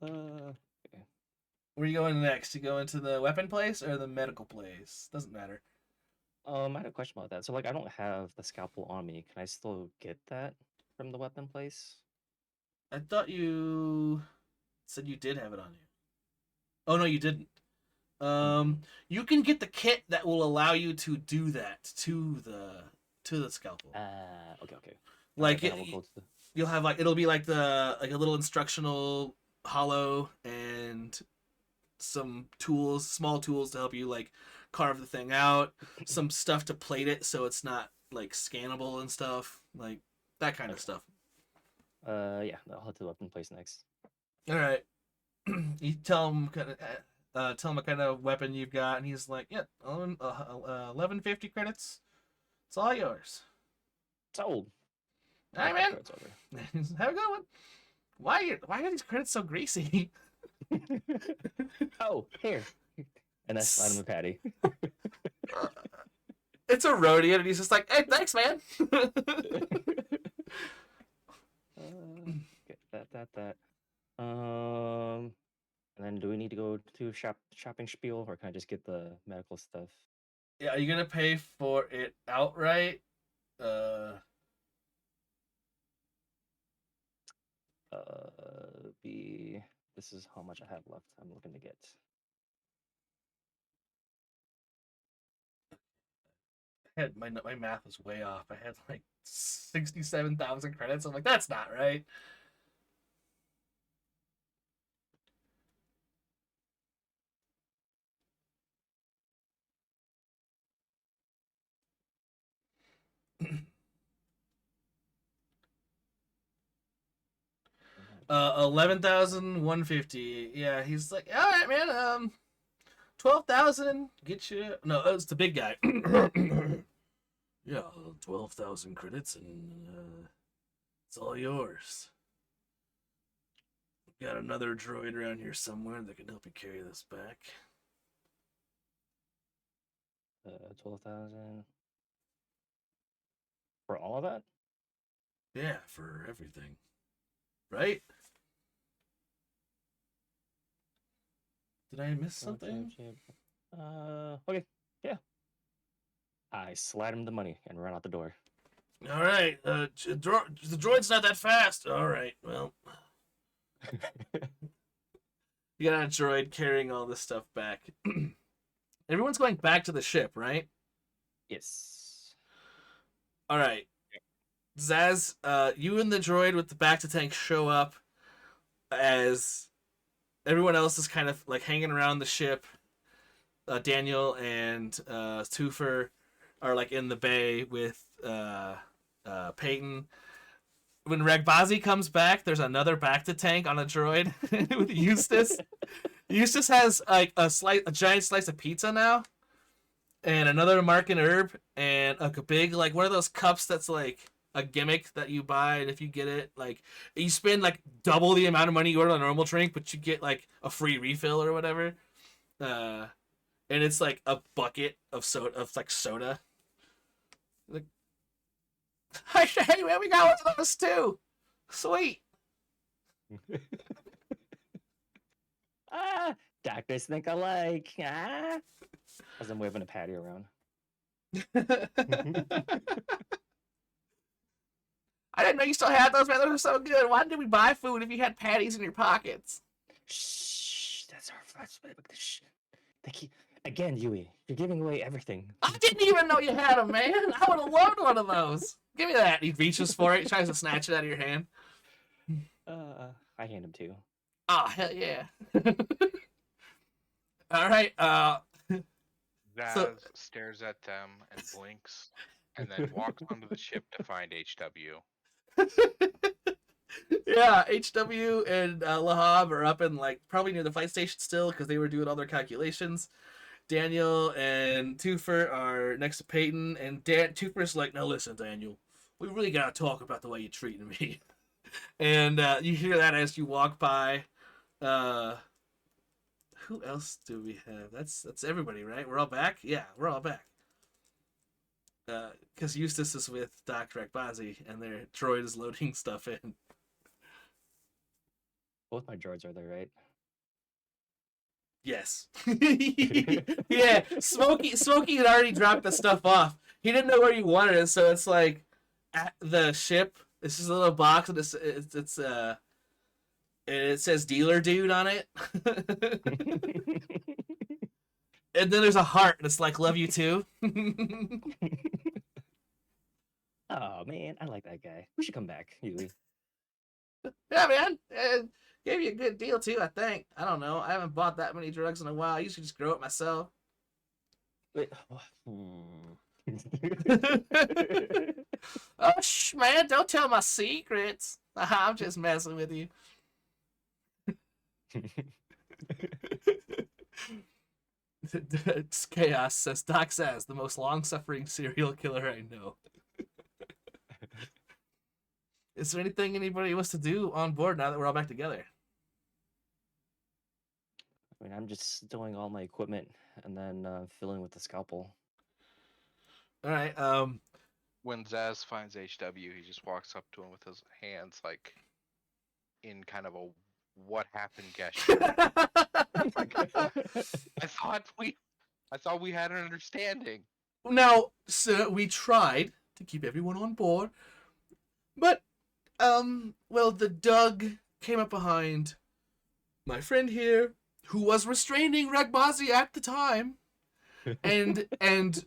Where you going next? You go into the weapon place or the medical place? Doesn't matter. I had a question about that. So, like, I don't have the scalpel on me. Can I still get that from the weapon place? I thought you said you did have it on you. Oh no, you didn't. Mm-mm. You can get the kit that will allow you to do that to the scalpel. Okay. Like Then I will go to the. you'll have like it'll be like a little instructional hollow and some tools, small tools to help you like carve the thing out, some stuff to plate it so it's not like scannable and stuff, like that kind of Okay. stuff. Yeah, I'll head to the weapon place next. All right. You tell him tell him what kind of weapon you've got, and he's like, "Yeah, 1150 credits. It's all yours." Sold. All right, Flip my man. cards over. Have a good one. Why are these credits so greasy? Oh, here. And I slide him a patty. It's a roadie, and he's just like, "Hey, thanks, man." Get that. And then do we need to go to shopping spiel, or can I just get the medical stuff? Yeah, are you gonna pay for it outright? This is how much I have left. I'm looking to get. I had my math was way off. I had like 67,000 credits. I'm like, that's not right. Mhm. 11,150. Yeah, he's like, all right, man. 12,000 get you. No, it's the big guy. Yeah, 12,000 credits and it's all yours. Got another droid around here somewhere that can help you carry this back. 12,000 for all of that. Yeah, for everything. Right? Did I miss something? Okay, yeah. I slide him the money and run out the door. All right. The droid's not that fast. All right. Well, you got a droid carrying all this stuff back. Everyone's going back to the ship, right? Yes. All right. Zaz, you and the droid with the back to tank show up as everyone else is kind of like hanging around the ship. Daniel and Toofer are like in the bay with Peyton. When Ragbazi comes back, there's another back to tank on a droid with Eustace. Eustace has like a giant slice of pizza now, and another Mark and Herb, and like a big like one of those cups that's like a gimmick that you buy, and if you get it, like you spend like double the amount of money you order on a normal drink, but you get like a free refill or whatever. Uh, and it's like a bucket of soda. Like, hey man, we got one of those too. Sweet. Ah, doctors think alike. Ah, as I'm waving a patty around. I didn't know you still had those, man. Those are so good. Why did we buy food if you had patties in your pockets? Shh, that's our first. Shh. They keep again, Yui. You're giving away everything. I didn't even know you had them, man. I would have loved one of those. Give me that. He reaches for it, tries to snatch it out of your hand. I hand him two. Oh, hell yeah. All right. Zaz stares at them and blinks, and then walks onto the ship to find HW. Yeah, HW and Lahab are up in like probably near the flight station still because they were doing all their calculations. Daniel and Toofer are next to Peyton, and Toofer's like, "Now listen, Daniel, we really gotta talk about the way you're treating me." And you hear that as you walk by. Who else do we have? That's everybody, right? We're all back. Yeah, we're all back. Because Eustace is with Dr. Ekbazi, and their droid is loading stuff in. Both my droids are there, right? Yes. Yeah, Smokey had already dropped the stuff off. He didn't know where you wanted it, so it's like at the ship. This is a little box, and it says "dealer dude" on it. And then there's a heart, and it's like "love you too." Oh man, I like that guy. We should come back, Yui. Yeah, man. Gave you a good deal too, I think. I don't know. I haven't bought that many drugs in a while. I usually just grow it myself. Wait. Oh, man, don't tell my secrets. I'm just messing with you. Chaos says, Doc says, the most long-suffering serial killer I know. Is there anything anybody wants to do on board now that we're all back together? I mean, I'm just stowing all my equipment and then filling with the scalpel. All right. When Zaz finds HW, he just walks up to him with his hands like in kind of a "what happened" gesture. I thought we had an understanding. Now, sir, we tried to keep everyone on board, but well, the Doug came up behind my friend here, who was restraining Ragbazi at the time, and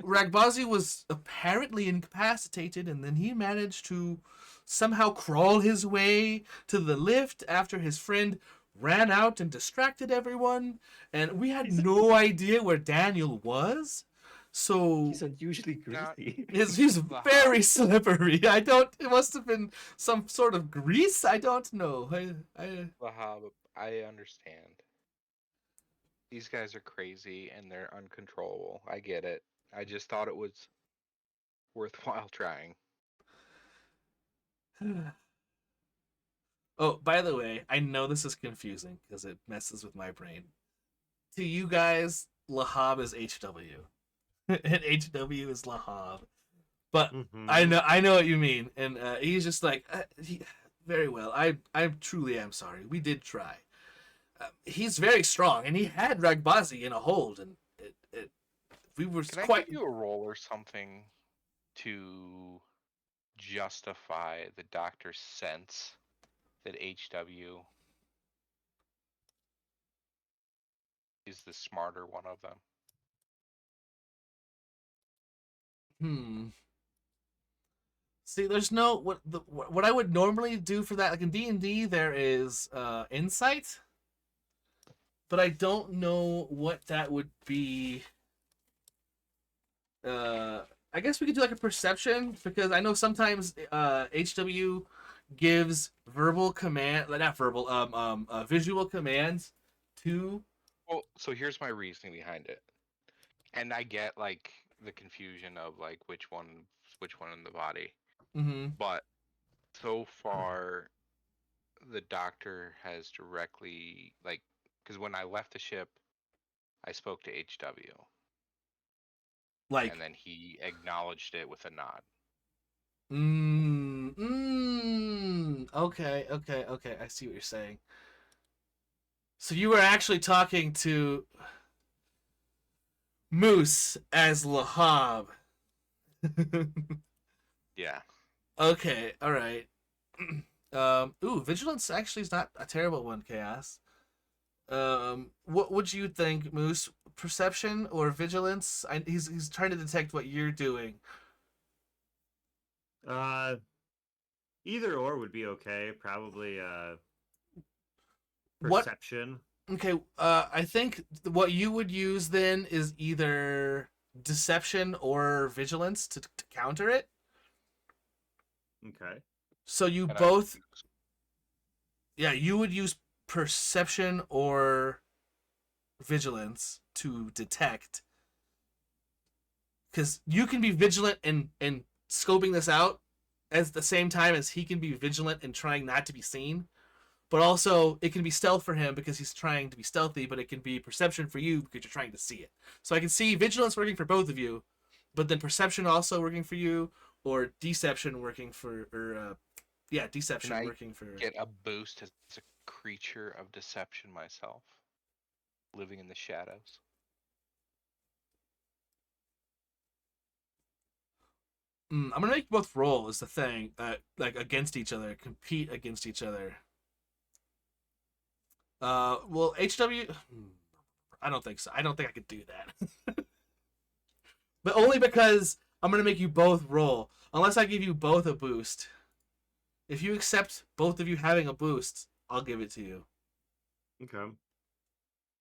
Ragbazi was apparently incapacitated, and then he managed to somehow crawl his way to the lift after his friend ran out and distracted everyone, and we had no idea where Daniel was. So He's unusually Now- greasy. he's very slippery. It must have been some sort of grease. I don't know. Lahab, I understand. These guys are crazy and they're uncontrollable. I get it. I just thought it was worthwhile trying. Oh, by the way, I know this is confusing because it messes with my brain. To you guys, Lahab is HW, and HW is Lahab. But Mhm. I know what you mean, and he's just like, very well. I truly am sorry. We did try. He's very strong, and he had Ragbazi in a hold, and we were Can I quite. give you a roll or something to justify the doctor's sense that HW is the smarter one of them? Hmm. See, there's no what I would normally do for that. Like in D&D, there is insight, but I don't know what that would be. Uh, I guess we could do like a perception because I know sometimes HW gives verbal command, not verbal, visual commands to. Well, so here's my reasoning behind it, and I get like the confusion of like which one in the body, Mm-hmm. but so far the doctor has directly like because when I left the ship, I spoke to HW, and Like, then he acknowledged it with a nod. okay, okay, okay. I see what you're saying. So you were actually talking to Moose as Lahab. Yeah. Okay, all right. Vigilance actually is not a terrible one, Chaos. What would you think, Moose? Perception or vigilance? He's trying to detect what you're doing. Either or would be okay. Probably What? perception. Okay. I think what you would use then is either deception or vigilance to counter it. Okay. So you And I would both, yeah, you would use perception or vigilance to detect, because you can be vigilant and scoping this out at the same time as he can be vigilant and trying not to be seen. But also, it can be stealth for him because he's trying to be stealthy, but it can be perception for you because you're trying to see it. So I can see vigilance working for both of you, but then perception also working for you, or deception working for, can deception I working for. get a boost as a creature of deception myself, living in the shadows? I'm gonna make both roll is the thing, like against each other, compete against each other. Well, HW, I don't think so. I don't think I could do that. But only because I'm gonna make you both roll. Unless I give you both a boost. If you accept both of you having a boost, I'll give it to you. Okay.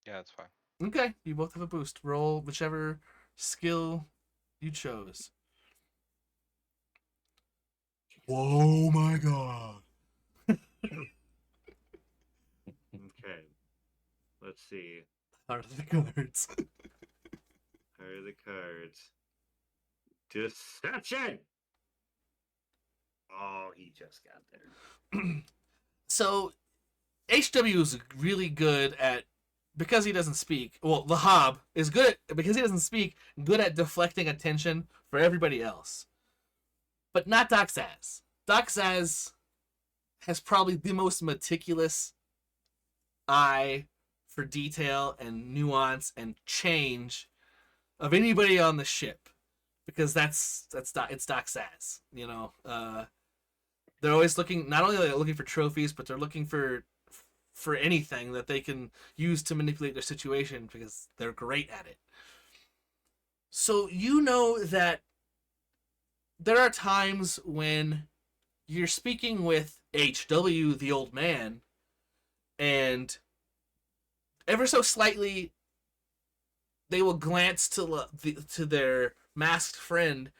Yeah, that's fine. Okay, you both have a boost. Roll whichever skill you chose. Whoa, my god. Okay. Let's see. Out of the cards. How are the cards? Deception. Oh, he just got there. So HW is really good at, because he doesn't speak. Well, the Hob is good at, because he doesn't speak, good at deflecting attention for everybody else, but not Doc Zaz. Doc Zaz has probably the most meticulous eye for detail and nuance and change of anybody on the ship, because it's Doc Zaz. They're always looking. Not only are they looking for trophies, but they're looking for anything that they can use to manipulate their situation because they're great at it. So you know that there are times when you're speaking with HW, the old man, and ever so slightly they will glance to their masked friend,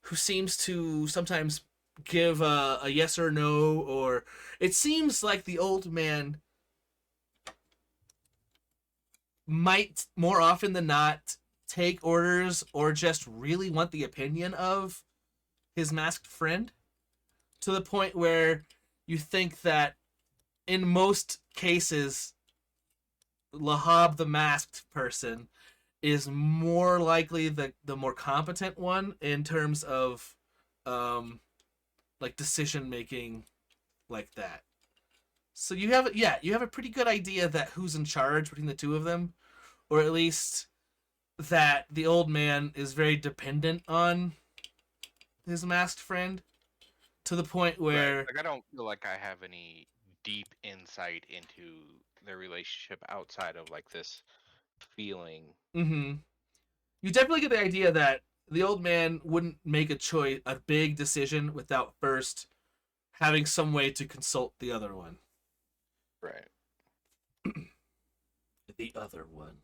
who seems to sometimes give a yes or no, or it seems like the old man might more often than not take orders or just really want the opinion of his masked friend, to the point where you think that in most cases Lahab the masked person is more likely the more competent one in terms of um like decision making like that. So you have a pretty good idea that who's in charge between the two of them, or at least that the old man is very dependent on his masked friend, to the point Right. where Like I don't feel like I have any deep insight into their relationship outside of like this feeling. you definitely get the idea that the old man wouldn't make a big decision without first having some way to consult the other one. Right. The other one.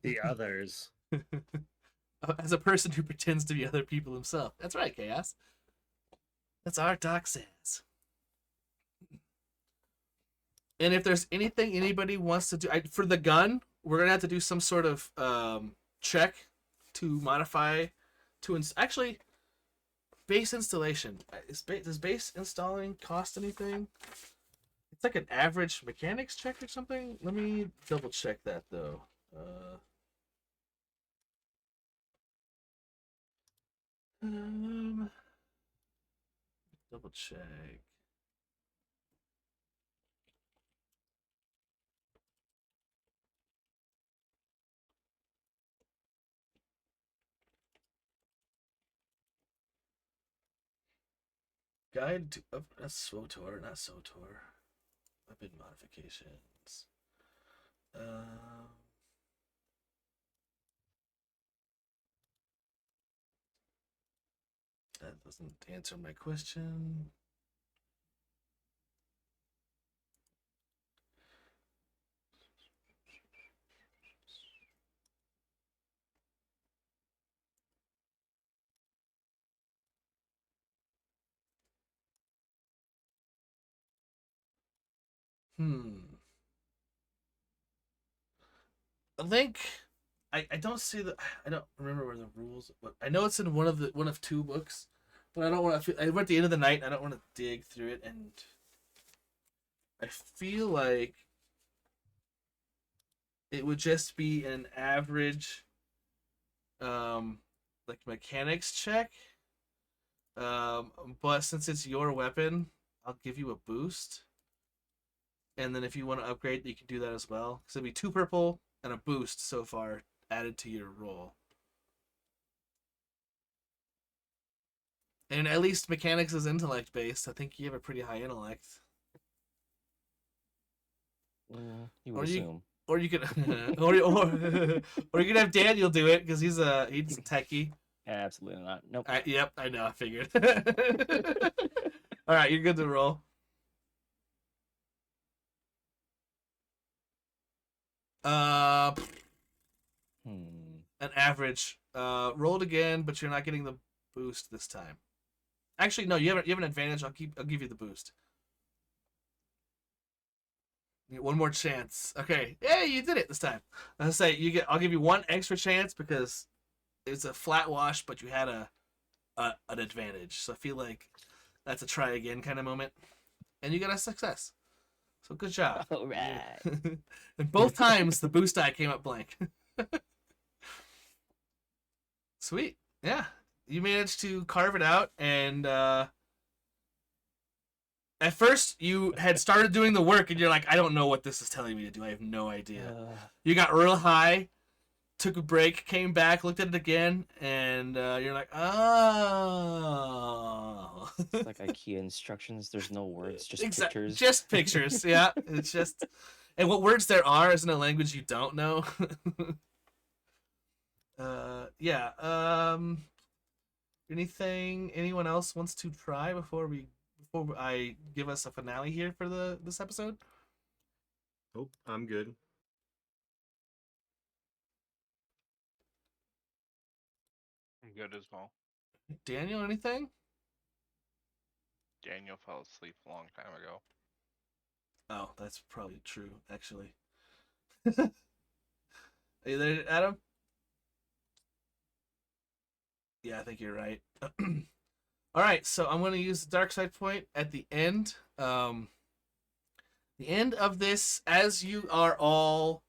The others. As a person who pretends to be other people himself. That's right, Chaos. That's our Doc says. And if there's anything anybody wants to do, for the gun, we're gonna have to do some sort of check to modify actually base installation. Does base installing cost anything? It's like an average mechanics check or something. Let me double check that though. Double check. Guide to that's SWTOR, not SOTOR. Weapon modifications. That doesn't answer my question. I think I don't see the I don't remember where the rules, but I know it's in one of two books, but I don't want to. We're at the end of the night. And I don't want to dig through it, and I feel like it would just be an average, like mechanics check. But since it's your weapon, I'll give you a boost. And then if you want to upgrade, you can do that as well. So it'd be 2 purple and a boost so far added to your roll. And at least mechanics is intellect based. I think you have a pretty high intellect. You would assume. Or you could, or you could have Daniel do it because he's a techie. Absolutely not. Nope. Yep, I know. I figured. All right, you're good to roll. An average. Rolled again, but you're not getting the boost this time. Actually, no, you have an advantage. I'll give you the boost. You get one more chance. Okay, yeah, you did it this time. I'll say I'll give you one extra chance because it's a flat wash, but you had an advantage. So I feel like that's a try again kind of moment, and you got a success. So good job. All right. And both times the boost die came up blank. Sweet. Yeah. You managed to carve it out, and at first you had started doing the work and you're like, I don't know what this is telling me to do. I have no idea. You got real high, took a break, came back, looked at it again, and you're like, oh. It's like IKEA instructions. There's no words, just pictures. Just pictures, yeah. It's just, and what words there are is in a language you don't know. Yeah. Anyone else wants to try before I give us a finale here for this episode? Nope, I'm good. I'm good as well. Daniel, anything? Daniel fell asleep a long time ago. Oh, that's probably true, actually. Are you there, Adam? Yeah, I think you're right. All right, so I'm going to use the dark side point at the end. The end of this, as you are all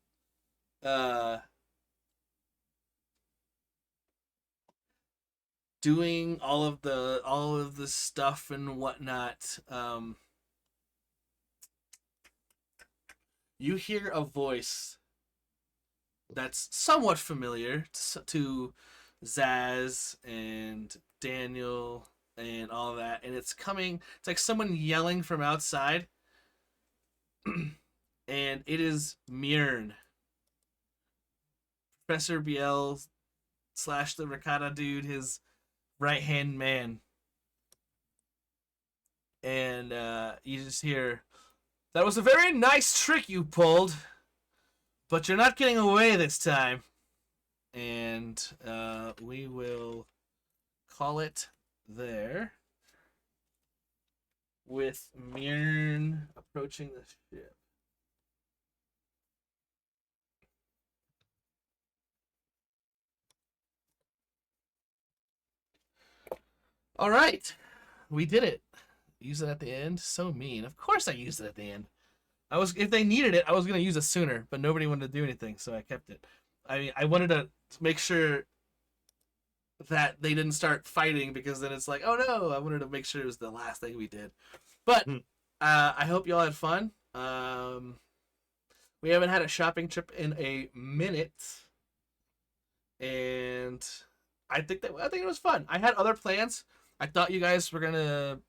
doing all of the stuff and whatnot, you hear a voice that's somewhat familiar to Zaz and Daniel and all of that, and it's like someone yelling from outside. And it is Mirn. Professor Biel's slash the Ricotta dude his right hand man. And you just hear, "That was a very nice trick you pulled, but you're not getting away this time." And we will call it there with Mirn approaching the ship. All right, we did it. Use it at the end. So mean. Of course I used it at the end. If they needed it, I was gonna use it sooner, but nobody wanted to do anything, so I kept it. I wanted to make sure that they didn't start fighting, because then it's like, oh no, I wanted to make sure it was the last thing we did. But I hope y'all had fun. We haven't had a shopping trip in a minute, and I think it was fun. I had other plans. I thought you guys were gonna.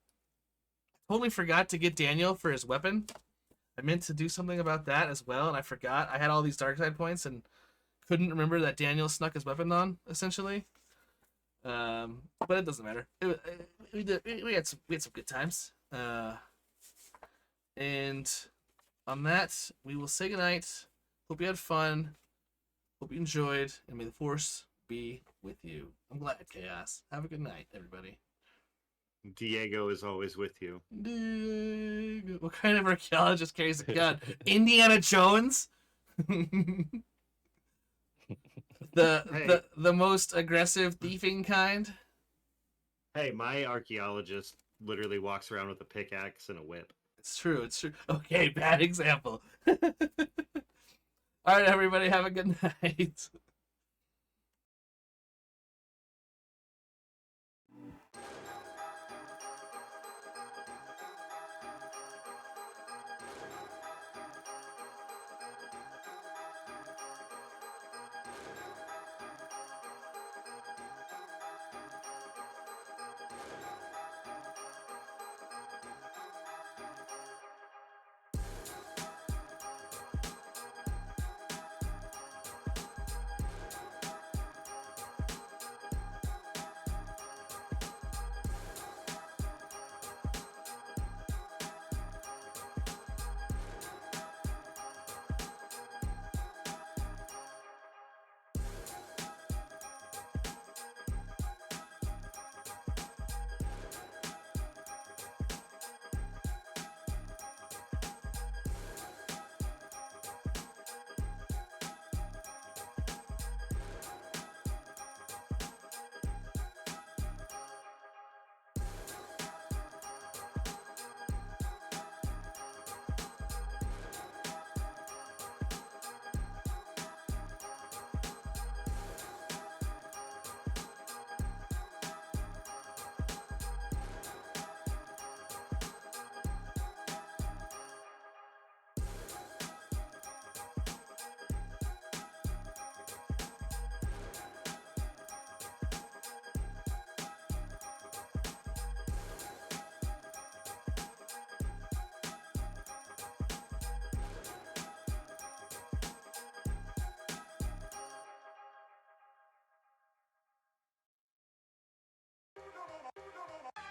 Totally forgot to get Daniel for his weapon. I meant to do something about that as well, and I forgot. I had all these dark side points and couldn't remember that Daniel snuck his weapon on, essentially. But it doesn't matter. We had some good times. And on that, we will say goodnight. Hope you had fun. Hope you enjoyed, and may the force be with you. I'm glad, Chaos. Have a good night, everybody. Diego is always with you. What kind of archaeologist carries a gun? Indiana Jones? the most aggressive thieving kind? Hey, my archaeologist literally walks around with a pickaxe and a whip. It's true. Okay, bad example. All right, everybody, have a good night.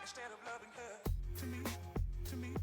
Instead of loving her, to me,